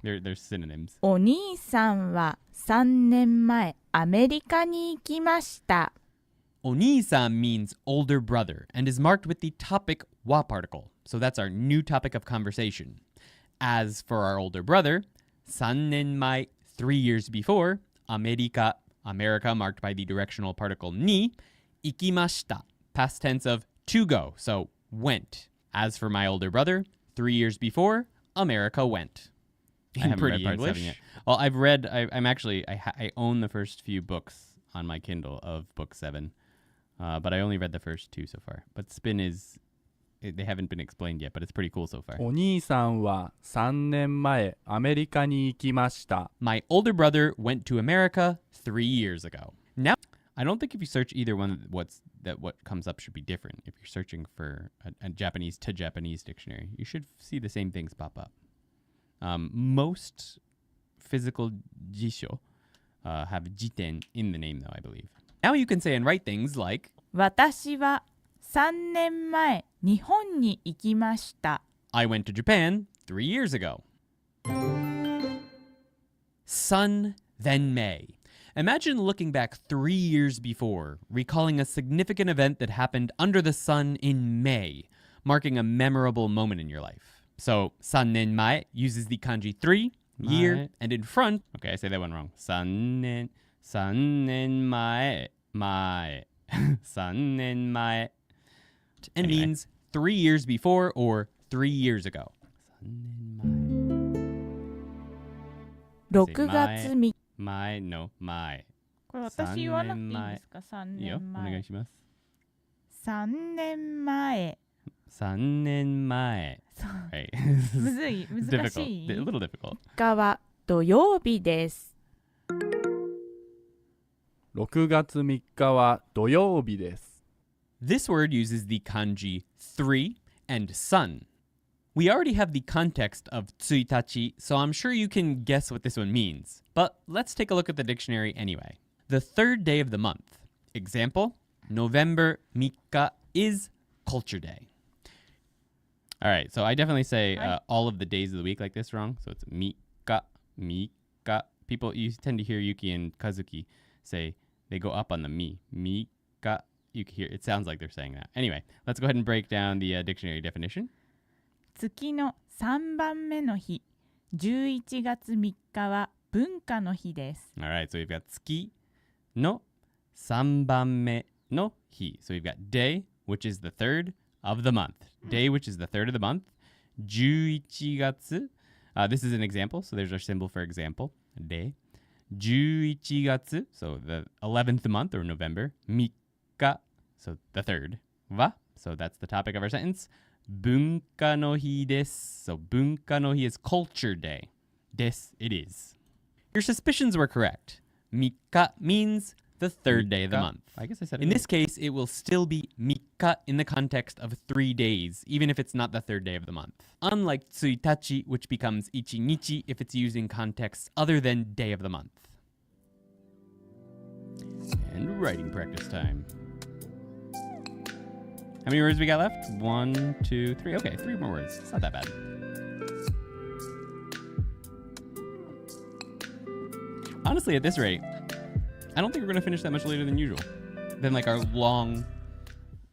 Speaker 1: They're synonyms.
Speaker 4: お兄さんは3年前アメリカに行きました。
Speaker 1: Onisan means older brother and is marked with the topic wa particle. So that's our new topic of conversation. As for our older brother, 3年前, 3 years before, America marked by the directional particle ni, ikimashita, past tense of to go, so went. As for my older brother, 3 years before, America went. I haven't read part 7 yet. Well, I've read, I own the first few books on my Kindle of book 7. But I only read the first 2 so far. But spin is, they haven't been explained yet, but it's pretty cool so far.
Speaker 3: お兄さんは3年前アメリカに行きました。
Speaker 1: My older brother went to America 3 years ago. Now, I don't think if you search either one, what comes up should be different. If you're searching for a Japanese to Japanese dictionary, you should see the same things pop up. Most physical jisho have jiten in the name, though, I believe. Now you can say and write things like
Speaker 4: 私は3年前日本に行きました。
Speaker 1: I went to Japan 3 years ago. Sun, then May. Imagine looking back 3 years before, recalling a significant event that happened under the sun in May, marking a memorable moment in your life. So, sannen mae uses the kanji 3, year, and in front, okay, I say that one wrong. Sannen mae, sannen mae, and means 3 years before or 3 years ago.
Speaker 4: 6月3日
Speaker 1: Mae, no, mae.
Speaker 2: これ私言わなくていいんですか？ 3
Speaker 1: いいよ、
Speaker 2: 年
Speaker 1: お願い
Speaker 2: 前。
Speaker 1: します。
Speaker 2: 3年前。
Speaker 1: 3年前。
Speaker 2: そう
Speaker 1: Right.
Speaker 2: むずい、難し
Speaker 1: difficult.
Speaker 2: い。
Speaker 1: A little difficult.
Speaker 4: 日は土曜日です。
Speaker 3: 6月3日は土曜日です。
Speaker 1: This word uses the kanji 3 and sun. We already have the context of tsuitachi, so I'm sure you can guess what this one means. But let's take a look at the dictionary anyway. The third day of the month. Example, November 3日 is Culture Day. All right, so I definitely say all of the days of the week like this wrong. So it's 3日. People, you tend to hear Yuki and Kazuki say, they go up on the mi. 3日. You can hear, it sounds like they're saying that. Anyway, let's go ahead and break down the dictionary definition.
Speaker 2: 月の3番目の日、11月3日は文化の日です。
Speaker 1: All right, so we've got 月の3番目の日. So we've got day, which is the third of the month. Day, which is the third of the month. 11月. This is an example, so there's our symbol for example. Day. 11月, so the 11th month or November. 3日, so the third. は, so that's the topic of our sentence. 文化の日です. So 文化の日 is culture day. This it is. Your suspicions were correct. 3日 means the third day of the month. I guess I said it.
Speaker 2: Mm.
Speaker 1: In this case, it will still be 3日 in the context of 3 days, even if it's not the third day of the month. Unlike 1日, which becomes 1日 if it's used in contexts other than day of the month. And writing practice time. How many words we got left? 1, 2, 3. Okay, 3 more words. It's not that bad. Honestly, at this rate, I don't think we're going to finish that much later than usual. Than like our long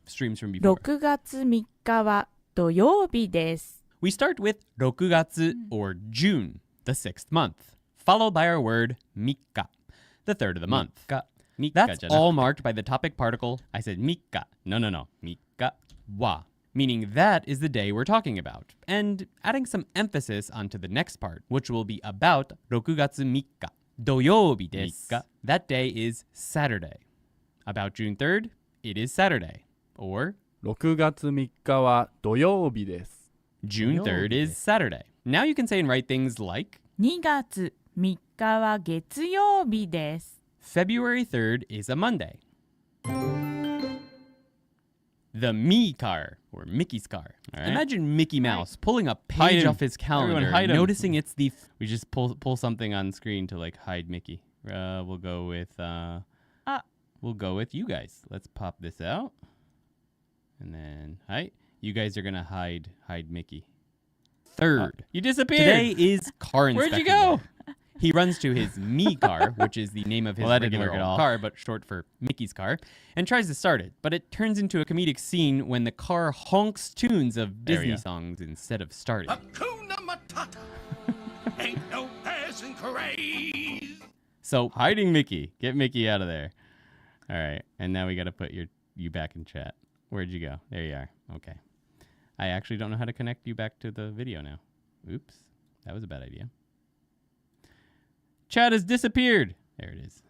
Speaker 1: streams from before.
Speaker 4: 6月3日は土曜日です。
Speaker 1: We start with 6月 or June, the 6th month, followed by our word 3日, the 3rd of the month. That's all marked by the topic particle. I said 3日. No. 3日は. Meaning that is the day we're talking about. And adding some emphasis onto the next part, which will be about 6月3日. 土曜日です. That day is Saturday. About June 3rd, it is Saturday. Or
Speaker 3: 6月3日は土曜日です。
Speaker 1: June 3rd is Saturday. Now you can say and write things like
Speaker 4: 2月3日は月曜日です。
Speaker 1: February 3rd is a Monday. The me car, or Mickey's car. Right. Imagine Mickey Mouse pulling a page off his calendar, noticing it's the... We just pull something on screen to like hide Mickey. We'll go with you guys. Let's pop this out. And then, you guys are going to hide Mickey. 3rd.
Speaker 3: You disappeared.
Speaker 1: Today is car inspection.
Speaker 3: Where'd you go?
Speaker 1: He runs to his me car, which is the name of his regular car, but short for Mickey's car, and tries to start it. But it turns into a comedic scene when the car honks tunes of Disney songs instead of starting.
Speaker 5: Hakuna Matata. Ain't no passing craze.
Speaker 1: So, hiding Mickey. Get Mickey out of there. All right. And now we got to put you back in chat. Where'd you go? There you are. Okay. I actually don't know how to connect you back to the video now. Oops. That was a bad idea. Chat has disappeared. There it is.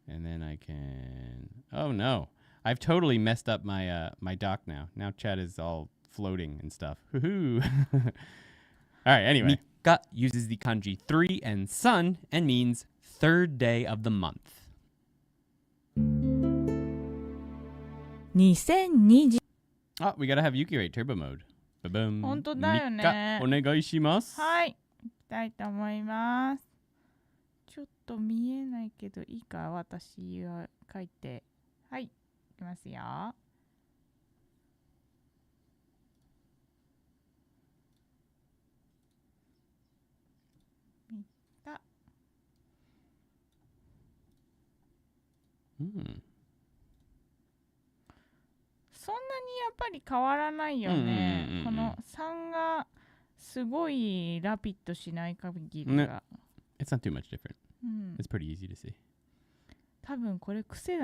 Speaker 1: And then I can... Oh, no. I've totally messed up my my dock now. Now chat is all floating and stuff. Woohoo. All right, anyway. Mika uses the kanji 3 and sun and means 3rd day of the month.
Speaker 4: 2020
Speaker 1: Oh, we gotta have Yuki rate turbo mode. Ba-boom.
Speaker 2: 本当だよね。
Speaker 1: Mika, お願いします。
Speaker 2: はい。いきたいと思います。ちょっと見えないけどいいか、私は書いて。はい。いきますよ。3日。そんなにやっぱり変わらないよね。この3がすごいラピッドしない限りは。
Speaker 1: It's not too much different. It's pretty easy to see.
Speaker 2: 多分これ癖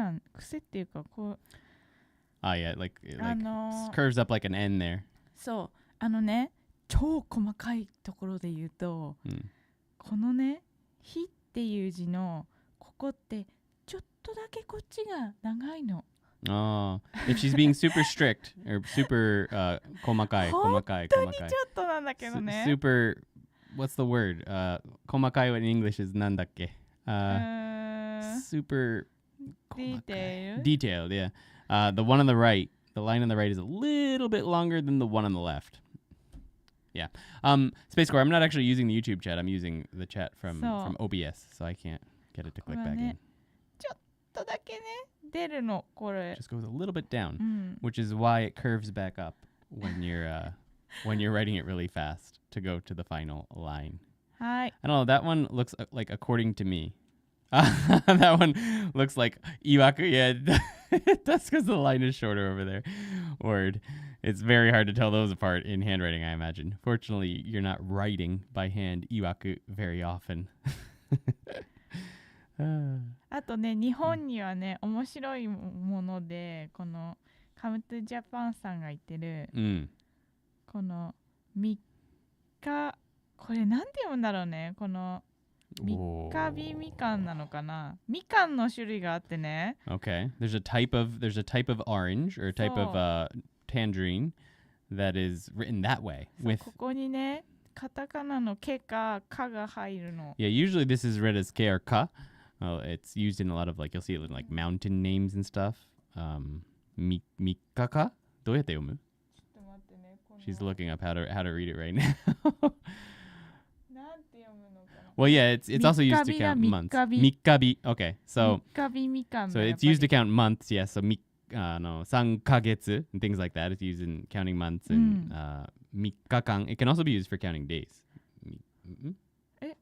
Speaker 2: っていうかこう。
Speaker 1: Yeah, like curves up like an N there.
Speaker 2: そう。ね、超細かいところで言うと、このね、ひっていう字のここってちょっとだけこっちが長いの。
Speaker 1: Oh, if she's being super strict or super 細かい
Speaker 2: 本当にちょっとなんだけどね。
Speaker 1: Super, what's the word? 細かい in English is なんだっけ? Super detailed, yeah. The one on the right, the line on the right is a little bit longer than the one on the left. Yeah. Space Core, I'm not actually using the YouTube chat. I'm using the chat from OBS, so I can't get it to click back in.
Speaker 2: ちょっとだけね。出るのこれ
Speaker 1: just goes a little bit down, which is why it curves back up when you're writing it really fast to go to the final line.
Speaker 2: Hi.
Speaker 1: I don't know, that one looks like, according to me, that one looks like iwaku. Yeah, it does because the line is shorter over there. Word. It's very hard to tell those apart in handwriting, I imagine. Fortunately, you're not writing by hand iwaku very often.
Speaker 2: あとね、日本にはね、面白いもので、このカムトゥジャパンさんが言ってる、この3日、これなんて読むんだろうね、この3日日みかんなのかな、みかんの種類があってね。
Speaker 1: Okay, there's a type of orange or a type of tangerine that is written that way. With
Speaker 2: ここにね、カタカナのケかカが入るの。
Speaker 1: Yeah, usually this is read as K or Ka. It's used in a lot of you'll see it in like mountain names and stuff. Mikaka? どうやって読む? She's looking up how to read it right now. Well, yeah, it's also used to count months. Mikkabi. Okay, so it's used to count months. Yeah, so 3ヶ月 and things like that. It's used in counting months and 3日間. It can also be used for counting days.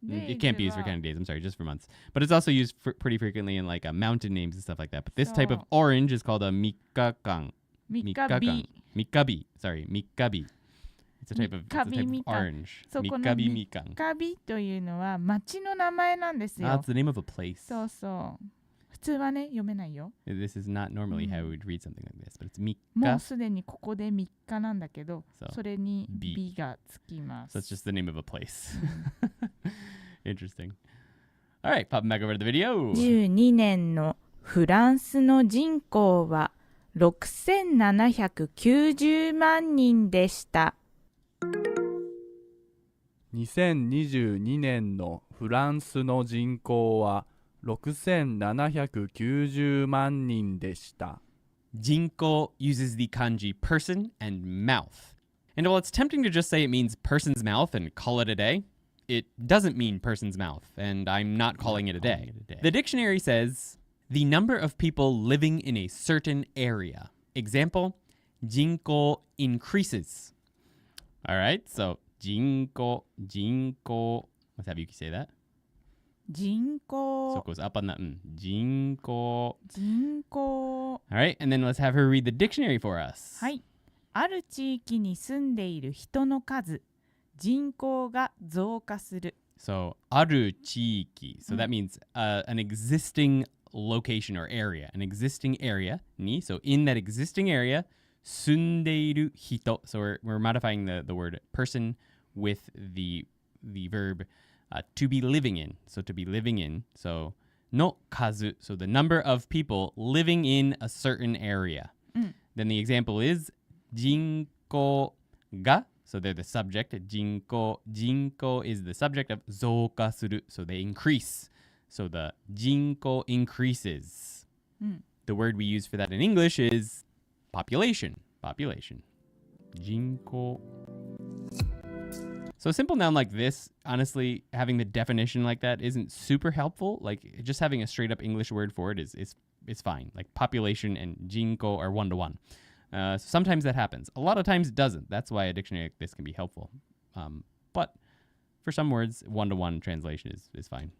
Speaker 1: It can't be used for counting days. I'm sorry, just for months. But it's also used pretty frequently in like mountain names and stuff like that. But this type of orange is called a mikakan. Mikabi. Sorry, mikabi. It's a type of orange.
Speaker 2: そう、この
Speaker 1: Mikabi mikan.
Speaker 2: カビというのは町の名前なんですよ。
Speaker 1: That's the name of a place.
Speaker 2: そうそう。普通はね、読めないよ。
Speaker 1: This is not normally how we would read something like this, but it's
Speaker 2: も
Speaker 1: mika.
Speaker 2: うすでにここで3日なんだけど、それに B がつきま
Speaker 1: So
Speaker 2: す。
Speaker 1: it's just the name of a place. Interesting. All right, popping back over to the video.
Speaker 4: 2012年のフランスの人口は6790万人でした。
Speaker 3: 2022年のフランスの人口は6790万人でした。
Speaker 1: Jinko uses the kanji person and mouth. And while it's tempting to just say it means person's mouth and call it a day, it doesn't mean person's mouth, and I'm not calling it a day. The dictionary says the number of people living in a certain area. Example, jinko increases. All right, so jinko. Let's have Yuki say that.
Speaker 2: 人
Speaker 1: So
Speaker 2: 口
Speaker 1: it goes up on the jinko.
Speaker 2: 人口
Speaker 1: All right, and then let's have her read the dictionary for us.
Speaker 2: はい。ある地域に住んでいる人の数、人口が増加する。
Speaker 1: So, aru chiiki. So that means an existing location or area. An existing area ni. So in that existing area, sundeiru hito. So we're modifying the word person with the verb to be living in. So to be living in. So no kazu. So the number of people living in a certain area. Then the example is jinko ga. So they're the subject. Jinko is the subject of zouka suru. So they increase. So the jinko increases. The word we use for that in English is population. Jinko. So a simple noun like this, honestly, having the definition like that isn't super helpful. Like just having a straight up English word for it is fine. Like population and jinko are 1-to-1. Sometimes that happens. A lot of times it doesn't. That's why a dictionary like this can be helpful. But for some words, 1-to-1 translation is fine.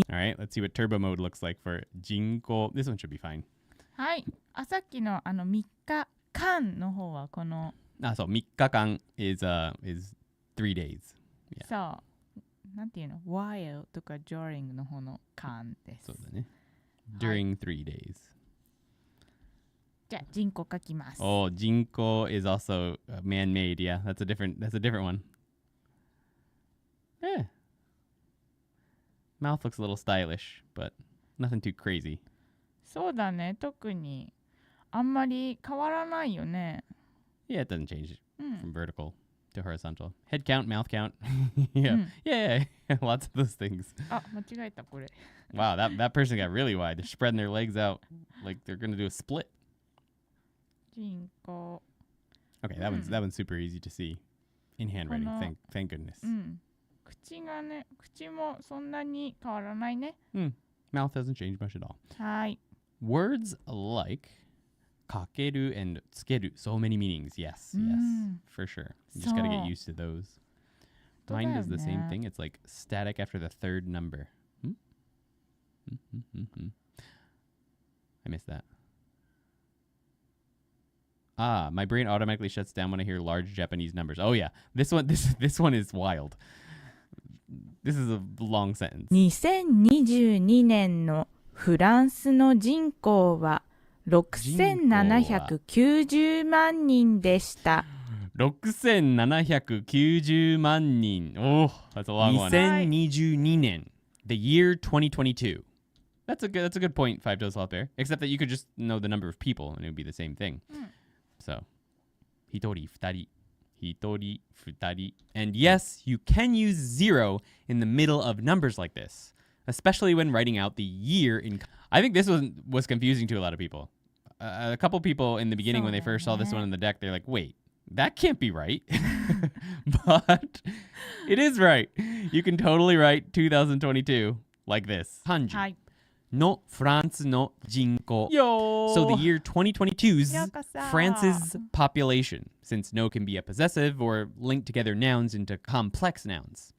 Speaker 1: All right, let's see what turbo mode looks like for jinko. This one should be fine.
Speaker 2: はい。さっきの3日間の方はこの
Speaker 1: So 3日間 is 3 days. Yeah.
Speaker 2: そう。なんていうの while とか during の方の間です。
Speaker 1: そうだね。During 3 days.
Speaker 2: じゃあ人口書きます。
Speaker 1: Oh, jinko is also man-made. Yeah, that's a different one. Yeah. Mouth looks a little stylish, but nothing too crazy.
Speaker 2: そうだね。特にあんまり変わらないよね。
Speaker 1: Yeah, it doesn't change from vertical to horizontal. Head count, mouth count. Yeah. Yeah. Lots of those things.
Speaker 2: あ、間違えたこれ。
Speaker 1: Wow, that person got really wide. They're spreading their legs out like they're going to do a split.
Speaker 2: 人口
Speaker 1: Okay, that one's super easy to see in handwriting. Thank goodness.
Speaker 2: 口がね、口もそんなに変わらないね。
Speaker 1: Mouth doesn't change much at all.
Speaker 2: はい。
Speaker 1: Words like kakeru and tsukeru, so many meanings. Yes, for sure. You just got to get used to those. Mine does the same thing. It's like static after the third number. I missed that. My brain automatically shuts down when I hear large Japanese numbers. Oh yeah, this one is wild. This is a long sentence.
Speaker 4: 2022年のフランスの人口は6790万人でした。
Speaker 1: 6790万人. Oh, that's a long one. 2022年. The year 2022. That's a good point, Five Toes Sloth Bear. Except that you could just know the number of people and it would be the same thing. So, 一人、二人. And yes, you can use 0 in the middle of numbers like this, especially when writing out the year in. I think this was confusing to a lot of people. A couple people in the beginning when they first saw this one in the deck, they're like, wait, That can't be right. But it is right. You can totally write 2022 like this. Kanji
Speaker 2: はい。
Speaker 1: のフランスの人口.
Speaker 2: Yo.
Speaker 1: So the year 2022's
Speaker 2: ようこそ。
Speaker 1: France's population, since no can be a possessive or link together nouns into complex nouns.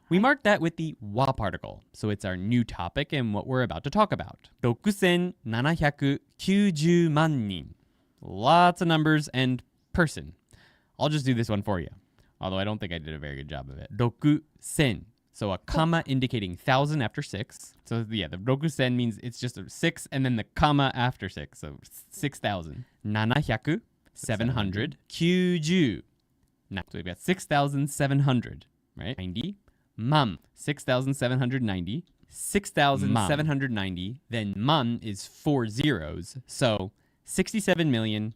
Speaker 1: We mark that with the wa particle, so it's our new topic and what we're about to talk about. 6790万人. Lots of numbers and person. I'll just do this one for you, although I don't think I did a very good job of it. 6000. So a comma indicating 1,000 after 6. So yeah, the 6000 means it's just a 6 and then the comma after 6. So 6,000. 700, 700. 90. So we've got 6,700, right? 90. Man, 6,790. 6,790. Then man is 4 zeros. So 67 million.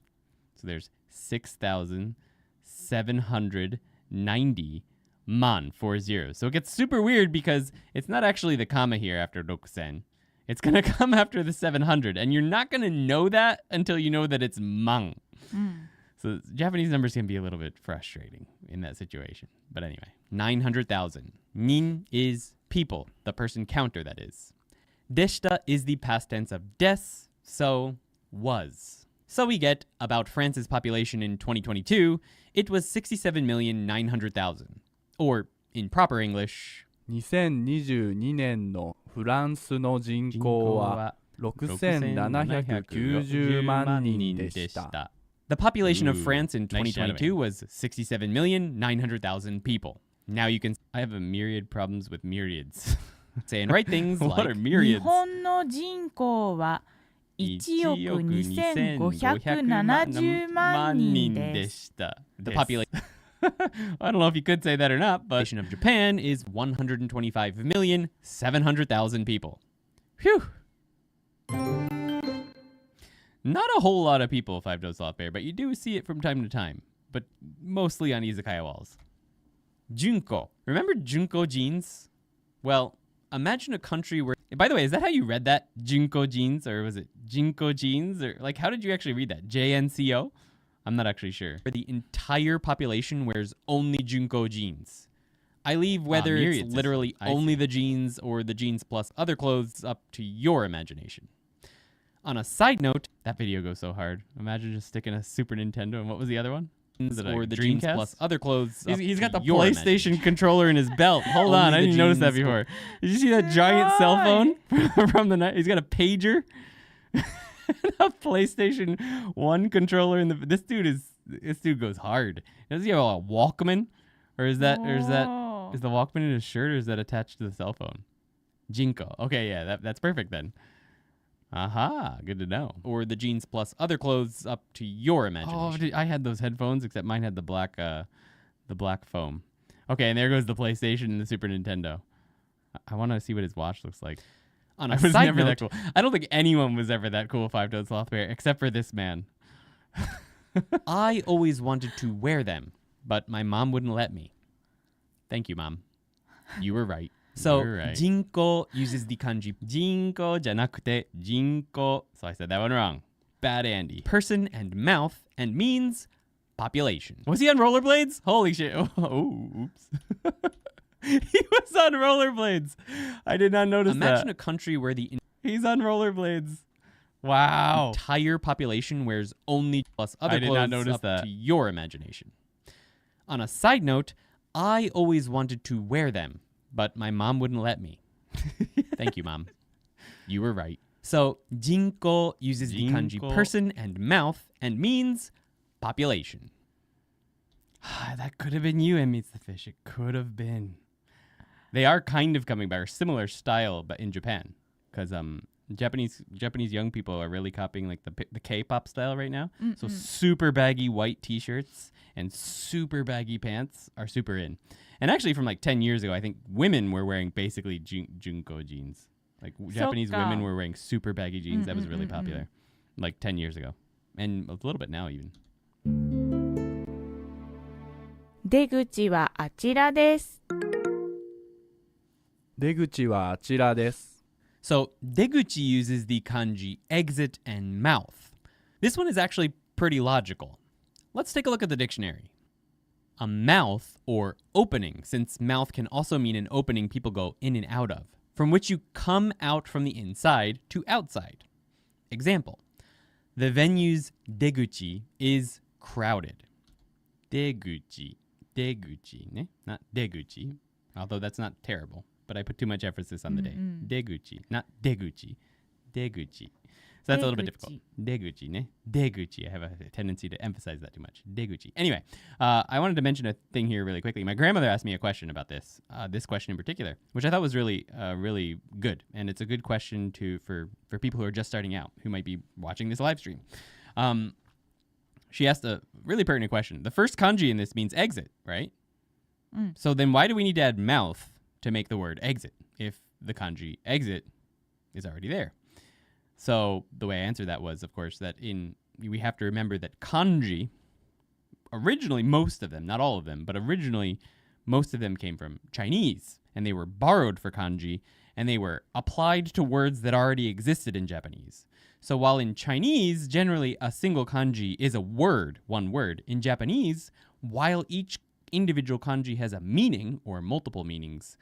Speaker 1: So there's 6,790 man, 4 zeros. So it gets super weird because it's not actually the comma here after rokusen. It's going to come after the 700. And you're not going to know that until you know that it's man. So Japanese numbers can be a little bit frustrating in that situation. But anyway, 900,000. Nin is people, the person counter, that is. Deshita is the past tense of des, so was. So we get about France's population in 2022, it was 67,900,000. Or, in proper English,
Speaker 3: 2022年のフランスの人口は6790万人でした。
Speaker 1: The population of France in 2022 was 67,900,000 people. Now you can... I have a myriad problems with myriads. Saying right things like... What are
Speaker 2: 日
Speaker 1: myriads?
Speaker 2: 本の人口は1億2570万人です。
Speaker 1: The population... I don't know if you could say that or not, but the population of Japan is 125,700,000 people. Phew! Not a whole lot of people, Five-Toed Sloth Bear, but you do see it from time to time, but mostly on izakaya walls. Junko. Remember Junko jeans? Well, imagine a country where... By the way, is that how you read that? Junko jeans? Or was it Jinko jeans? Or like, how did you actually read that? JNCO? I'm not actually sure. The entire population wears only Junko jeans. I leave whether it's literally only the jeans or the jeans plus other clothes up to your imagination. On a side note, that video goes so hard. Imagine just sticking a Super Nintendo and what was the other one? Or the jeans plus other clothes. He's got the PlayStation controller in his belt. Hold on, I didn't notice that before. Did you see that giant cell phone from the night? He's got a pager. A PlayStation 1 controller in the... This dude goes hard. Does he have a Walkman? Or is the Walkman in his shirt, or is that attached to the cell phone? Jinko. Okay, yeah, that's perfect then. Aha, good to know. Or the jeans plus other clothes up to your imagination. Oh, I had those headphones, except mine had the black foam. Okay, and there goes the PlayStation and the Super Nintendo. I want to see what his watch looks like. On a side note, that cool. I don't think anyone was ever that cool, Five-Toed Sloth Bear, except for this man. I always wanted to wear them, but my mom wouldn't let me. Thank you, Mom. You were right. So, Jinko uses the kanji Jinko じゃなくて Jinko. So I said that one wrong. Bad Andy. Person and mouth and means population. Was he on rollerblades? Holy shit. Oh, oops. He was on rollerblades. I did not notice that. Imagine a country where he's on rollerblades. Wow. The entire population wears only plus other clothes. I did not notice that. To your imagination. On a side note, I always wanted to wear them, but my mom wouldn't let me. Thank you, Mom. You were right. So, Jinko uses the kanji person and mouth and means population. That could have been you, and meets the fish. It could have been. They are kind of coming by a similar style, but in Japan, because Japanese young people are really copying like the K-pop style right now. Mm-mm. So super baggy white T-shirts and super baggy pants are super in. And actually, from like 10 years ago, I think women were wearing basically Junko jeans. Like Japanese women were wearing super baggy jeans. That was really popular, like 10 years ago, and a little bit now even.
Speaker 4: 出口はあちらです。
Speaker 3: 出口はあちらです。
Speaker 1: So, 出口 uses the kanji exit and mouth. This one is actually pretty logical. let's take a look at the dictionary. A mouth or opening, since mouth can also mean an opening people go in and out of, from which you come out from the inside to outside. Example, the venue's deguchi is crowded. Deguchi, ne? Not deguchi, although that's not terrible, but I put too much emphasis on the day. Deguchi, not deguchi, deguchi. So that's a little bit difficult. Deguchi, ne? Deguchi. I have a tendency to emphasize that too much. Deguchi. Anyway, I wanted to mention a thing here really quickly. My grandmother asked me a question about this question in particular, which I thought was really good. And it's a good question for people who are just starting out, who might be watching this live stream. She asked a really pertinent question. The first kanji in this means exit, right? So then why do we need to add mouth to make the word exit if the kanji exit is already there? So the way I answered that was, of course, that we have to remember that kanji, originally most of them, not all of them, but originally most of them came from Chinese, and they were borrowed for kanji, and they were applied to words that already existed in Japanese. So while in Chinese, generally a single kanji is a word, one word, in Japanese, while each individual kanji has a meaning or multiple meanings,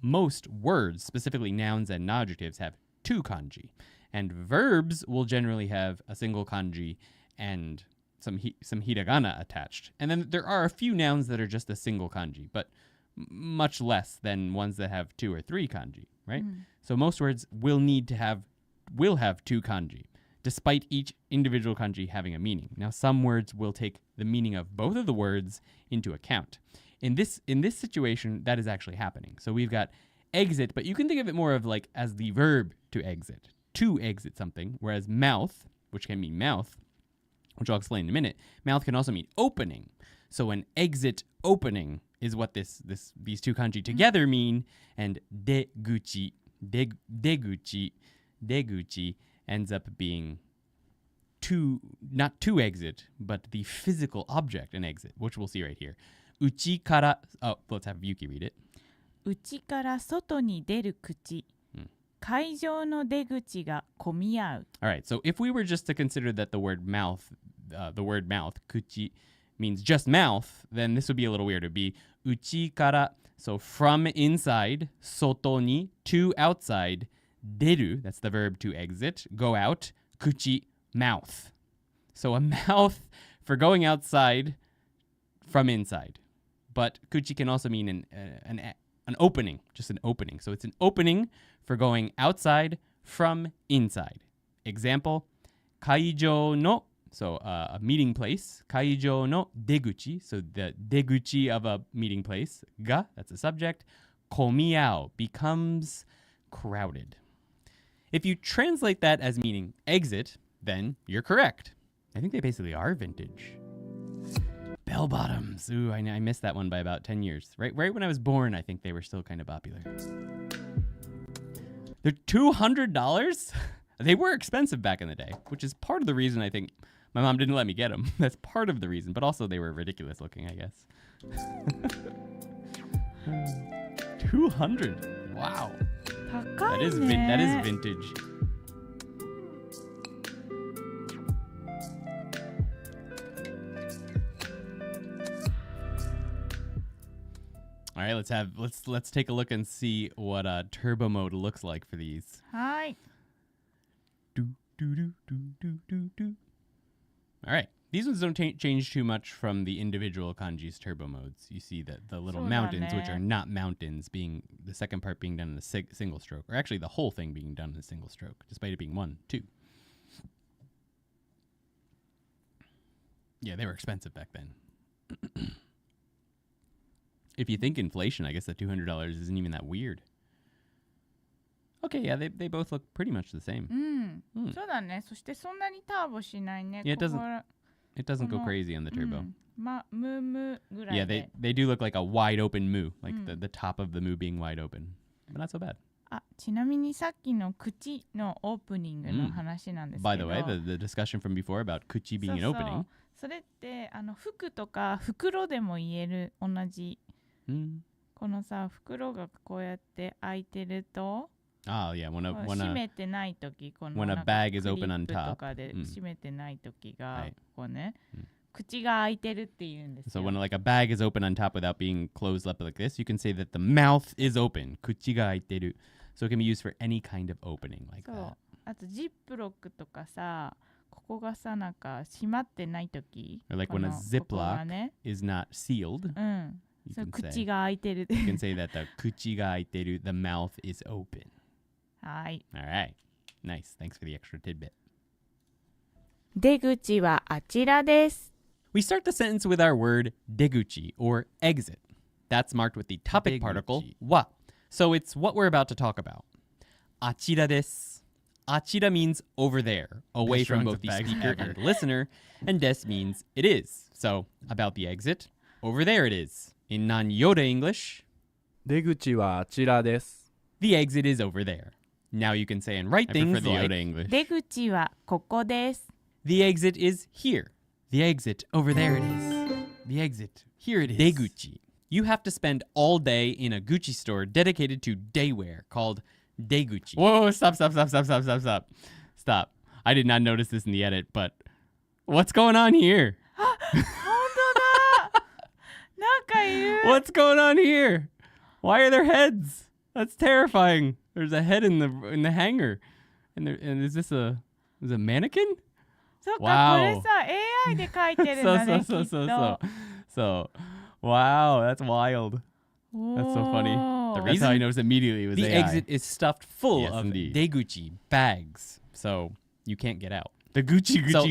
Speaker 1: most words, specifically nouns and adjectives, have two kanji. And verbs will generally have a single kanji and some hiragana attached. And then there are a few nouns that are just a single kanji, but much less than ones that have two or three kanji, right? So most words will have two kanji, despite each individual kanji having a meaning. Now, some words will take the meaning of both of the words into account. In this situation, that is actually happening. So we've got exit, but you can think of it more of like as the verb to exit something, whereas mouth, which can mean mouth, which I'll explain in a minute, mouth can also mean opening. So an exit opening is what these two kanji together mean, and deguchi ends up being not to exit, but the physical object an exit, which we'll see right here. Uchi kara, let's have Yuki read it.
Speaker 2: 内から外に出る口。会場の出口が混み合う。
Speaker 1: All right, so if we were just to consider that the word mouth, kuchi, means just mouth, then this would be a little weird. It would be uchi kara, so from inside, soto ni, to outside, deru, that's the verb to exit, go out, kuchi, mouth. So a mouth for going outside from inside. But kuchi can also mean an opening, just an opening. So it's an opening for going outside from inside. Example, kaijo no, so a meeting place, kaijo no deguchi, so the deguchi of a meeting place, ga, that's a subject, komiao, becomes crowded. If you translate that as meaning exit, then you're correct. I think they basically are vintage. Bell bottoms. Ooh, I missed that one by about 10 years. Right when I was born, I think they were still kind of popular. They're $200? They were expensive back in the day, which is part of the reason I think my mom didn't let me get them. That's part of the reason, but also they were ridiculous looking, I guess. 200. Wow.
Speaker 2: 高いね。
Speaker 1: That is vintage. All right, let's take a look and see what turbo mode looks like for these.
Speaker 2: はい。
Speaker 1: All right. These ones don't change too much from the individual kanji's turbo modes. You see that the little mountains, which are not mountains, being the second part being done in a single stroke, or actually the whole thing being done in a single stroke, despite it being 1, 2. Yeah, they were expensive back then. If you think inflation, I guess the $200 isn't even that weird. Okay, yeah, they both look pretty much the same.
Speaker 2: そうだね。そしてそんなにターボしないね。
Speaker 1: Yeah, it doesn't go crazy on the turbo.
Speaker 2: ムぐらい
Speaker 1: Yeah,
Speaker 2: で。
Speaker 1: they do look like a wide open moo, like the top of the moo being wide open, but not so bad.
Speaker 2: あ、ちなみにさっきの口のオープニングの話なんですけど。
Speaker 1: By the way, the discussion from before about kuchi being an opening.
Speaker 2: それって服とか袋でも言える同じ。このさ袋がこうやって開いてると。
Speaker 1: Oh yeah, when
Speaker 2: a bag
Speaker 1: is open on top.
Speaker 2: とかで閉めてない時がこうね、口が開いてるって言うんです
Speaker 1: So
Speaker 2: よ。
Speaker 1: when like a bag is open on top without being closed up like this, you can say that the mouth is open. 口が開いてる. So it can be used for any kind of opening like
Speaker 2: そう
Speaker 1: that.
Speaker 2: あとジップロックとかさ、ここがさなんか閉まってないとき、
Speaker 1: Or like
Speaker 2: こ
Speaker 1: when
Speaker 2: の
Speaker 1: a
Speaker 2: ここが
Speaker 1: Ziploc
Speaker 2: ね、
Speaker 1: is not sealed,
Speaker 2: うん、
Speaker 1: you
Speaker 2: そう
Speaker 1: can say,
Speaker 2: 口が開いてる。
Speaker 1: you can say that the 口が開いてる, the mouth is open.
Speaker 2: はい。
Speaker 1: All right. Nice. Thanks for the extra tidbit.
Speaker 4: 出口はあちらです。
Speaker 1: We start the sentence with our word deguchi or exit. That's marked with the topic
Speaker 3: Deguchi.
Speaker 1: particle wa. So it's what we're about to talk about. Achira desu. Achira means over there, away
Speaker 3: Best
Speaker 1: from
Speaker 3: runs
Speaker 1: both
Speaker 3: of
Speaker 1: the
Speaker 3: bags
Speaker 1: speaker
Speaker 3: ever.
Speaker 1: and listener, and des means it is. So about the exit, over there it is. In non-Yoda English,
Speaker 3: 出口はあちらです。
Speaker 1: the exit is over there. Now you can say and write
Speaker 3: I prefer
Speaker 1: things
Speaker 3: the
Speaker 1: like
Speaker 3: Yoda
Speaker 1: English.
Speaker 2: 出口はここです。
Speaker 1: The exit is here. The exit over there it is.
Speaker 3: The exit. Here it is.
Speaker 1: Deguchi. You have to spend all day in a Gucci store dedicated to daywear called Deguchi. Whoa, stop. Stop. I did not notice this in the edit, but what's going on here?
Speaker 2: 本当だ。なんかいる。
Speaker 1: What's going on here? Why are there heads? That's terrifying. There's a head in the hanger. And is this a mannequin?
Speaker 2: そっか、
Speaker 1: Wow.
Speaker 2: これさ AI で書いてるんだね。きっと。
Speaker 1: So, wow, that's wild. That's so funny. That's how I noticed immediately it was
Speaker 3: The
Speaker 1: AI.
Speaker 3: exit is stuffed full
Speaker 1: Yes,
Speaker 3: of
Speaker 1: indeed.
Speaker 3: Deguchi.
Speaker 1: Deguchi bags, so you can't get out.
Speaker 3: The Gucci.
Speaker 1: No.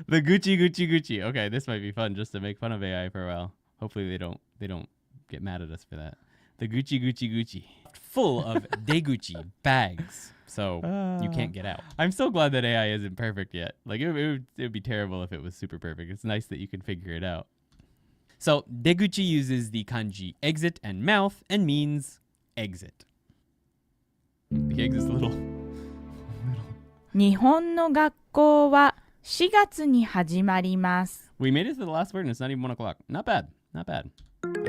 Speaker 1: The Gucci. Okay, this might be fun just to make fun of AI for a while. Hopefully they don't get mad at us for that. The Gucci. Full of Deguchi bags, so you can't get out. I'm so glad that AI isn't perfect yet. Like it would be terrible if it was super perfect. It's nice that you can figure it out. So Deguchi uses the kanji exit and mouth and means exit. The exit's a little.
Speaker 4: 日本の学校は4月に始まります。
Speaker 1: We made it to the last word and it's not even 1 o'clock. Not bad. I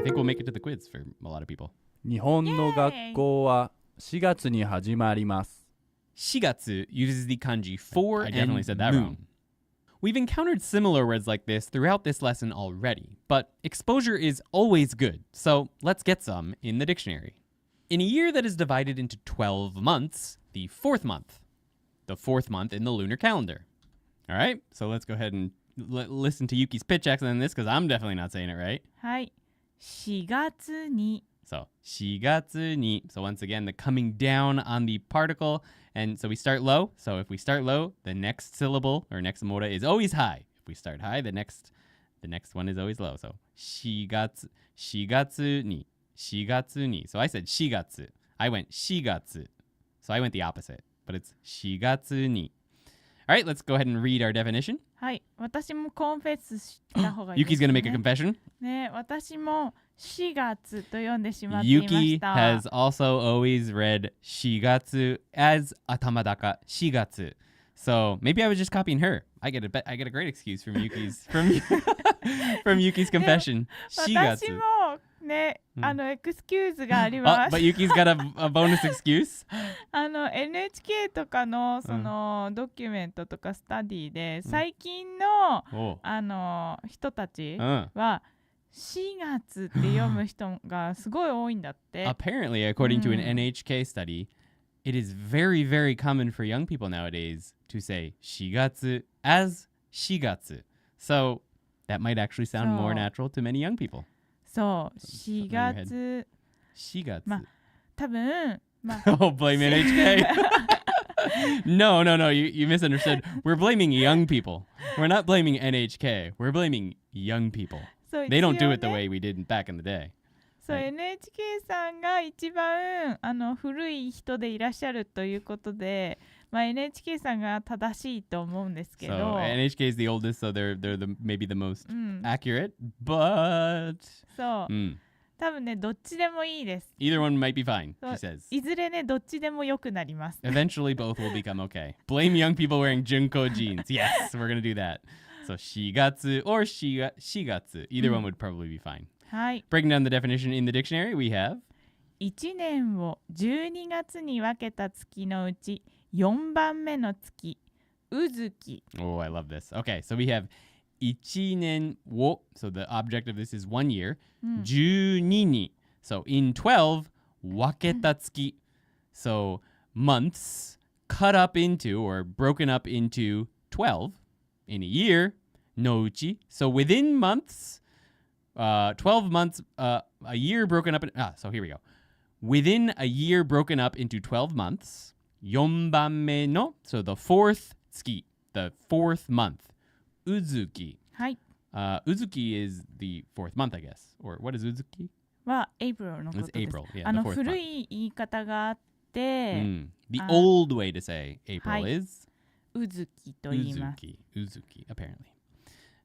Speaker 1: think we'll make it to the quiz for a lot of people.
Speaker 3: 日本の学校は4月に始まります。
Speaker 1: Shigatsu uses the kanji for
Speaker 3: I
Speaker 1: and
Speaker 3: definitely said that
Speaker 1: moon.
Speaker 3: wrong.
Speaker 1: We've encountered similar words like this throughout this lesson already, but exposure is always good, so let's get some in the dictionary. In a year that is divided into 12 months, the fourth month in the lunar calendar. All right, so let's go ahead and listen to Yuki's pitch accent on this because I'm definitely not saying it right.
Speaker 2: はい。4月に
Speaker 1: So, 4月に. So once again, the coming down on the particle. And so we start low. So if we start low, the next syllable or next mora is always high. If we start high, the next one is always low. So 4月に. So I said 4月. I went 4月. So I went the opposite. But it's 4月に. All right, let's go ahead and read our definition.
Speaker 2: はい。私もコンフェッスした方がいいです
Speaker 1: Yuki's
Speaker 2: ね。
Speaker 1: going to make a confession.
Speaker 2: ね、私も4月と読んでしまっていまし
Speaker 1: Yuki
Speaker 2: た。
Speaker 1: has also always read 4月 as 頭高4月. So maybe I was just copying her. I get a great excuse from Yuki's from Yuki's confession. 4月.
Speaker 2: 私もね、エクスキューズがありま
Speaker 1: Oh,
Speaker 2: す。
Speaker 1: but Yuki's got a bonus excuse.
Speaker 2: NHK とかのその、ドキュメントとかスタディで、最近の、
Speaker 1: Oh.
Speaker 2: 人たち
Speaker 1: Uh.
Speaker 2: は4月って読む人がすごい多いんだって。
Speaker 1: Apparently, according to an NHK study, it is very, very common for young people nowadays to say 4月 as 4月. So that might actually sound more natural to many young people.
Speaker 2: そう、4月。
Speaker 1: 4月.
Speaker 2: まあ、多分、
Speaker 1: Oh, blame NHK. No, you misunderstood. We're blaming young people. We're not blaming NHK. We're blaming young people.
Speaker 2: そう
Speaker 1: They don't do it the
Speaker 2: 一応ね
Speaker 1: way we did back in the day.
Speaker 2: そう、
Speaker 1: はい
Speaker 2: NHK さんが一番古い人でいらっしゃるということで、NHK さんが正しいと思うんですけ
Speaker 1: So
Speaker 2: ど、
Speaker 1: NHK is the oldest, so they're maybe the most accurate, but
Speaker 2: そう、多分ね、どっちでもいいです。
Speaker 1: either one might be fine,
Speaker 2: そう
Speaker 1: she says.
Speaker 2: いずれね、どっちでも良くなります。
Speaker 1: Eventually, both will become okay. Blame young people wearing Junko jeans. Yes, we're going to do that. So 4月 or 4月. Either one would probably be fine.
Speaker 2: はい。
Speaker 1: Breaking down the definition in the dictionary, we have
Speaker 2: 1年を12月に分けた月のうち4番目の月、Uzuki.
Speaker 1: Oh, I love this. Okay, so we have 1年を, so the object of this is 1 year. 12に, so in 12, 分けた月. So months cut up into or broken up into 12 in a year. のうち, so within months, 12 months, a year broken up. So here we go. Within a year broken up into 12 months. 4番目の, so the fourth 月, the fourth month. Uzuki.
Speaker 2: はい。
Speaker 1: Uzuki is the fourth month, I guess. Or what is Uzuki?
Speaker 2: は April のことです。
Speaker 1: It's April, yeah, the fourth
Speaker 2: 古い言い方があって、
Speaker 1: The old way to say April is?
Speaker 2: うずきと言います。
Speaker 1: Uzuki, apparently.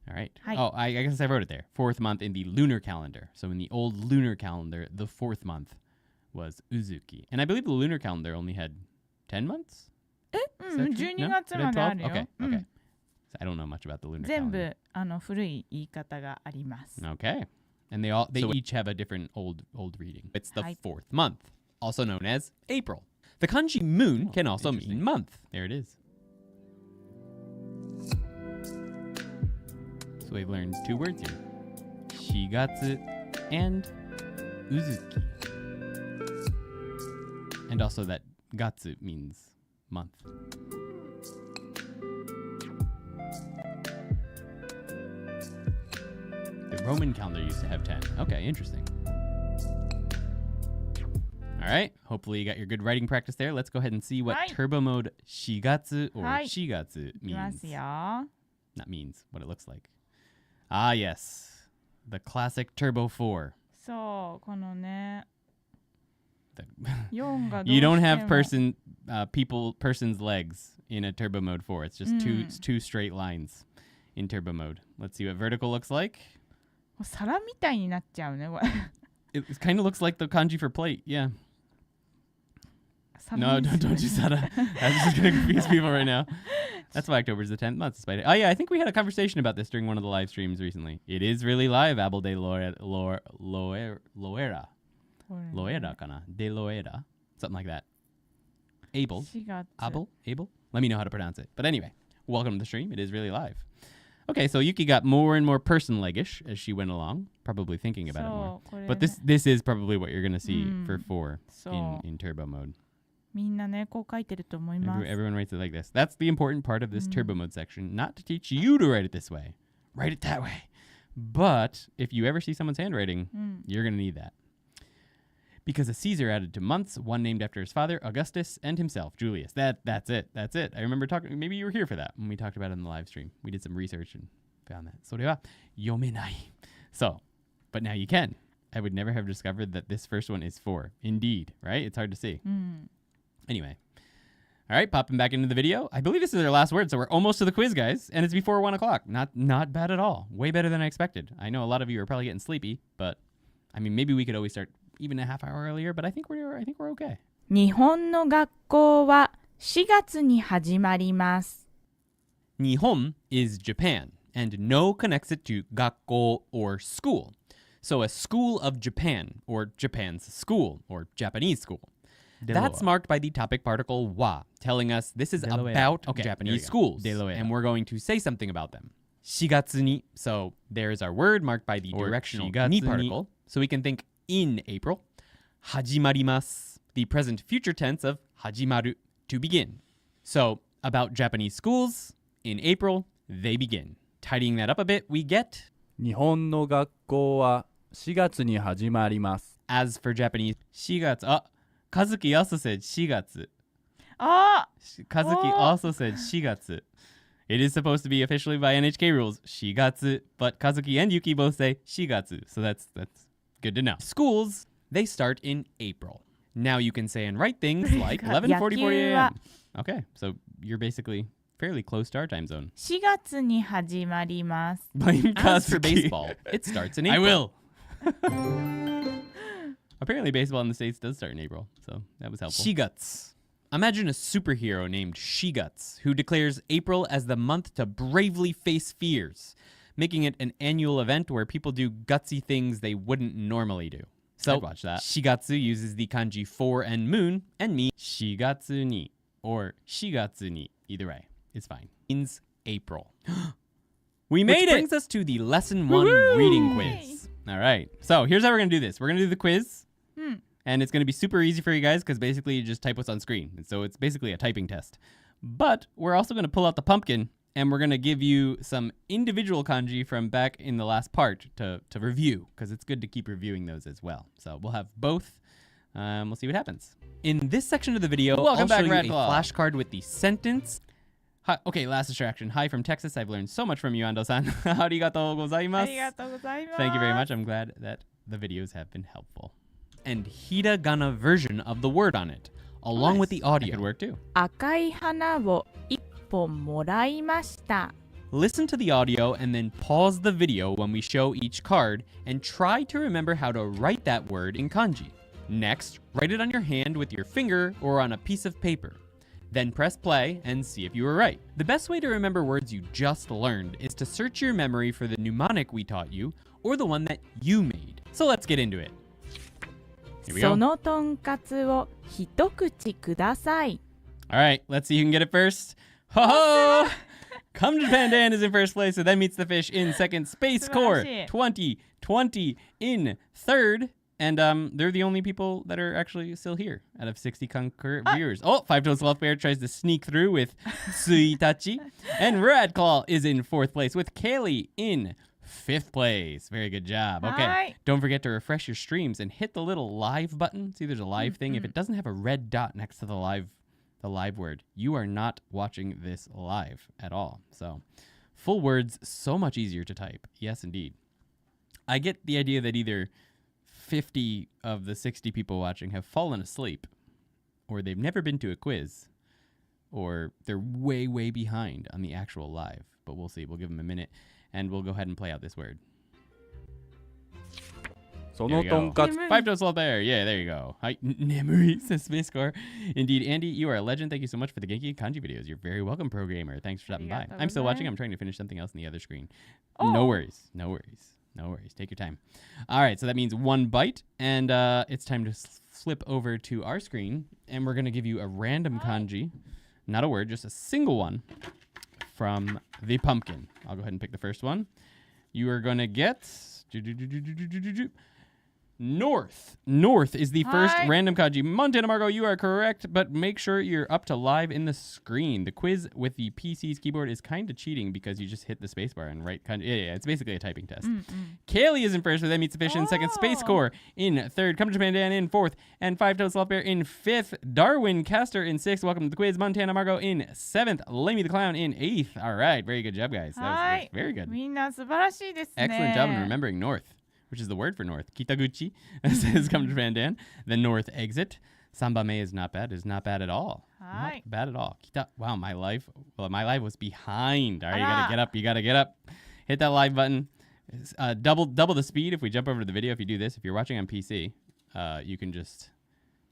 Speaker 1: All right.
Speaker 2: はい。
Speaker 1: Oh, I guess I wrote it there. Fourth month in the lunar calendar. So in the old lunar calendar, the fourth month was Uzuki. And I believe the lunar calendar only had 10 months?
Speaker 2: 12月まであるよ。
Speaker 1: Okay, okay. So I don't know much about the lunar
Speaker 2: 全
Speaker 1: calendar.
Speaker 2: 部古い言い方があります。
Speaker 1: Okay. And they each have a different old reading. It's the fourth month, also known as April. The kanji moon can also mean month. There it is. So we've learned 2 words here. Shigatsu and Uzuki. And also that gatsu means month. The Roman calendar used to have 10. Okay, interesting. All right. Hopefully you got your good writing practice there. Let's go ahead and see what turbo mode shigatsu or shigatsu
Speaker 2: いきます
Speaker 1: means.
Speaker 2: よ。
Speaker 1: Not means, what it looks like. Ah, yes. The classic Turbo 4.
Speaker 2: そう、このね。
Speaker 1: The
Speaker 2: 4がどうしても
Speaker 1: you don't have person's legs in a turbo mode 4. It's just two straight lines in turbo mode. Let's see what vertical looks like.
Speaker 2: 皿みたいになっちゃうね、これ。
Speaker 1: It kind of looks like the kanji for plate, yeah. No, don't do Sada. I'm just going to confuse people right now. That's why October's the 10th month. Despite it. Oh, yeah, I think we had a conversation about this during one of the live streams recently. It is really live, Abel de Loera. Loera, kana? De Loera. Something like that. Abel.
Speaker 2: 4月。
Speaker 1: Abel? Let me know how to pronounce it. But anyway, welcome to the stream. It is really live. Okay, so Yuki got more and more person-leggish as she went along, probably thinking about it more. But this is probably what you're going to see for 4 in turbo mode.
Speaker 2: みんなね、こう書いてると思います。
Speaker 1: Everyone writes it like this. That's the important part of this turbo mode section, not to teach you to write it this way. Write it that way. But if you ever see someone's handwriting, you're going to need that. Because a Caesar added to months, one named after his father, Augustus, and himself, Julius. That's it. I remember talking, maybe you were here for that when we talked about it in the live stream. We did some research and found that. それは読めない. So, but now you can. I would never have discovered that this first one is 4. Indeed, right? It's hard to see. Anyway. All right, popping back into the video. I believe this is our last word, so we're almost to the quiz, guys, and it's before 1 o'clock. Not bad at all. Way better than I expected. I know a lot of you are probably getting sleepy, but I mean, maybe we could always start even a half hour earlier, but I think we're okay.
Speaker 4: 日本の学校は4月に始まります。
Speaker 1: Nihon is Japan, and no connects it to 学校 or school. So a school of Japan, or Japan's school, or Japanese school. That's marked by the topic particle wa, telling us this is about Japanese schools, and we're going to say something about them. 4月に, so there's our word marked by the directional ni particle, so we can think in April. 始まります, the present future tense of 始まる, to begin. So about Japanese schools, in April, they begin. Tidying that up a bit, we get
Speaker 3: 日本の学校は4月に始まります。
Speaker 1: as for Japanese 4月. Kazuki also said 4月.
Speaker 2: あ
Speaker 1: Kazuki also said 4月. It is supposed to be officially by NHK rules 4月, but Kazuki and Yuki both say 4月. So that's good to know. Schools, they start in April. Now you can say and write things like 11:40 a.m. Okay, so you're basically fairly close to our time zone.
Speaker 2: 4月に始まります。
Speaker 1: Blame As for baseball, it starts in April.
Speaker 3: I will.
Speaker 1: Apparently baseball in the States does start in April, so that was helpful. Shiguts. Imagine a superhero named Shiguts who declares April as the month to bravely face fears, making it an annual event where people do gutsy things they wouldn't normally do. So, I'd watch that. Shigatsu uses the kanji for and moon, and me, Shigatsu ni, or Shigatsu ni, either way. is fine. Means April. We made it! Which brings us to the lesson 1 reading quiz. All right. So here's how we're going to do this. We're going to do the quiz. And it's going to be super easy for you guys because basically you just type what's on screen. And so it's basically a typing test. But we're also going to pull out the pumpkin and we're going to give you some individual kanji from back in the last part to review because it's good to keep reviewing those as well. So we'll have both. We'll see what happens. In this section of the video, I'll show you a flashcard with the sentence. Hi, okay, last distraction. Hi from Texas. I've learned so much from you, Ando-san. Arigatou gozaimasu. Thank you very much. I'm glad that the videos have been helpful. And hiragana version of the word on it, along with the audio. That could work too.
Speaker 4: 赤い花を一本もらいました。
Speaker 1: Listen to the audio and then pause the video when we show each card and try to remember how to write that word in kanji. Next, write it on your hand with your finger or on a piece of paper. Then press play and see if you were right. The best way to remember words you just learned is to search your memory for the mnemonic we taught you or the one that you made. So let's get into it. Here we go.
Speaker 4: そのとんかつを一口ください。
Speaker 1: All right, let's see who can get it first. Ho ho! Come Japan Dan is in first place, so then meets the fish in second. Space Core 2020 in third. And they're the only people that are actually still here out of 60 concurrent viewers. Oh, Five Toes Love Bear tries to sneak through with Tsuitachi. And Radclaw is in fourth place with Kaylee in fifth place. Very good job. Okay.
Speaker 2: Hi.
Speaker 1: Don't forget to refresh your streams and hit the little live button. See, there's a live thing. If it doesn't have a red dot next to the live word, you are not watching this live at all. So full words, so much easier to type. Yes, indeed. I get the idea that either 50 of the 60 people watching have fallen asleep, or they've never been to a quiz, or they're way, way behind on the actual live. But we'll see. We'll give them a minute, and we'll go ahead and play out this word.
Speaker 3: そのとんかつ
Speaker 1: Five Toes Love Bear. Yeah, there you go. Hi, Nemuri, says Space Core. Indeed, Andy, you are a legend. Thank you so much for the Genki Kanji videos. You're very welcome, programmer. Thanks for stopping by. I'm still watching. I'm trying to finish something else on the other screen. No worries. No worries. No worries. Take your time. All right, so that means one bite, and it's time to flip over to our screen, and we're going to give you a random kanji, not a word, just a single one from the pumpkin. I'll go ahead and pick the first one. You are going to get North. North is the first random kanji. Montana Margo, you are correct, but make sure you're up to live in the screen. The quiz with the PC's keyboard is kind of cheating because you just hit the spacebar and write kanji. Yeah, it's basically a typing test. Kaylee is in first, with That Meets the Fish in second. Space Core in third. Come to Japan Dan in fourth. And Five Toes Love Bear in fifth. Darwin Caster in sixth. Welcome to the quiz. Montana Margo in seventh. Lemmy the Clown in eighth. All right, very good job, guys. That was very good.
Speaker 2: みんな素晴らしいですね。
Speaker 1: Excellent job in remembering North, which is the word for north. Kitaguchi says come to Japan Dan. The north exit. Sambame is not bad. Is not bad at all. Not bad at all. Wow, my life was behind. All right, you gotta get up. You gotta get up. Hit that live button. Double the speed if we jump over to the video. If you do this, if you're watching on PC, you can just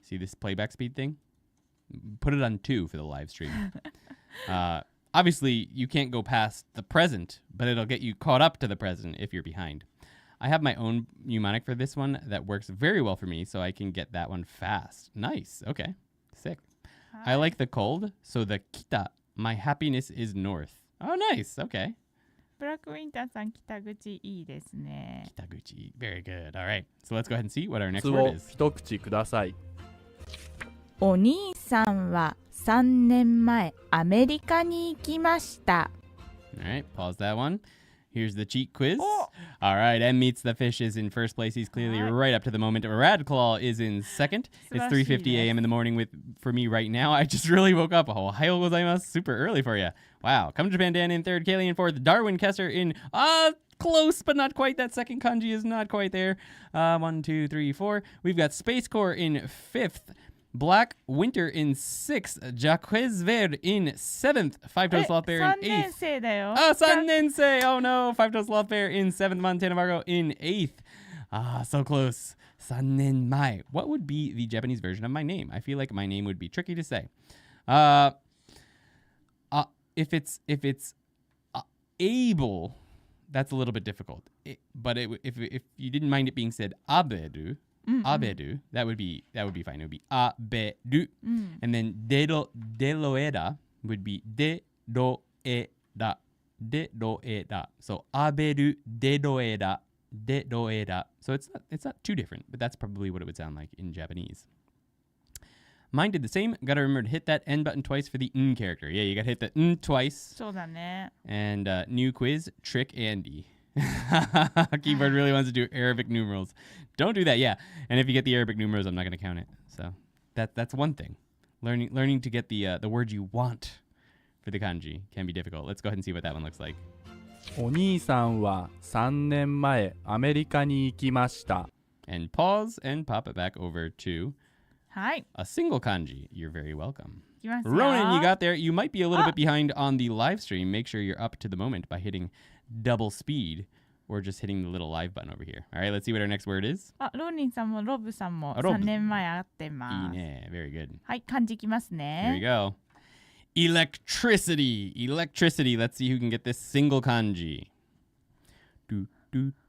Speaker 1: see this playback speed thing. Put it on 2 for the live stream. Obviously, you can't go past the present, but it'll get you caught up to the present if you're behind. I have my own mnemonic for this one that works very well for me, so I can get that one fast. Nice. Okay. Sick. I like the cold, so the kita, my happiness is north. Oh, nice. Okay.
Speaker 2: ブラックウィンターさん、北口いいですね。
Speaker 1: Kitaguchi. Very good. All right. So let's go ahead and see what our next
Speaker 3: つ
Speaker 1: word
Speaker 3: を
Speaker 1: is.
Speaker 3: 一口ください。
Speaker 4: お兄さんは3年前アメリカに行きました。
Speaker 1: All right. Pause that one. Here's the cheat quiz. All right, M Meets the Fish is in first place. He's clearly right up to the moment. Radclaw is in second. It's 3:50 a.m. in the morning for me right now. I just really woke up. Ohayou gozaimasu. Super early for you. Wow. Come to Japan Dan in third. Kaylee in fourth. Darwin Kester in close, but not quite. That second kanji is not quite there. 1, 2, 3, 4. We've got Space Core in fifth. Black Winter in 6th, Jaquez Verde in 7th, Five Toes Sloth Bear in
Speaker 2: 3年
Speaker 1: 8th.
Speaker 2: 生だよ。
Speaker 1: Sanensei! Oh no! Five Toes Sloth Bear in 7th, Montana Margo in 8th. So close. Sanenmai. What would be the Japanese version of my name? I feel like my name would be tricky to say. If it's able, that's a little bit difficult. But if you didn't mind it being said aberu, Abedu, that would be fine. It would be abedu. And then deloera would be ロエダでロエダ So アベルでロエダでロエダ So it's not too different, but that's probably what it would sound like in Japanese. Mine did the same. Gotta remember to hit that N button twice for the N character. Yeah, you gotta hit the N twice.
Speaker 2: そうだね。
Speaker 1: And new quiz, Trick Andy. Keyboard really wants to do Arabic numerals. Don't do that, yeah. And if you get the Arabic numerals, I'm not gonna count it. So that's one thing. Learning to get the word you want for the kanji can be difficult. Let's go ahead and see what that one looks like.
Speaker 3: お兄さんは3年前アメリカに行きました。
Speaker 1: And pause and pop it back over to
Speaker 2: はい。
Speaker 1: a single kanji. You're very welcome.
Speaker 2: いきますよ。
Speaker 1: Ronan, you got there. You might be a little bit behind on the live stream. Make sure you're up to the moment by hitting double speed or just hitting the little live button over here. All right, let's see what our next word is.
Speaker 2: あ、ローリンさんもロブさんも
Speaker 1: あロブ
Speaker 2: 3年前会ってます。
Speaker 1: いいね. Very good.
Speaker 2: はい、漢字いきます
Speaker 1: Here we
Speaker 2: ね。
Speaker 1: go. Electricity. Electricity. Let's see who can get this single kanji.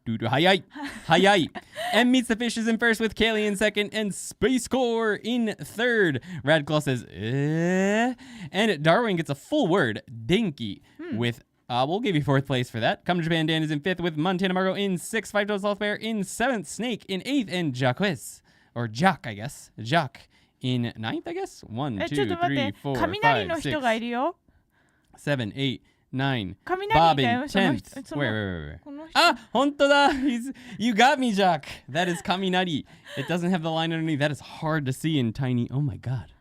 Speaker 1: Hayai. Hayai. M meets the fishes in first with Kaylee in second and Space Core in third. Radclaw says, eh. And Darwin gets a full word, Denki, with, we'll give you fourth place for that. Come to Japan Dan is in fifth with Montana Margo in sixth, Five Toes Sloth Bear in seventh, Snake in eighth, and Jacques, or Jock, I guess. Jock in ninth, I guess. 1,
Speaker 2: ちょっ
Speaker 1: 2,
Speaker 2: と待って、
Speaker 1: 3, 4,
Speaker 2: 雷の
Speaker 1: 5,
Speaker 2: 人がい
Speaker 1: 6,
Speaker 2: るよ。
Speaker 1: 7, 8, 9.
Speaker 2: 雷
Speaker 1: Bob
Speaker 2: だ
Speaker 1: in
Speaker 2: よ、その
Speaker 1: 10th.
Speaker 2: 人。その
Speaker 1: Wait.
Speaker 2: この人。
Speaker 1: Ah, hontoda. You got me, Jock. That is kaminari. It doesn't have the line underneath. That is hard to see in tiny. Oh my god.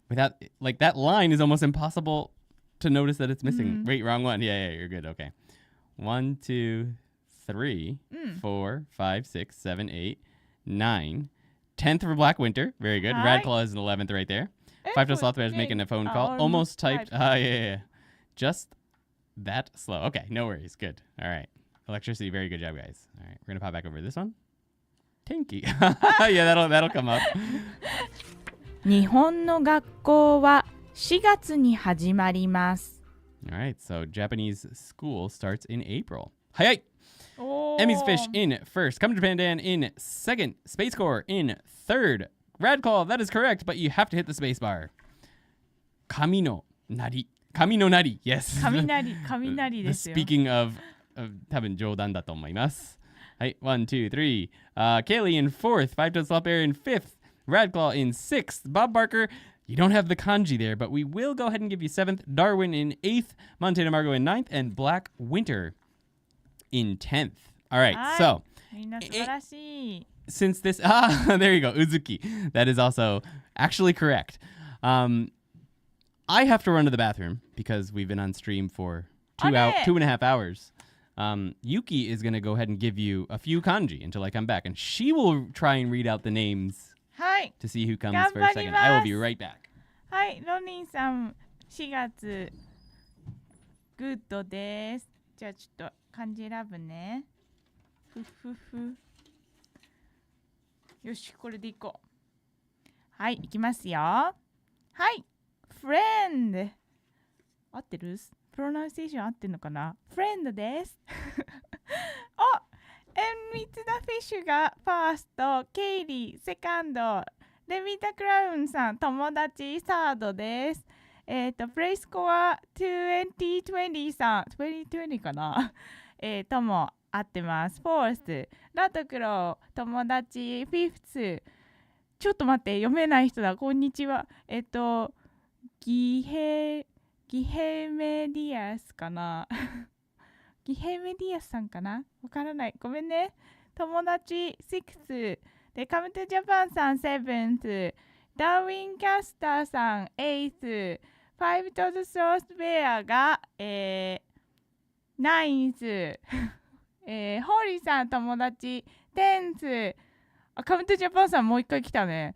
Speaker 1: Without like that line is almost impossible to notice that it's missing. Wait, wrong one. Yeah, you're good. Okay. 1, 2, 3, 4, 5, 6, 7, 8, 9. 10th for Black Winter. Very good.
Speaker 2: Hi.
Speaker 1: Radclaw is in 11th right there. Five Toes Sloth Bear is making a phone call. Almost typed. Yeah. Just that slow. Okay, no worries. Good. All right. Electricity, very good job, guys. All right, we're gonna pop back over to this one. Tinky. Yeah, that'll come up.
Speaker 4: 日本の学校は4月に始まります。
Speaker 1: All right, so Japanese school starts in April. Hayai!
Speaker 2: おー
Speaker 1: Emmy's Fish in first. Come to Japan Dan in second. Space Core in third. Radclaw, that is correct, but you have to hit the space bar. Kamino Nari. Kamino Nari, yes.
Speaker 2: 雷ですよ。
Speaker 1: Speaking of 多分冗談だと思います。はい、1, 2, 3. Kaylee in fourth. Five Toes Sloth Bear in fifth. Radclaw in sixth. Bob Barker, you don't have the kanji there, but we will go ahead and give you seventh. Darwin in eighth. Montana Margo in ninth. And Black Winter in 10th. All right,
Speaker 2: はい
Speaker 1: so
Speaker 2: みんな素晴らしい。
Speaker 1: since this, there you go, Uzuki. That is also actually correct. I have to run to the bathroom because we've been on stream for 2.5 hours. Yuki is going to go ahead and give you a few kanji until I come back, and she will try and read out the names
Speaker 2: はい。
Speaker 1: to see who comes
Speaker 2: 頑
Speaker 1: first
Speaker 2: 張り
Speaker 1: second.
Speaker 2: ます
Speaker 1: I will be right back.
Speaker 2: はい、ロニンさん、4月、グッドです。じゃあちょっと漢字選ぶね。ふふふ。よし、これでいこう。はい、いきますよ。はい、friend。合ってる？プロナンセーション合ってるのかな？ friend です。お、エンミツダフィッシュがファースト、ケイリー、セカンド、レビタ・クラウンさん、友達、サードです。プレイスコア2020さん、2020かなとも合ってます。フォース、ラトクロー、友達、フィフス。ちょっと待って、読めない人だ。こんにちは。ギヘメディアスかなギヘメディアスさんかなわからない。ごめんね。友達、6。で、カムトジャパンさん、7th。ダーウィンキャスターさん、8th。ファイブトズスロースベアが、9th。ホーリーさん、友達、10th。カムトジャパンさん、もう一回来たね。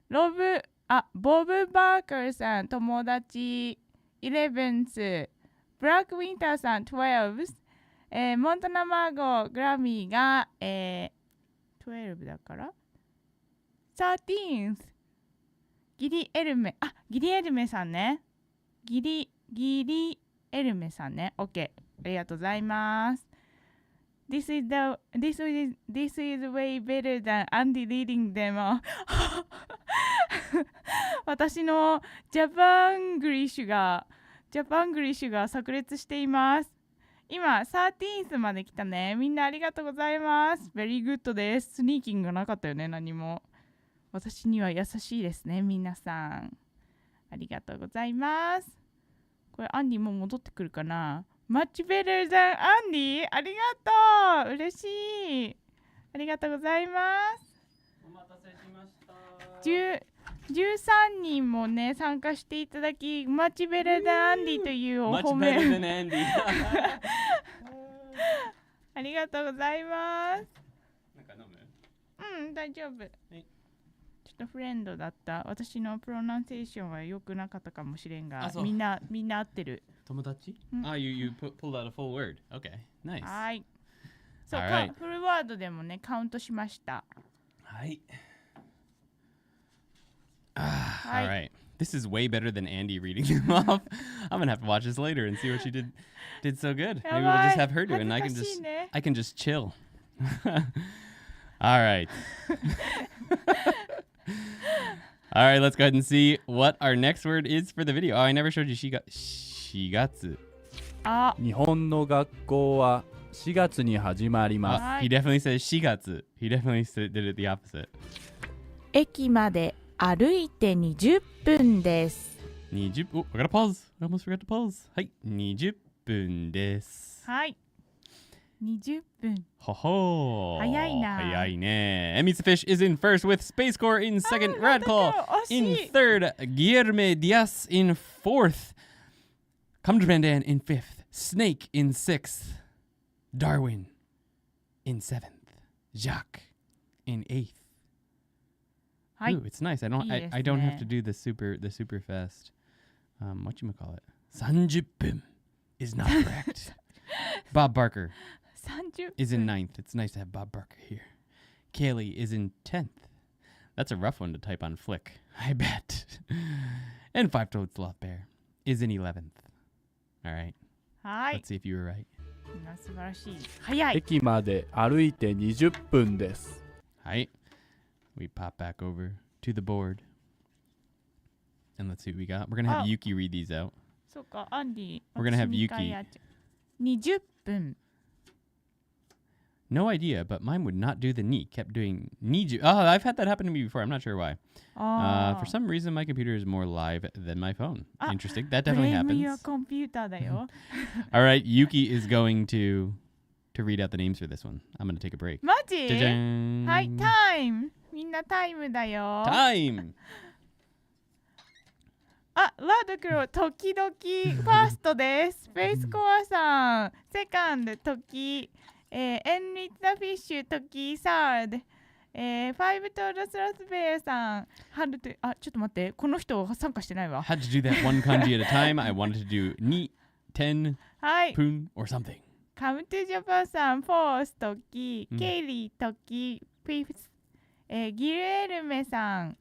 Speaker 2: ボブ・バーカーさん、友達、11th。ブラック・ウィンターさん、12th。モンタナ・マーゴ、グラミーが、12だから。13th。ギリエルメさんね。ギリエルメさんね。OK。ありがとうございます。This is way better than Andy reading them. 私のジャパングリッシュがジャパングリッシュが炸裂しています。今、13th まで来たね。みんなありがとうございます。Very good です。スニーキングがなかったよね、何も。私には優しいですね、皆さん。ありがとうございます。これ、アンディもう戻ってくるかな？ Much better than Andy! ありがとう！嬉しい！ありがとうございます。
Speaker 1: お待たせしました。
Speaker 2: 13人もね、参加していただき、Much better than Andy というお褒め。
Speaker 1: Much better than Andy
Speaker 2: ありがとうございます。
Speaker 1: なんか飲む？
Speaker 2: うん、大丈夫。
Speaker 1: い
Speaker 2: ちょっとフレンドだった。私のプロナンセーションは良くなかったかもしれんが
Speaker 1: あ、そう
Speaker 2: みんな合ってる。
Speaker 1: 友達？
Speaker 2: うん
Speaker 1: you pulled out a full word. Okay, nice.
Speaker 2: はい。そう、
Speaker 1: Alright.
Speaker 2: フルワードでもね、カウントしました。
Speaker 1: はい。
Speaker 2: はい。
Speaker 1: Alright. This is way better than Andy reading them off. I'm gonna have to watch this later and see what she did so good. Maybe we'll just have her do it and I can
Speaker 2: 恥ずかしいね。
Speaker 1: just chill. All right. All right, let's go ahead and see what our next word is for the video. Oh, I never showed you 4月.
Speaker 2: あ、
Speaker 3: 日本の学校は4月に始まります。
Speaker 1: He definitely says 4月. He definitely did it the opposite.
Speaker 4: 駅まで歩いて20分です。
Speaker 1: 20. Oh, I gotta pause. I almost forgot to pause. はい、20分です。
Speaker 2: はい。20分。
Speaker 1: ほほー。
Speaker 2: 早いな。
Speaker 1: 早いね。Emmy's the Fish is in first with Space Corps in second.
Speaker 2: あ、
Speaker 1: Radclaw
Speaker 2: 惜しい。
Speaker 1: in third. Guillerme Diaz in fourth. Kamdrabandan in fifth. Snake in sixth. Darwin in seventh. Jacques in eighth.
Speaker 2: はい。
Speaker 1: Ooh, it's nice. I don't
Speaker 2: いいですね。
Speaker 1: I don't have to do the super fast. Whatchamacallit? 30分 is not correct. Bob Barker
Speaker 2: 30
Speaker 1: is in ninth. It's nice to have Bob Barker here. Kaylee is in 10th. That's a rough one to type on Flick, I bet. And Five-Toed Sloth Bear is in 11th. All right.
Speaker 2: はい。
Speaker 1: Let's see if you were right.
Speaker 2: みんな素晴らしい。早い。
Speaker 3: 駅まで歩いて20分です。
Speaker 1: All right. We pop back over to the board. And let's see what we got. We're going to have
Speaker 2: Oh.
Speaker 1: Yuki read these out.
Speaker 2: そうか、アンディ。
Speaker 1: We're gonna have
Speaker 2: 私二回やっちゃう。20分。
Speaker 1: No idea, but mine would not do the ni. Kept doing ni. Oh, I've had that happen to me before. I'm not sure why.
Speaker 2: あ
Speaker 1: For some reason, my computer is more live than my phone.
Speaker 2: Ah,
Speaker 1: Interesting. That definitely
Speaker 2: ブレイム
Speaker 1: happens.
Speaker 2: ユアコンピューターだよ。
Speaker 1: All right, Yuki is going to read out the names for this one. I'm going to take a break.
Speaker 2: マジ？
Speaker 1: じゃじゃーん。
Speaker 2: はい、タイム。みんなタイムだよ。
Speaker 1: Time.
Speaker 2: あ、ラードクロ、時々ファーストです。スペースコアさん、セカンド、時、エンリッタフィッシュ、時、サード、ファイブトールスラスベアさん、ハルト、あ、ちょっと待って、この人参加してないわ。
Speaker 1: Had to do that one kanji at a time. I wanted to do ni, ten,
Speaker 2: はい、
Speaker 1: pun, or something.
Speaker 2: カムトゥジャパンさん、フォース、時、
Speaker 1: うん
Speaker 2: ケイリー、時、フィフス、ギルエルメさん、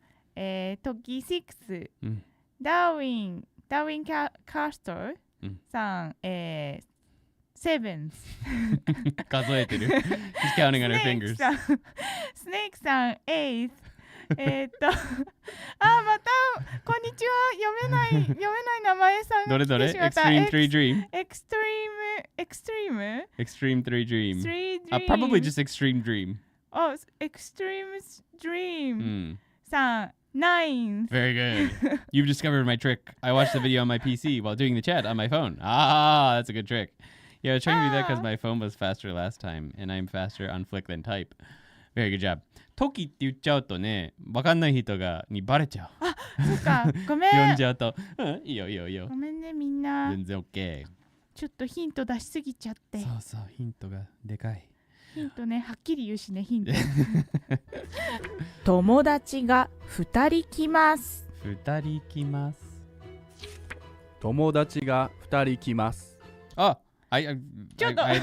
Speaker 2: 時、シックス、
Speaker 1: うん
Speaker 2: ダーウィンカストー
Speaker 1: うん
Speaker 2: さん、セブンス。
Speaker 1: 数えてる. She's counting on her fingers.
Speaker 2: スネークさん、エイス。あ、また、こんにちは。読めない名前さんが来てしまった。
Speaker 1: Extreme 3 Dream.
Speaker 2: エクストリーム
Speaker 1: Extreme 3 Dream.
Speaker 2: 3
Speaker 1: Probably just Extreme Dream.
Speaker 2: お、エクストリームドリーム
Speaker 1: Mm.
Speaker 2: さん、ナイン。
Speaker 1: Very good. You've discovered my trick. I watched the video on my PC while doing the chat on my phone. Ah, that's a good trick. Yeah, I was trying to do that because my phone was faster last time, and I'm faster on Flick than type. Very good job. トキって言っちゃうとね、わかんない人にバレちゃう。
Speaker 2: そうか、ごめん。
Speaker 1: 呼んじゃうと、いいよいいよいいよ
Speaker 2: ご。めんね、みんな。
Speaker 1: 全然 OK。
Speaker 2: ちょっとヒント出しすぎちゃって。
Speaker 1: そうそう、ヒントがでかい。
Speaker 2: ヒントね、はっきり言うしね、ヒント。
Speaker 4: 友達が2人来ます。
Speaker 1: 2人来ます。
Speaker 3: 友達が2人来ます。
Speaker 1: あ、
Speaker 2: ちょっと
Speaker 1: I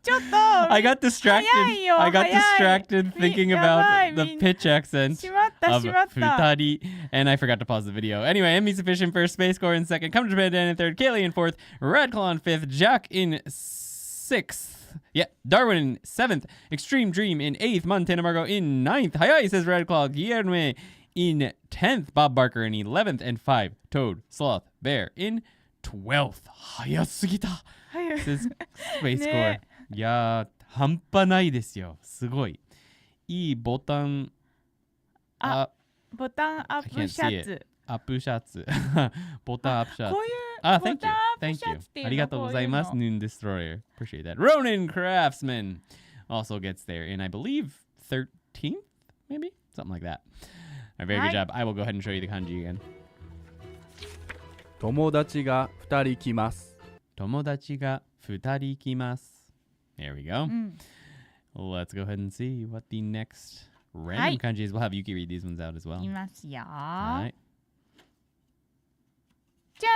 Speaker 2: ちょっと
Speaker 1: got distracted.
Speaker 2: 早いよ
Speaker 1: I got
Speaker 2: 早い
Speaker 1: distracted thinking
Speaker 2: やばい
Speaker 1: about the
Speaker 2: みん
Speaker 1: pitch accent
Speaker 2: しまった、
Speaker 1: of
Speaker 2: しまった。
Speaker 1: Futari, and I forgot to pause the video. Anyway, Emmy's Sufficient first, Space Corps in second, Come to Japan in third, Kaylee in fourth, Radclaw in fifth, Jack in sixth. Yeah, Darwin in seventh, Extreme Dream in eighth, Montana Margot in ninth. Hayai says Radclaw, Guillerme In 10th, Bob Barker. In 11th and 5, Toad, Sloth, Bear. In 12th, 早すぎた says Space Core.
Speaker 2: ね
Speaker 1: いやー、半端ないですよ。すごい。いいボタン、
Speaker 2: ボタンアップシャツ。
Speaker 1: アップシャツ。ボタンアップシャツ。
Speaker 2: こういう
Speaker 1: Ah,
Speaker 2: ボ
Speaker 1: thank
Speaker 2: タン
Speaker 1: you.
Speaker 2: アップ
Speaker 1: Thank
Speaker 2: シャ
Speaker 1: you.
Speaker 2: ツっていうの
Speaker 1: ありがとうございます。
Speaker 2: こういうの
Speaker 1: Noon Destroyer. Appreciate that. Ronin Craftsman also gets there in, I believe, 13th, maybe? Something like that. A very good job. I will go ahead and show you the kanji again.
Speaker 3: 友達が2人来ます。
Speaker 1: 友達が2人来ます。There we go.
Speaker 2: うん
Speaker 1: Let's go ahead and see what the next random kanji is. We'll have Yuki read these ones out as well.
Speaker 2: いますよ。
Speaker 1: All right.
Speaker 2: じゃん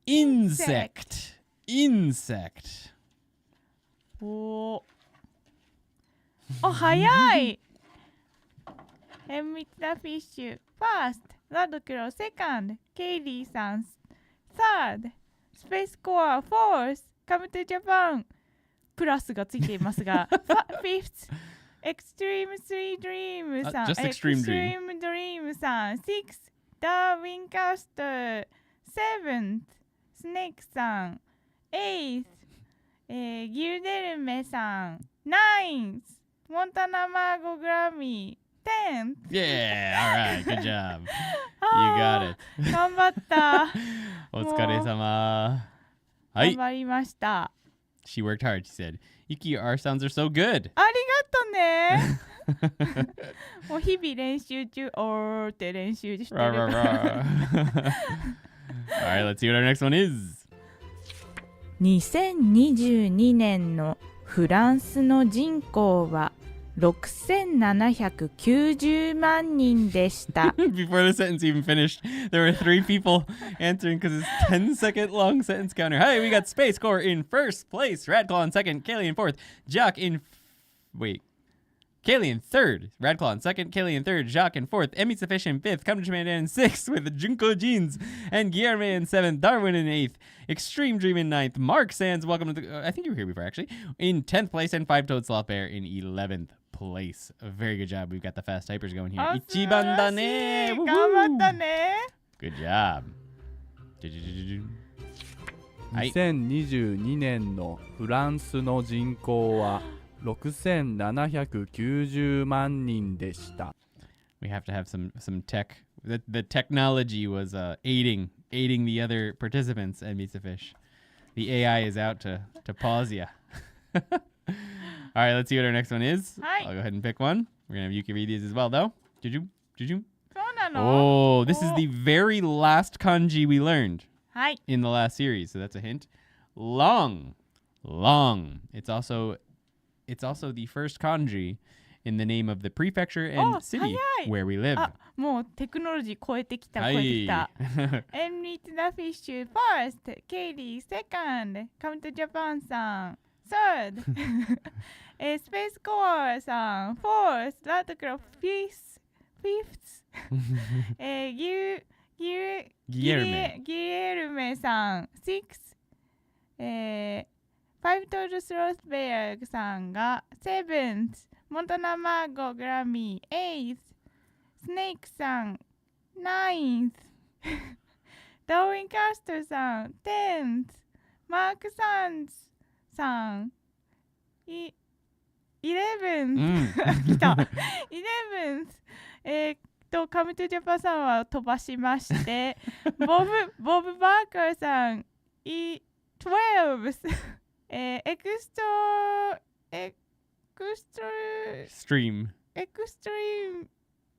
Speaker 1: Insect. Insect.
Speaker 2: お早いエンミツダフィッシュ First ラドクロ Second ケイリーさん Third スペースコア Fourth Come to Japan プラスがついていますがFifth Extreme 3 Dream さん
Speaker 1: just Extreme Dream.
Speaker 2: Extreme Dream さん Sixth Darwin Caster Seventh Snake さん Eighthギルデルメさん Ninth モンタナマーゴグラミー 10th
Speaker 1: Yeah. All right. Good job. You got it.
Speaker 2: 頑張った
Speaker 1: お疲れ様。はい
Speaker 2: 頑。張りました
Speaker 1: She worked hard, she said. Yuki, your R sounds are so good.
Speaker 2: ありがとねもう日々練習中おーって練習してる
Speaker 1: Rah, rah, rah. All right, let's see what our next one is.
Speaker 4: 2022年のフランスの人口は6790万人でした。
Speaker 1: Before the sentence even finished, there were 3 people answering because it's 10-second long sentence counter. Hi, we got Space Core in first place, Radclaw in second, Kaylee in fourth, Jock in... Kaylee in third, Radclaw in second, Kaylee in third, Jacques in fourth, Emmy Suffish in fifth, Come to Japan in sixth with Junko Jeans, and Guillermo in seventh, Darwin in eighth, Extreme Dream in ninth, Mark Sands, welcome to the... I think you were here before, actually, in 10th place, and 5-Toed Sloth Bear in 11th place. A very good job. We've got the fast typers going here.
Speaker 2: あ
Speaker 1: 一番だね。
Speaker 2: 素晴らしい頑張ったね
Speaker 1: Good job. はい
Speaker 3: 2022年のフランスの人口は6790万人でした。
Speaker 1: We have to have some tech. The technology was aiding the other participants and Meets the Fish. The AI is out to pause ya. All right, let's see what our next one is.
Speaker 2: Hi.
Speaker 1: I'll go ahead and pick one. We're gonna have Yuki read these as well, though. Did you?
Speaker 2: そうなの
Speaker 1: Oh, this is the very last kanji we learned
Speaker 2: はい
Speaker 1: in the last series, so that's a hint. Long. It's also the first kanji in the name of the prefecture and
Speaker 2: Oh,
Speaker 1: city
Speaker 2: 早い
Speaker 1: where we live.
Speaker 2: あもうテクノロジー超えてきた超えてきたエンリーツ・ザ・フィッシュ First ケイリー Second Come to Japan さん Third スペースコアさん Fourth ラートクロ Fifth ギエルメさん Sixth ファイブトールスロースベアさんが Seventh モンタナマーゴグラミー Eighth スネークさん Ninth ダーウィン・カストさん Tenth マーク・サンズさん Eleventh 来た Eleventh カムトゥジャパンさんは飛ばしましてボブ・バーカーさん 12th エクストリーム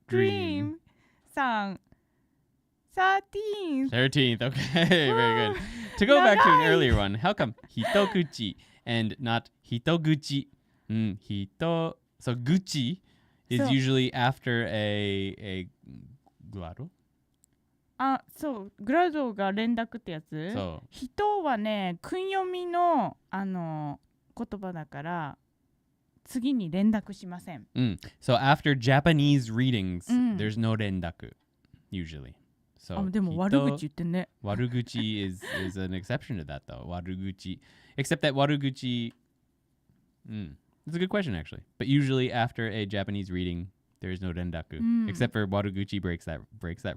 Speaker 2: ドリームさん 13th
Speaker 1: Okay, very good. To go back to an earlier one, how come hitoguchi and not hitoguchi? So guchi is
Speaker 2: So-
Speaker 1: usually after a glado.
Speaker 2: あ、そうグラドが連絡ってやつ
Speaker 1: So
Speaker 2: 人はね、訓読みの言葉だから次に連絡しません。
Speaker 1: so after Japanese readings,
Speaker 2: うん
Speaker 1: there's no rendaku usually.
Speaker 2: あ
Speaker 1: So
Speaker 2: でも悪口言ってね。
Speaker 1: waruguchi is an exception to that though. Waruguchi, except that waruguchi. That's a good question actually. But usually after a Japanese reading, There is no rendaku.
Speaker 2: Mm.
Speaker 1: Except for Waruguchi breaks that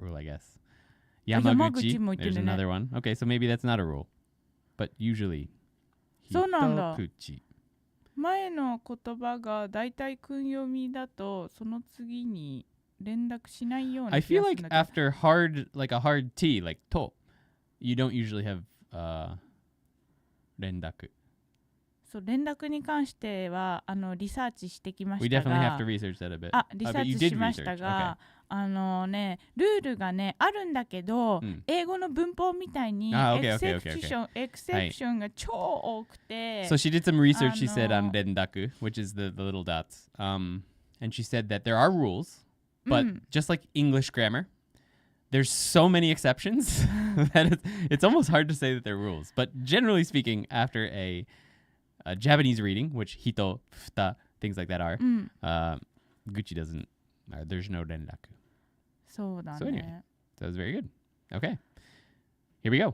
Speaker 1: rule, I guess.
Speaker 2: Yamaguchi
Speaker 1: Yamaguchi,
Speaker 2: も言ってるね。
Speaker 1: there's another one. Okay, so maybe that's not a rule. But usually,
Speaker 2: そうなんだ。
Speaker 1: hitokuchi.
Speaker 2: 前の言葉がだいたい訓読みだとその次に連絡しないような
Speaker 1: I
Speaker 2: 気が
Speaker 1: feel
Speaker 2: する
Speaker 1: like
Speaker 2: んだけど。
Speaker 1: after a hard T, like to, you don't usually have rendaku.
Speaker 2: そう連絡に関してはリサーチしてきま
Speaker 1: We
Speaker 2: した
Speaker 1: definitely have
Speaker 2: が
Speaker 1: to research that a bit.
Speaker 2: リサ
Speaker 1: but
Speaker 2: ー
Speaker 1: you
Speaker 2: チ
Speaker 1: did
Speaker 2: しました
Speaker 1: research.
Speaker 2: が、ルールがねあるんだけど、
Speaker 1: うん
Speaker 2: 英語の文法みたいに
Speaker 1: あ、
Speaker 2: エ
Speaker 1: okay,
Speaker 2: クセ
Speaker 1: okay,
Speaker 2: プ
Speaker 1: okay,
Speaker 2: ション、エクセプションが超多くて、
Speaker 1: So she did some research, she said, on
Speaker 2: あの
Speaker 1: rendaku, which is the little dots. And she said that there are rules, but just like English grammar, there's so many exceptions that it's almost hard to say that they're rules. But generally speaking, after a Japanese reading, which hito, futa, things like that are, Gucci doesn't, there's no rendaku.
Speaker 2: そうだ
Speaker 1: So anyway.
Speaker 2: ね。
Speaker 1: So that was very good. Okay. Here we go.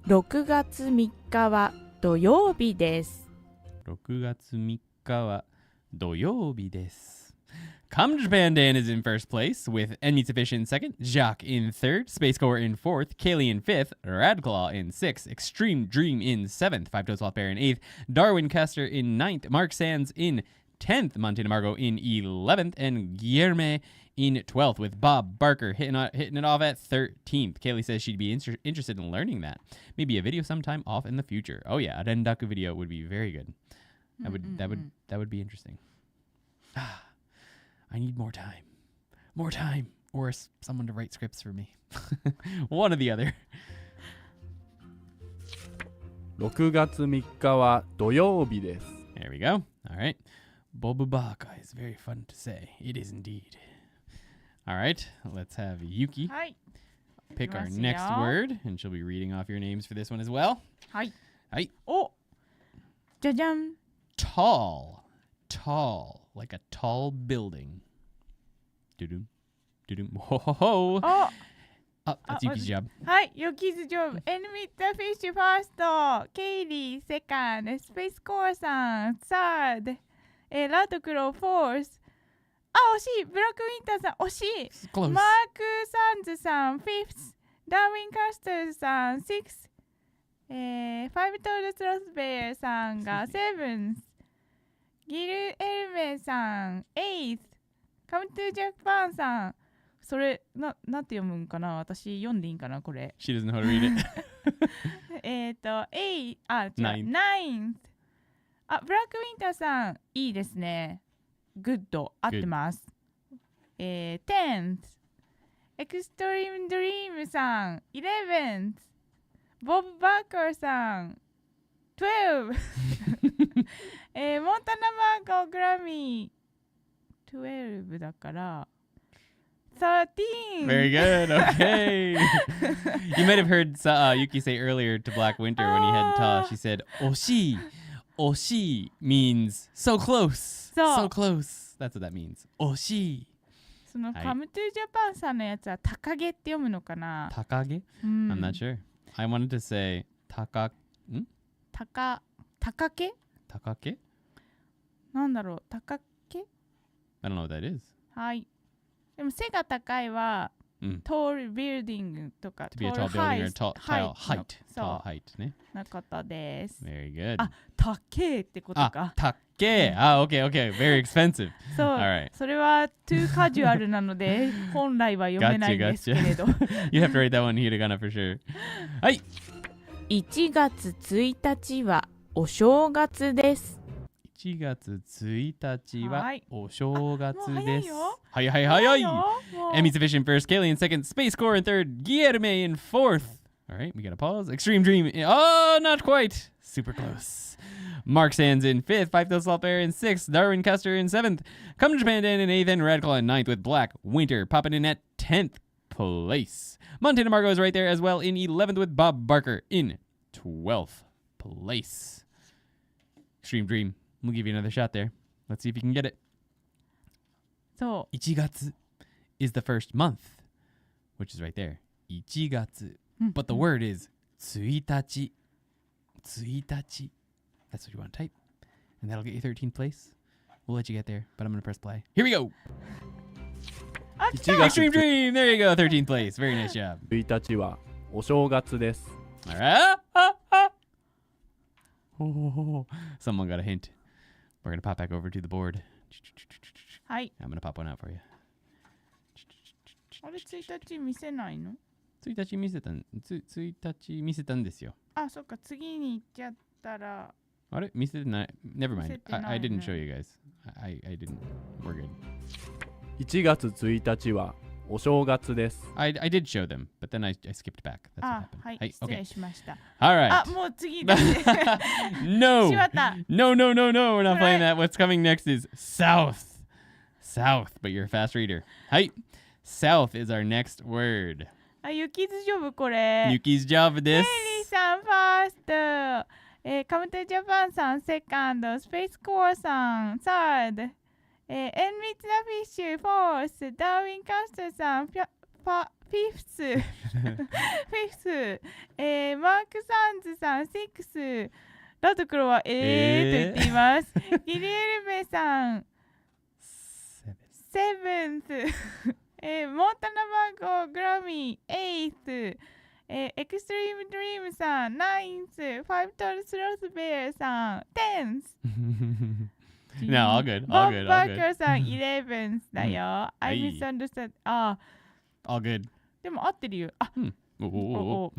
Speaker 4: 6月3日は土曜日です。
Speaker 1: 6月3日は土曜日です。Come Japan Dan is in first place with Enmitsu Fish in second, Jacques in third, Space Core in fourth, Kaylee in fifth, Radclaw in sixth, Extreme Dream in seventh, Five Toes Sloth Bear in eighth, Darwin Kester in ninth, Mark Sands in 10th, Montana Margot in 11th, and Guillerme in 12th, with Bob Barker hitting it off at 13th. Kaylee says she'd be interested in learning that. Maybe a video sometime off in the future. Oh yeah, a rendaku video would be very good. That would be interesting. I need more time, or someone to write scripts for me. One or the other.
Speaker 3: 6月3日は土曜日です。
Speaker 1: There we go. All right. Bobubaka is very fun to say. It is indeed. All right. Let's have Yuki
Speaker 2: はい。
Speaker 1: pick our
Speaker 2: いきますよ。
Speaker 1: next word, and she'll be reading off your names for this one as well.
Speaker 2: はい。
Speaker 1: はい。
Speaker 2: お、じゃじゃん。
Speaker 1: Tall, like a tall building. Doo-doom, doo-doom. Ho ho ho.
Speaker 2: お、
Speaker 1: Oh, that's Yuki's job.
Speaker 2: はい。ヨキズジョブ。エンミットフィッシュファースト。ケイリーセカンド。スペースコアさん。サード。ラートクローフォース。あ、惜しい。ブラックウィンターさん。惜しい。
Speaker 1: Close.
Speaker 2: マーク・サンズさん、フィフス。ダーウィン・カスターズさん、シックス。ファイブトール・スロスベアさんがセブンス。ギル・エルメさん、エイス。カム・トゥ・ジャパンさん。それ、なんて読むんかな、私読んでいいんかな、これ。
Speaker 1: She doesn't know how to read it.
Speaker 2: ナインス。あ、ブラック・ウィンターさん、いいですね。グッド、合ってます。テンス。エクストリームドリームさん、11th。ボブ・バーカーさん、12。モンタナ・マーコ・グラミー、12だから、13。
Speaker 1: Very good. Okay. You might have heard Yuki say earlier to Black Winter when he had ta. She said, Oshi. Oshi means so close. So close. That's what that means. Oshi.
Speaker 2: その、
Speaker 1: はい
Speaker 2: Come to Japan さんのやつは、高毛って読むのかな。
Speaker 1: Takage?
Speaker 2: うん
Speaker 1: I'm not sure. I wanted to say takake?
Speaker 2: 高毛
Speaker 1: Takake?
Speaker 2: なんだろう、高毛
Speaker 1: I don't know what that is.
Speaker 2: はい。でも背が高いは、
Speaker 1: Mm.
Speaker 2: tall building とか、
Speaker 1: To be a
Speaker 2: tall
Speaker 1: tall building or
Speaker 2: height
Speaker 1: tall height.
Speaker 2: の
Speaker 1: Tall height. ね。
Speaker 2: なことです。
Speaker 1: Very good.
Speaker 2: あ、高いってことか。
Speaker 1: Take. Okay. Very expensive.
Speaker 2: そう、
Speaker 1: Alright.
Speaker 2: それは too casual なので、本来は読めないんですけれど。
Speaker 1: You have to write that one hiragana for sure. はい。
Speaker 4: 1月1日はお正月です。
Speaker 1: 1月1日は
Speaker 2: はい
Speaker 1: お正月
Speaker 2: もう早
Speaker 1: です。
Speaker 2: いよ。
Speaker 1: 早い。
Speaker 2: もう
Speaker 1: Emmy's Fish in first, Kaylee in second, Space Core in third, Guillerme in fourth. All right, we got to pause. Extreme Dream. Oh, not quite. Super close. Mark Sands in fifth, Five Toes Sloth Bear in sixth, Darwin Custer in seventh, Come to Japan Dan in eighth, and Radical in ninth, with Black Winter popping in at 10th place. Montana Margot is right there as well in 11th, with Bob Barker in 12th place. Extreme Dream. We'll give you another shot there. Let's see if you can get it.
Speaker 2: そ
Speaker 1: 1月 is the first month, which is right there. 1月. But the word is 1日. 1日. That's what you want to type. And that'll get you 13th place. We'll We'll let you get there, but I'm gonna press play. Here we go.
Speaker 3: 1月
Speaker 1: Extreme Dream. There you go. 13th place. Very nice job.
Speaker 3: 1日はお正月です。
Speaker 1: All right. Oh, someone got a hint. We're gonna pop back over to the board.
Speaker 2: はい。
Speaker 1: I'm gonna pop one out for you.
Speaker 2: あれ、1日見せないの？
Speaker 1: 1日見せたんですよ。
Speaker 2: あ、そっか、次に行っちゃったら。
Speaker 1: あれ見せてない。Never mind.
Speaker 2: 見せてないね。
Speaker 1: I didn't show you guys. I didn't. We're good.
Speaker 3: 1月1日はお正月です。
Speaker 1: I did show them, but then I skipped back. That's what
Speaker 2: あ、
Speaker 1: happened.
Speaker 2: はい、
Speaker 1: Hey,
Speaker 2: 失礼
Speaker 1: okay.
Speaker 2: しました。
Speaker 1: All right.
Speaker 2: あ、もう次だ。し
Speaker 1: No.
Speaker 2: まった。
Speaker 1: No, no, no, no. We're not playing
Speaker 2: Right.
Speaker 1: that. What's coming next is South. South, but you're a fast reader. Hi. South is our next word.
Speaker 2: あ、雪津ジョブこれ。
Speaker 1: Yuki's job
Speaker 2: ケイ
Speaker 1: this.
Speaker 2: リーさんファースト、カムトジャパンさんセカンド、スペースコアさんサード、エンリッツ・ザ・フィッシュフォース、ダーウィン・カストさんフィフスフィフス、マーク・サンズさんシックス、ラトクロはと言っています。ギリエルベさんセブンス、モンタナバーゴグラミーエイス、エクストリームドリームさんナインス、ファイブトルスロスベアさんテンス。
Speaker 1: No, all good.
Speaker 2: ボ
Speaker 1: All
Speaker 2: ブ・
Speaker 1: good.
Speaker 2: バ
Speaker 1: All
Speaker 2: ー
Speaker 1: good.
Speaker 2: カーさん11だよ。I misunderstood. あ、
Speaker 1: All good.
Speaker 2: でも合ってるよ。あ、
Speaker 1: Oh.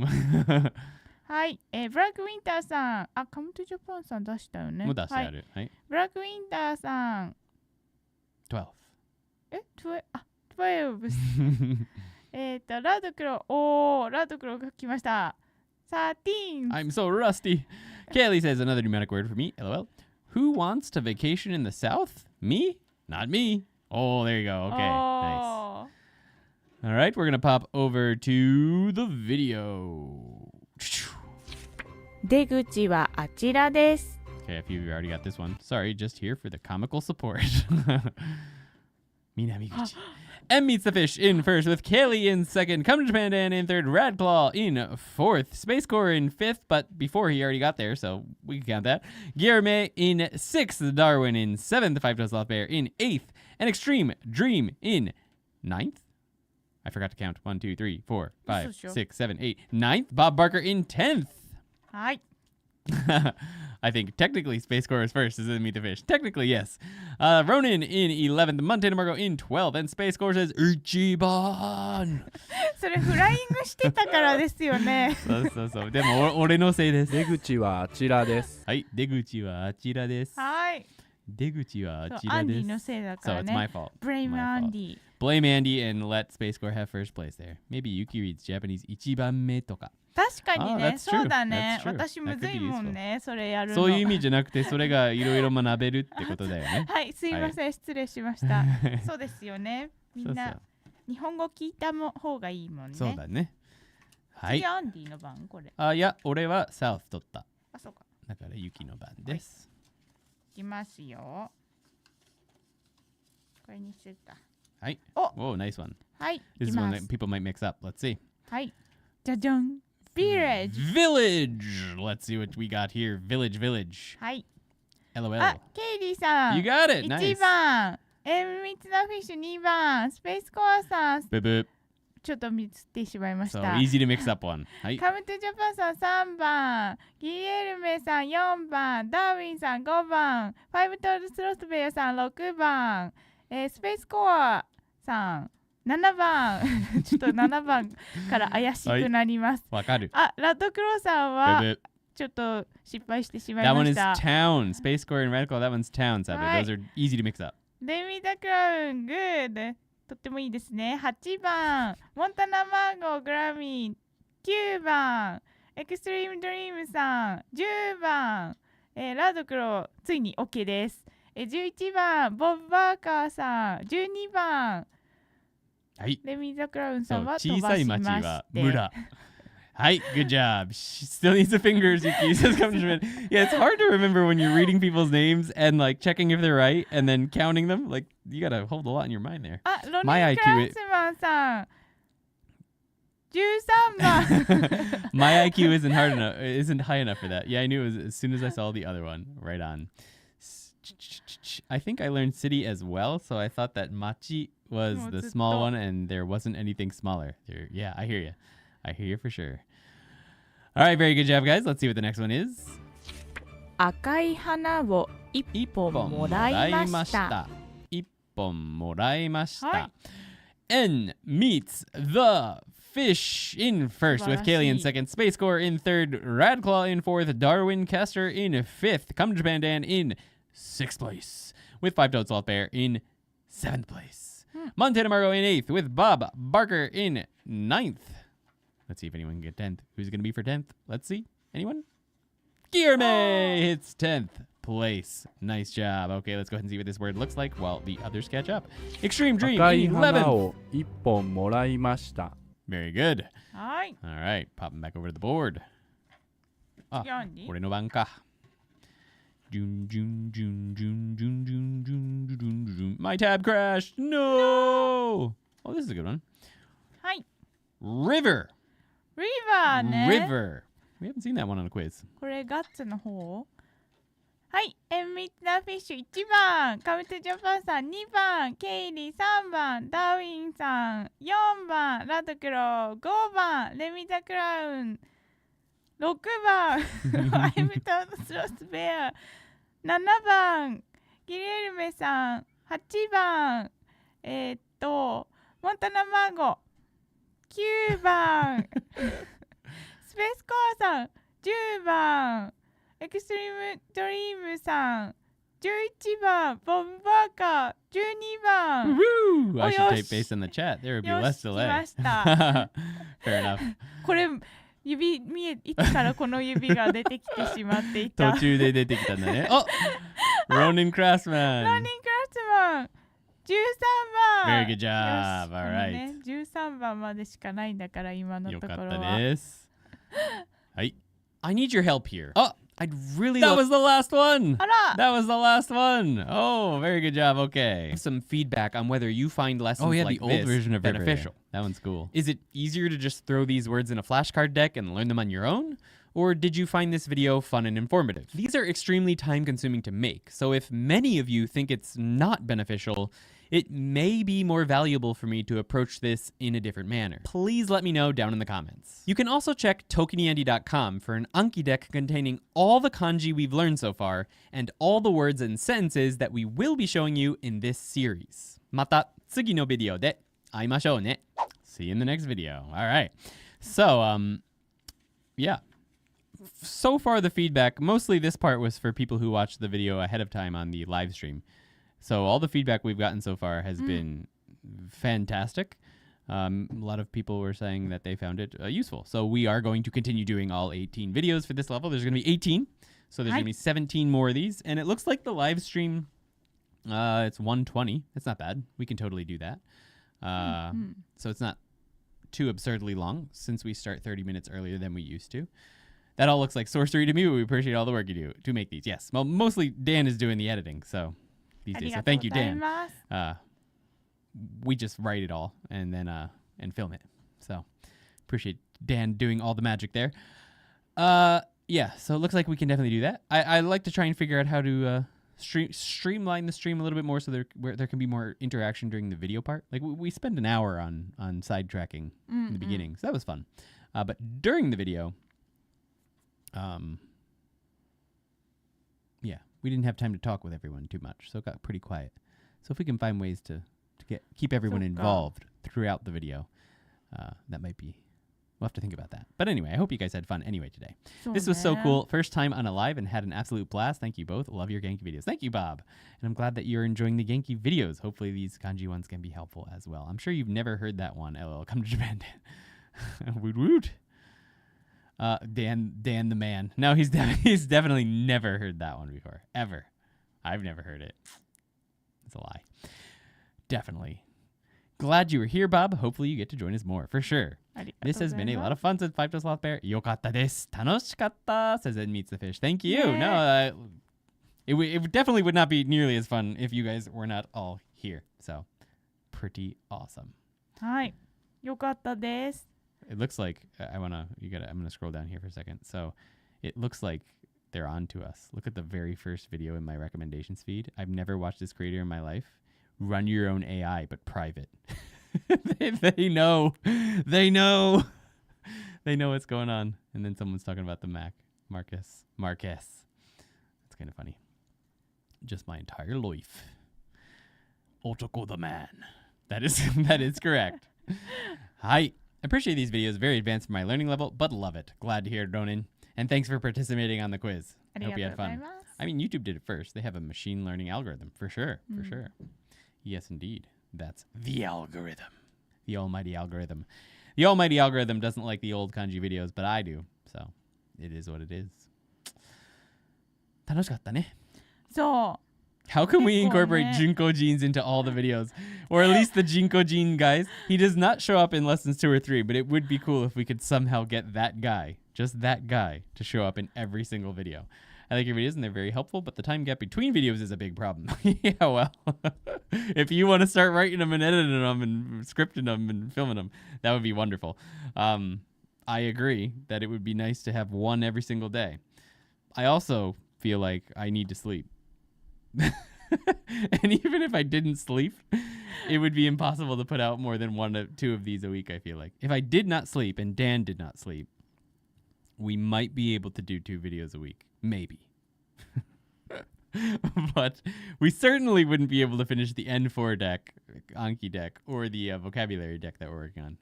Speaker 2: はい、ブラック・ウィンターさん、あ、カムトジャパンさん出したよね。
Speaker 1: もう出して
Speaker 2: はい、
Speaker 1: ある。はい。
Speaker 2: ブラック・ウィンターさん、
Speaker 1: 12.
Speaker 2: 12。ラドクロ、ラドクロが来ました。13.
Speaker 1: I'm so rusty. Kaylee says another pneumatic word for me. LOL. Who wants to vacation in the South? Me? Not me. Oh, there you go. Okay. Nice. All right. We're going to pop over to the video.
Speaker 4: 出口はあちらです。
Speaker 1: Okay, if you've already got this one. Sorry, just here for the comical support. Minamiguchi. M meets the fish in first with Kaylee in second. Come to Japan Dan in third. Radclaw in fourth. Space Corps in fifth, but before he already got there, so we can count that. Guillerme in sixth. Darwin in seventh. Five Toes Sloth Bear in eighth. And Extreme Dream in ninth. I forgot to count. 1, 2, 3, 4, 5, 6, 7, 8, 9th. Bob Barker in 10th.
Speaker 2: はい。
Speaker 1: I think technically Space Corps is first, is it Meet the Fish? Technically, yes. Ronan in 11th, Montana Margo in 12th, and Space Corps says Ichiban.
Speaker 2: それフライングしてたからですよね。
Speaker 1: そう。でも俺のせいです。
Speaker 3: 出口はあちらです。
Speaker 1: はい、出口はあちらです。
Speaker 2: はい。
Speaker 1: 出口はあ
Speaker 2: そう
Speaker 1: ちらです。
Speaker 2: アンディのせいだか
Speaker 1: So
Speaker 2: ら
Speaker 1: it's
Speaker 2: ね。
Speaker 1: my fault.
Speaker 2: Blame
Speaker 1: My fault.
Speaker 2: Andy.
Speaker 1: Blame Andy and let Space Corps have first place there. Maybe Yuki reads Japanese 一番目とか。
Speaker 2: 確かにね、
Speaker 1: that's
Speaker 2: そうだ
Speaker 1: true.
Speaker 2: ね。
Speaker 1: That's true.
Speaker 2: 私むずいもんね、それやるの。
Speaker 1: そういう意味じゃなくて、それがいろいろ学べるってことだよね。
Speaker 2: はい、すいません、失礼しました。そうですよね。みんな日本語聞いた方がいいもんね。
Speaker 1: そうだね。はい
Speaker 2: 次。アンディの番これ。
Speaker 1: あ、いや、俺はサウス取った。
Speaker 2: あ、そうか。
Speaker 1: だからユキの番です。
Speaker 2: いきますよ。これにするか。
Speaker 1: はい。
Speaker 2: お、
Speaker 1: Whoa, nice one.
Speaker 2: はい。
Speaker 1: This
Speaker 2: い
Speaker 1: is
Speaker 2: き
Speaker 1: one
Speaker 2: ま
Speaker 1: that
Speaker 2: す。
Speaker 1: people might mix up. Let's see.
Speaker 2: はい。じゃじゃん。Village。
Speaker 1: Village. Let's see what we got here. Village.
Speaker 2: はい。
Speaker 1: LOL.
Speaker 2: あ、ケイリーさん。
Speaker 1: You got it.
Speaker 2: 1
Speaker 1: Nice.
Speaker 2: 番。ミツナフィッシュ2番。スペースコアさん。
Speaker 1: Boop, boop.
Speaker 2: ちょっと見つってしまいまし
Speaker 1: So
Speaker 2: た。
Speaker 1: easy to mix up one. はい。
Speaker 2: カムトジャパンさん3番、ギリエルメさん4番、ダーウィンさん5番、ファイブトールスロスベアさん6番、スペースコアさん7番ちょっと7番から怪しくなります。
Speaker 1: わかる。
Speaker 2: あ、ラッドクローさん
Speaker 1: Boop,
Speaker 2: は
Speaker 1: boop.
Speaker 2: ちょっと失敗してしまい
Speaker 1: That
Speaker 2: ま
Speaker 1: one
Speaker 2: し
Speaker 1: is
Speaker 2: た。
Speaker 1: town. Space Corps and Radical. That one's town, Sabu.
Speaker 2: はい。
Speaker 1: Those are easy to mix up.
Speaker 2: デミダクラウン、グード。とってもいいですね。8番、モンタナマーゴーグラミー。9番、エクストリームドリームさん。10番、ラドクロ、ついに OK です。11番、ボブ・バーカーさん。12番、
Speaker 1: はい。
Speaker 2: レミザ・クラウンさ
Speaker 1: そうん
Speaker 2: は飛
Speaker 1: 小さい
Speaker 2: ばしま
Speaker 1: 町は
Speaker 2: して。
Speaker 1: 村。Hi, good job. She still needs the fingers, Yuki says come to Japan. Yeah, it's hard to remember when you're reading people's names and like checking if they're right and then counting them. Like you gotta hold a lot in your mind there.
Speaker 2: あ、ロニ
Speaker 1: My
Speaker 2: ー・ク
Speaker 1: IQ
Speaker 2: ラウスマンさん。13番。
Speaker 1: My IQ isn't high enough for that. Yeah, I knew it was as soon as I saw the other one. Right on. I think I learned city as well, so I thought that machi was the small one and there wasn't anything smaller. Yeah, I hear you. I hear you for sure. All right, very good job, guys. Let's see what the next one is.
Speaker 4: 赤い花を一本もらいました。
Speaker 1: 一本もらいました。
Speaker 2: はい。
Speaker 1: N meets the fish in first, with Kaylee in second, Space Core in third, Radclaw in fourth, Darwin Castor in fifth, Come to Japan Dan in sixth place, with Five Toed Sloth Bear in seventh place. Montana Margo in eighth, with Bob Barker in ninth. Let's see if anyone can get 10th. Who's going to be for 10th? Let's see. Anyone? Guillerme hits 10th place. Nice job. Okay, let's go ahead and see what this word looks like while the others catch up. Extreme Dream
Speaker 3: 赤い花
Speaker 1: 11th.
Speaker 3: を一本もらいました。
Speaker 1: Very good.
Speaker 2: はい。
Speaker 1: All right, popping back over to the board.
Speaker 2: 次アンディ。
Speaker 1: 俺の番か。Jun, jun, jun, jun, jun, jun, jun, jun, jun, jun. My tab crashed. No! Oh, this is a good one.
Speaker 2: はい。
Speaker 1: River.
Speaker 2: リバーね。
Speaker 1: River. We haven't seen that one on a quiz.
Speaker 2: これガッツの方。はい。エンミッツナフィッシュ1番、カムトジャパンさん2番、ケイリー3番、ダーウィンさん4番、ラドクロ5番、レミザクラウン6番、アイムタウンスロスベア7番、ギレルメさん8番、モンタナマーゴ9番、スペースコアさん10番、エクストリームドリームさん11番、ボブバーカー12番。
Speaker 1: Woo! I should
Speaker 2: よ
Speaker 1: take
Speaker 2: し
Speaker 1: based on the chat. There would be
Speaker 2: よ
Speaker 1: less
Speaker 2: し、来
Speaker 1: delay.
Speaker 2: ました。
Speaker 1: Fair enough.
Speaker 2: これ指いつからこの指が出てきてしまっていた。
Speaker 1: 途中で出てきたんだね。Oh! Ronin
Speaker 2: ロ
Speaker 1: Craftsman.
Speaker 2: ーニングラスマン13番。
Speaker 1: Very good job.
Speaker 2: よし
Speaker 1: All
Speaker 2: この
Speaker 1: right.
Speaker 2: ね、13番までしかないんだから今の
Speaker 1: よかっ
Speaker 2: ところは。
Speaker 1: たです。はい。I need your help here. Oh! I'd really
Speaker 2: That
Speaker 1: was the last one.
Speaker 2: あら
Speaker 1: That was the last one. Oh, very good job. Okay. Some feedback on whether you find lessons like
Speaker 6: the old
Speaker 1: this
Speaker 6: version of
Speaker 1: beneficial. That one's cool. Is it easier to just throw these words in a flashcard deck and learn them on your own? Or did you find this video fun and informative? These are extremely time-consuming to make, so if many of you think it's not beneficial, it may be more valuable for me to approach this in a different manner. Please let me know down in the comments. You can also check ToKiniAndy.com for an Anki deck containing all the kanji we've learned so far and all the words and sentences that we will be showing you in this series. また次のビデオで会いましょうね. See you in the next video. All right. So, yeah. So far the feedback, mostly this part was for people who watched the video ahead of time on the live stream. So all the feedback we've gotten so far has been fantastic. A lot of people were saying that they found it useful. So we are going to continue doing all 18 videos for this level. There's going to be 18. So there's going to be 17 more of these. And it looks like the live stream, it's 120. It's not bad. We can totally do that. So it's not too absurdly long since we start 30 minutes earlier than we used to. That all looks like sorcery to me, but we appreciate all the work you do to make these. Yes. Well, mostly Dan is doing the editing, so these days. So thank you, Dan. We just write it all and then and film it. So appreciate Dan doing all the magic there. Yeah, so it looks like we can definitely do that. I like to try and figure out how to streamline the stream a little bit more so where there can be more interaction during the video part. Like we spend an hour on sidetracking in the beginning, so that was fun. But during the video, yeah, we didn't have time to talk with everyone too much, so it got pretty quiet. So if we can find ways to keep everyone involved throughout the video, that might be. We'll have to think about that. But anyway, I hope you guys had fun anyway today. This was so cool. First time on a live and had an absolute blast. Thank you both. Love your Genki videos. Thank you, Bob. And I'm glad that you're enjoying the Genki videos. Hopefully these kanji ones can be helpful as well. I'm sure you've never heard that one. LOL. Come to Japan. Woot woot. Dan the man. No, he's definitely never heard that one before. Ever. I've never heard it. It's a lie. Definitely. Glad you were here, Bob. Hopefully you get to join us more, for sure. This has been a lot of fun, says Five Toed Sloth Bear. Yokatta desu. Tanoshikatta, says Ed Meets the Fish. Thank you.
Speaker 2: Yeah.
Speaker 1: No, it definitely would not be nearly as fun if you guys were not all here. So, pretty awesome.
Speaker 2: はい。よかったです。
Speaker 1: It looks like I'm gonna scroll down here for a second. So, it looks like they're on to us. Look at the very first video in my recommendations feed. I've never watched this creator in my life. Run your own AI, but private. They know. They know. They know what's going on. And then someone's talking about the Mac. Marcus. That's kind of funny. Just my entire life. Otoko the man. That is correct. Hi. I appreciate these videos. Very advanced for my learning level, but love it. Glad to hear, Ronin. And thanks for participating on the quiz. I hope you had fun. I mean, YouTube did it first. They have a machine learning algorithm. For sure. For sure. Yes, indeed. That's the algorithm. The almighty algorithm. The almighty algorithm doesn't like the old kanji videos, but I do. So, it is what it is. 楽しかったね.
Speaker 2: So,
Speaker 1: how can we incorporate Junko Jeans into all the videos? Or at least the Jinko Jean guys. He does not show up in lessons 2 or 3, but it would be cool if we could somehow get that guy, just that guy, to show up in every single video. I like your videos and they're very helpful, but the time gap between videos is a big problem. Yeah, well, if you want to start writing them and editing them and scripting them and filming them, that would be wonderful. I agree that it would be nice to have one every single day. I also feel like I need to sleep. And even if I didn't sleep, it would be impossible to put out more than 1 or 2 of these a week, I feel like. If I did not sleep and Dan did not sleep, we might be able to do 2 videos a week. Maybe. But we certainly wouldn't be able to finish the N4 deck, Anki deck, or the vocabulary deck that we're working on.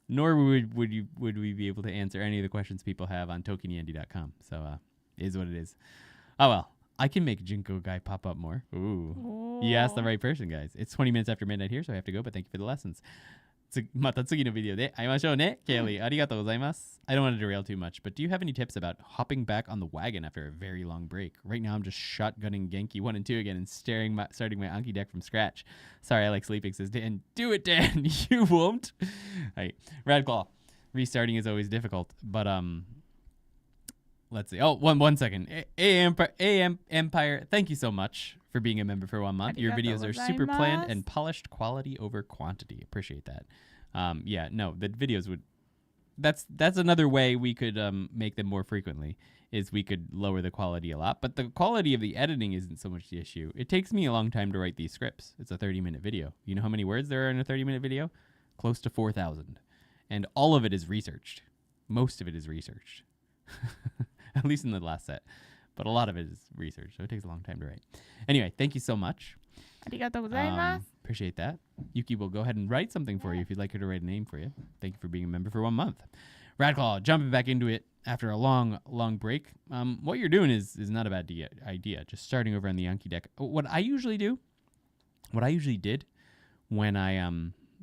Speaker 1: Nor would we be able to answer any of the questions people have on ToKiniAndy.com. So, it is what it is. Oh, well. I can make Junko guy pop up more. Ooh. You asked the right person, guys. It's 20 minutes after midnight here, so I have to go, but thank you for the lessons. また次のビデオで会いましょうね, Kaylee. ありがとうございます. I don't want to derail too much, but do you have any tips about hopping back on the wagon after a very long break? Right now, I'm just shotgunning Genki 1 and 2 again and starting my Anki deck from scratch. Sorry, I like sleeping, says Dan. Do it, Dan. You won't. Right. Radclaw. Restarting is always difficult, but let's see. Oh, one second. AM Empire, thank you so much for being a member for 1 month. Your videos are super planned and polished, quality over quantity. Appreciate that. Yeah, no, the videos would... That's another way we could make them more frequently, is we could lower the quality a lot. But the quality of the editing isn't so much the issue. It takes me a long time to write these scripts. It's a 30-minute video. You know how many words there are in a 30-minute video? Close to 4,000. And all of it is researched. Most of it is researched. At least in the last set. But a lot of it is research, so it takes a long time to write. Anyway, thank you so much.
Speaker 2: ありがとうございます.
Speaker 1: Appreciate that. Yuki will go ahead and write something for you if you'd like her to write a name for you. Thank you for being a member for 1 month. Radclaw, jumping back into it after a long break. What you're doing is not a bad idea. Just starting over on the Anki deck. What I usually did when I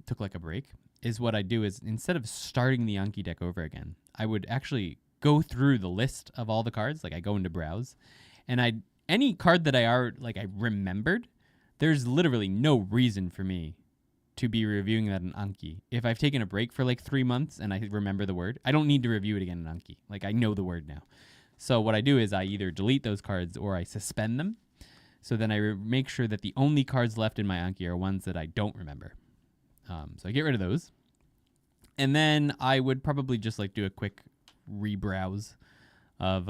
Speaker 1: took like a break is what I do is instead of starting the Anki deck over again, I would actually go through the list of all the cards. Like I go into browse, and any card that I remembered, there's literally no reason for me to be reviewing that in Anki. If I've taken a break for like 3 months and I remember the word, I don't need to review it again in Anki. Like I know the word now. So what I do is I either delete those cards or I suspend them. So then I make sure that the only cards left in my Anki are ones that I don't remember. So I get rid of those. And then I would probably just like do a quick rebrowse of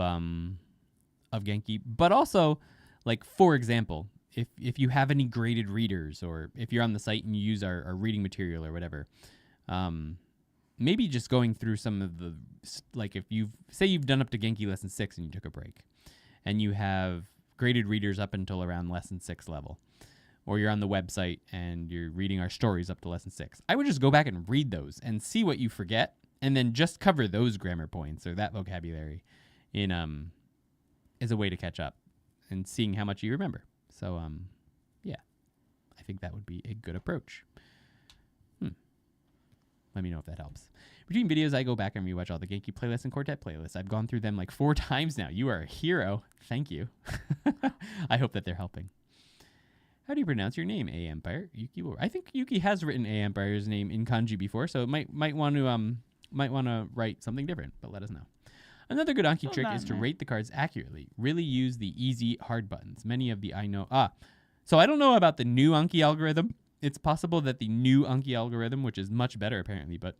Speaker 1: Genki, but also like, for example, if you have any graded readers, or if you're on the site and you use our reading material or whatever, maybe just going through some of the, like if you've done up to Genki lesson 6 and you took a break and you have graded readers up until around lesson 6 level, or you're on the website and you're reading our stories up to lesson 6, I would just go back and read those and see what you forget, and then just cover those grammar points or that vocabulary in as a way to catch up and seeing how much you remember. So yeah, I think that would be a good approach. Let me know if that helps. Between videos, I go back and rewatch all the Genki playlists and Quartet playlists. I've gone through them like 4 times now. You are a hero. Thank you. I hope that they're helping. How do you pronounce your name, A Empire? Yuki. I think Yuki has written A Empire's name in kanji before, so it might want to write something different, but let us know. Another good Anki trick is to rate the cards accurately. Really use the easy hard buttons. Many of the I know. So I don't know about the new Anki algorithm. It's possible that the new Anki algorithm, which is much better apparently, but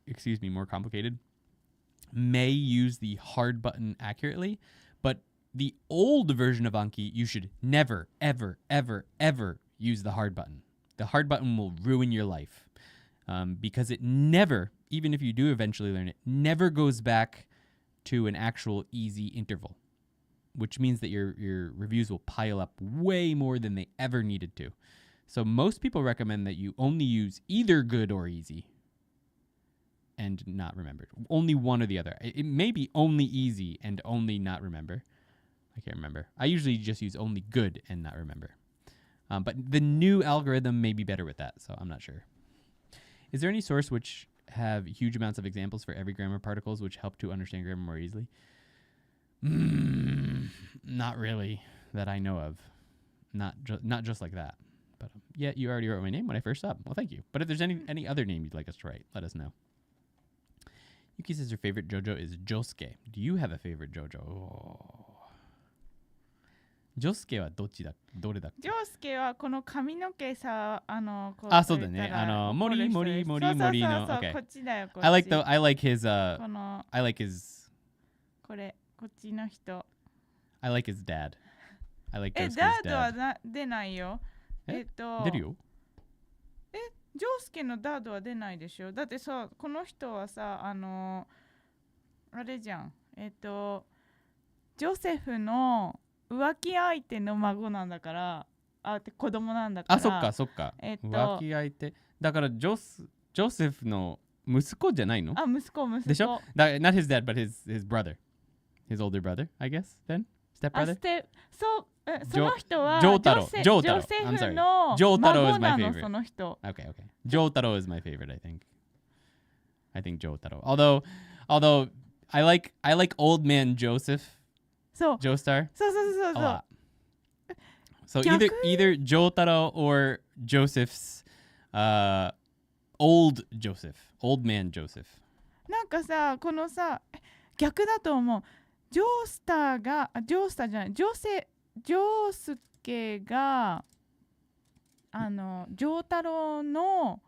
Speaker 1: excuse me, more complicated, may use the hard button accurately, But the old version of Anki, you should never, ever, ever, ever use the hard button. The hard button will ruin your life because it never, even if you do eventually learn it, never goes back to an actual easy interval, which means that your reviews will pile up way more than they ever needed to. So most people recommend that you only use either good or easy and not remembered. Only one or the other. It may be only easy and only not remember. I can't remember. I usually just use only good and not remember. But the new algorithm may be better with that, so I'm not sure. Is there any source which have huge amounts of examples for every grammar particles which help to understand grammar more easily? Not really that I know of. Not just like that. But yeah, you already wrote my name when I first subbed. Well, thank you. But if there's any other name you'd like us to write, let us know. Yuki says her favorite JoJo is Josuke. Do you have a favorite JoJo? Oh. Josuke はどれだっけ？
Speaker 2: ジョースケはこの髪の毛さ、こう
Speaker 1: あ、そうだね。モリの。
Speaker 2: そうそうそう、
Speaker 1: Okay.
Speaker 2: こっちだよ、こっち。
Speaker 1: I like his
Speaker 2: この
Speaker 1: I like his
Speaker 2: これ、こっちの人。
Speaker 1: I like his dad. I like Josuke's
Speaker 2: ダード
Speaker 1: dad.
Speaker 2: は出ないよ。
Speaker 1: 出るよ。
Speaker 2: ジョースケのダードは出ないでしょ。だってさ、この人はさ、あれじゃん。ジョセフの浮気相手の孫なんだから、子供なんだから。
Speaker 1: あ、そっかそっか。浮気相手。だからジョセフの息子じゃないの？
Speaker 2: あ、息子。
Speaker 1: でしょ？Not his dad, but his brother. His older brother, I guess, then? Step brother?
Speaker 2: その人は
Speaker 1: ジョータロ。
Speaker 2: ジョセフの孫なの、その人。
Speaker 1: Okay. ジョータロ is my favorite, I think. I think ジョータロ。Although I like old man Joseph.
Speaker 2: そう。
Speaker 1: Joestar?
Speaker 2: そう。
Speaker 1: A lot. So either Jotaro or Joseph's old man Joseph.
Speaker 2: なんかさ、このさ、逆だと思う。ジョースケがジョータロの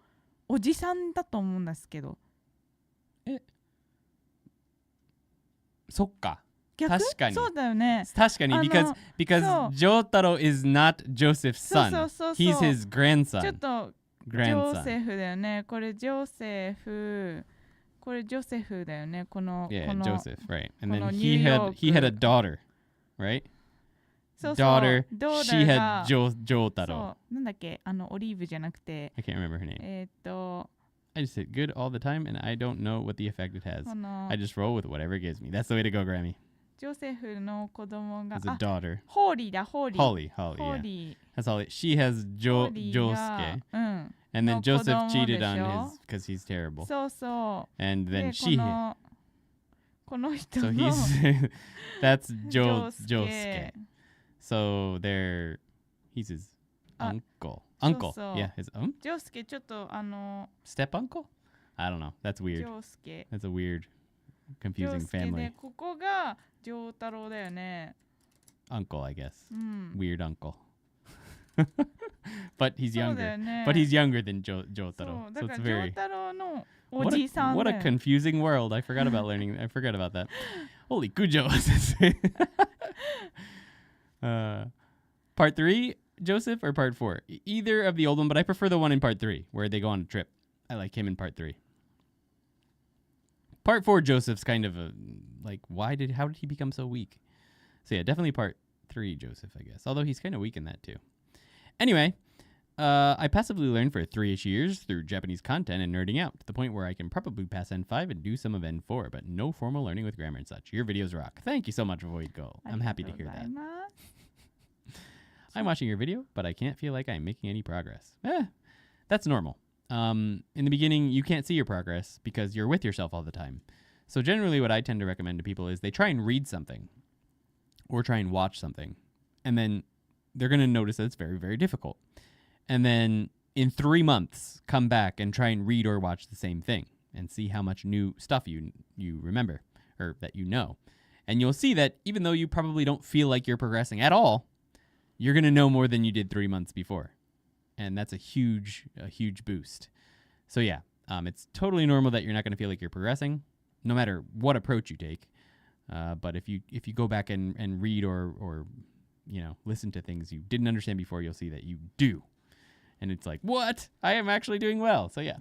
Speaker 2: おじさんだと思うんですけど。
Speaker 1: そっか。
Speaker 2: 逆？
Speaker 1: 確かに。
Speaker 2: そうだよね。
Speaker 1: 確かに、because Jotaro is not Joseph's son.
Speaker 2: そう。
Speaker 1: He's his grandson.
Speaker 2: ちょっとジョセフだよね。これジョセフだよね。この
Speaker 1: Joseph, right. And then he had a daughter, right?
Speaker 2: そう
Speaker 1: daughter. She had Jotaro.
Speaker 2: そう。なんだっけ？オリーブじゃなくて。
Speaker 1: I can't remember her name. I just hit good all the time, and I don't know what the effect it has. I just roll with whatever it gives me. That's the way to go, Grammy.
Speaker 2: ジョセフの子供が
Speaker 1: Has a daughter.
Speaker 2: ホーリーだ、ホーリー。
Speaker 1: Holly. That's all. She has Josuke.
Speaker 2: うん。
Speaker 1: And then Joseph cheated on his because he's terrible.
Speaker 2: そう。
Speaker 1: And then
Speaker 2: で
Speaker 1: she.
Speaker 2: この人
Speaker 1: So
Speaker 2: の
Speaker 1: he's that's Josuke.
Speaker 2: Josuke.
Speaker 1: So he's his uncle. Uncle.
Speaker 2: そう。
Speaker 1: Yeah, his
Speaker 2: ジョスケちょっと
Speaker 1: step uncle? I don't know. That's
Speaker 2: ジ
Speaker 1: weird.
Speaker 2: ョスケ。
Speaker 1: That's a weird,
Speaker 2: ジョ
Speaker 1: confusing
Speaker 2: スケ
Speaker 1: family.
Speaker 2: でここがジョータロだよね。
Speaker 1: Uncle, I guess.
Speaker 2: うん。
Speaker 1: Weird uncle. But he's
Speaker 2: そう
Speaker 1: younger.
Speaker 2: だよね。
Speaker 1: But he's younger than Jotaro.
Speaker 2: そう
Speaker 1: So
Speaker 2: だか
Speaker 1: it's
Speaker 2: らジョ
Speaker 1: very
Speaker 2: ータロのおじさん
Speaker 1: what
Speaker 2: だ
Speaker 1: a
Speaker 2: よ。
Speaker 1: confusing world. I forgot about that. Holy kujo. Part 3, Joseph, or part 4? Either of the old one, but I prefer the one in part 3 where they go on a trip. I like him in part 3. Part 4, Joseph's kind of how did he become so weak? So yeah, definitely part 3, Joseph, I guess. Although he's kind of weak in that too. Anyway, I passively learned for 3-ish years through Japanese content and nerding out to the point where I can probably pass N5 and do some of N4, but no formal learning with grammar and such. Your videos rock. Thank you so much, Void Goal. I'm happy to hear that. I'm watching your video, but I can't feel like I'm making any progress. That's normal. In the beginning, you can't see your progress because you're with yourself all the time. So generally what I tend to recommend to people is they try and read something or try and watch something, and then they're going to notice that it's very, very difficult. And then in 3 months, come back and try and read or watch the same thing and see how much new stuff you remember or that you know. And you'll see that even though you probably don't feel like you're progressing at all, you're going to know more than you did 3 months before. And that's a huge boost. So yeah, it's totally normal that you're not going to feel like you're progressing, no matter what approach you take. But if you go back and read or listen to things you didn't understand before, you'll see that you do. And it's like, what? I am actually doing well. So yeah.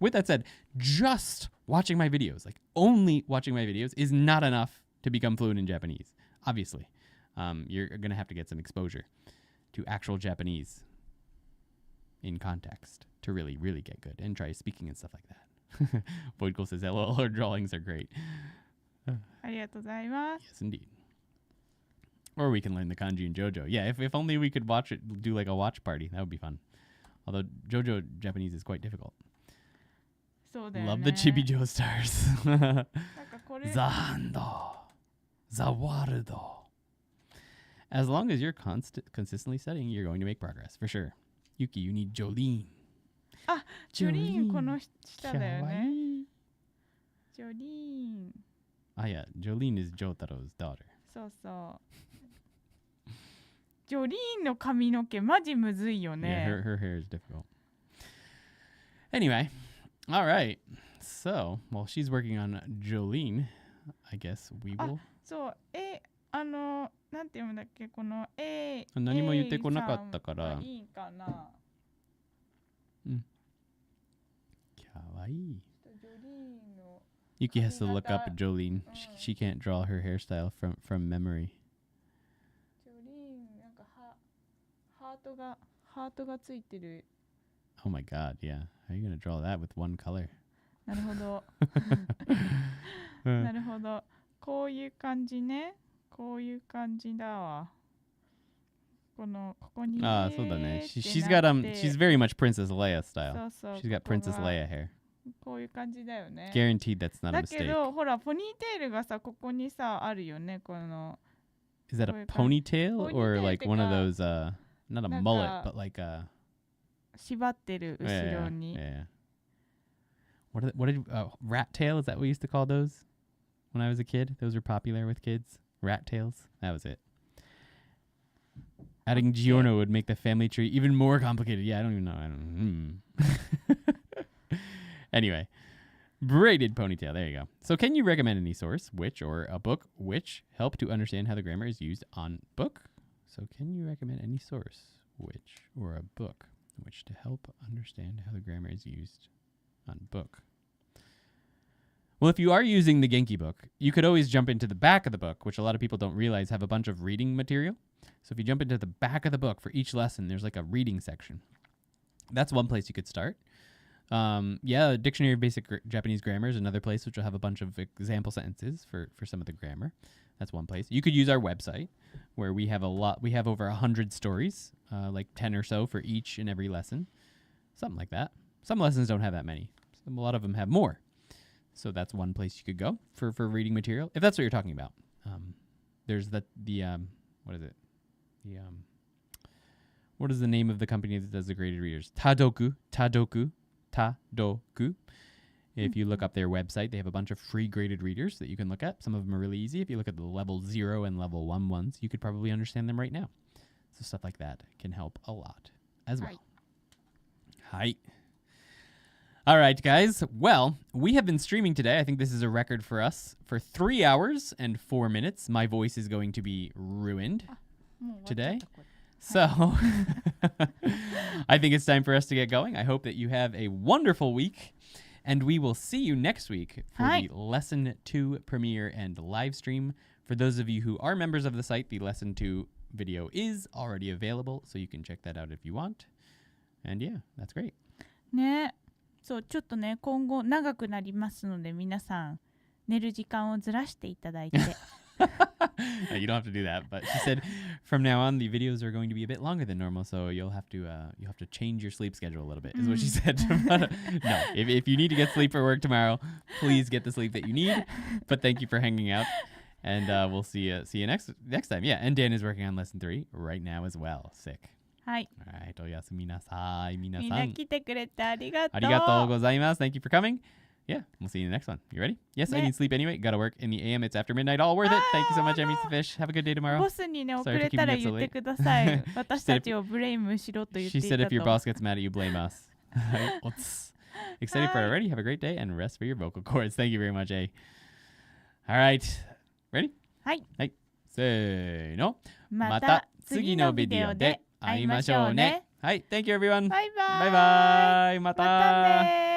Speaker 1: With that said, just watching my videos, like only watching my videos, is not enough to become fluent in Japanese. Obviously, you're going to have to get some exposure to actual Japanese in context to really, really get good and try speaking and stuff like that. Voidcool says, LOL, her drawings are great.
Speaker 2: ありがとうございます。
Speaker 1: Yes, indeed. Or we can learn the kanji and JoJo. Yeah, if only we could watch it, do like a watch party. That would be fun. Although JoJo Japanese is quite difficult.
Speaker 2: そうだよね。
Speaker 1: Love the Chibi Joe stars.
Speaker 2: なんかこれ
Speaker 1: Zando. Zawarudo. As long as you're consistently studying, you're going to make progress, for sure. Yuki, you need Jolene.
Speaker 2: あ、ジョリーンこの下だよね。
Speaker 1: Kawaii.
Speaker 2: ジョリーン。
Speaker 1: Ah, yeah. Jolene is Jotaro's daughter.
Speaker 2: そうそう。ジョリーンの髪の毛マジむずいよ
Speaker 1: Yeah,
Speaker 2: ね。
Speaker 1: her hair is difficult. Anyway, all right. So, while she's working on Jolene, I guess we will.
Speaker 2: そう、なんて読むんだっけこの
Speaker 1: 何も言ってこなかったから。
Speaker 2: さんはいいかな。
Speaker 1: Kawaii.
Speaker 2: ジョリーンの
Speaker 1: Yuki has to look up Jolene. She can't draw her hairstyle from memory.
Speaker 2: ジョリーンなんかハートがついてる。
Speaker 1: Oh my god, yeah. How are you going to draw that with one color?
Speaker 2: なるほど。なるほど。こういう感じね。こういう感じだわ。ここに。
Speaker 1: Ah, so she's got she's very much Princess Leia style.
Speaker 2: そうそう。
Speaker 1: She's got Princess Leia hair.
Speaker 2: こういう感じだよね。
Speaker 1: Guaranteed that's not a
Speaker 2: だけ
Speaker 1: mistake.
Speaker 2: ど、ほら、ポニーテールがさ、ここにさ、あるよね。この。
Speaker 1: Is that a ponytail or like one of those not a mullet but like a
Speaker 2: 縛ってる後ろに。
Speaker 1: yeah. What did rat tail, is that what we used to call those when I was a kid? Those were popular with kids. Rat tails. That was it. Adding Giorno would make the family tree even more complicated. Yeah, I don't even know. Anyway, braided ponytail. There you go. So can you recommend any source, which, or a book, which help to understand how the grammar is used on book? So can you recommend any source, which, or a book, which to help understand how the grammar is used on book? Well, if you are using the Genki book, you could always jump into the back of the book, which a lot of people don't realize have a bunch of reading material. So if you jump into the back of the book for each lesson, there's like a reading section. That's one place you could start. Yeah, Dictionary of Basic Japanese Grammar is another place which will have a bunch of example sentences for some of the grammar. That's one place. You could use our website where we have we have over 100 stories, like 10 or so for each and every lesson. Something like that. Some lessons don't have that many. A lot of them have more. So that's one place you could go for reading material, if that's what you're talking about. There's what is it? What is the name of the company that does the graded readers? Tadoku. If you look up their website, they have a bunch of free graded readers that you can look at. Some of them are really easy. If you look at the level 0 and level 1 ones, you could probably understand them right now. So stuff like that can help a lot as well. Hi. All right, guys. Well, we have been streaming today. I think this is a record for us for 3 hours and 4 minutes. My voice is going to be ruined today. So I think it's time for us to get going. I hope that you have a wonderful week, and we will see you next week for the Lesson 2 premiere and live stream. For those of you who are members of the site, the Lesson 2 video is already available, so you can check that out if you want. And yeah, that's great.
Speaker 2: ね、そうちょっとね今後長くなりますので皆さん寝る時間をずらしていただいて。
Speaker 1: No, you don't have to do that, but she said from now on the videos are going to be a bit longer than normal, so you'll have to change your sleep schedule a little bit, is what she said. No, if you need to get sleep for work tomorrow, please get the sleep that you need. But thank you for hanging out, and we'll see you next time. Yeah, and Dan is working on lesson 3 right now as well. Sick.
Speaker 2: はい。
Speaker 1: All right, おやすみなさい、皆さん。
Speaker 2: みんな来てくれてありがとう。
Speaker 1: ありがとうございます。Thank you for coming. Yeah, we'll see you in the next one. You ready? Yes, I
Speaker 2: Yeah.
Speaker 1: need sleep anyway. Gotta work in the AM. It's after midnight. All worth it. Thank you so much, Emmy's the Fish. Have a good day tomorrow.
Speaker 2: ボスにね遅れたら言ってください。私たちをブレイムしろと言ってい
Speaker 1: She
Speaker 2: た
Speaker 1: said
Speaker 2: と。
Speaker 1: if your boss gets mad at you, blame us. Excited for it already? Have a great day and rest for your vocal cords. Thank you very much, A. All right. Ready?
Speaker 2: はい。
Speaker 1: はい。せーの。
Speaker 2: また次のビデオで会いましょうね。
Speaker 1: はい。Thank you everyone.
Speaker 2: バイバイ。
Speaker 1: バイバイ。また。
Speaker 2: またね。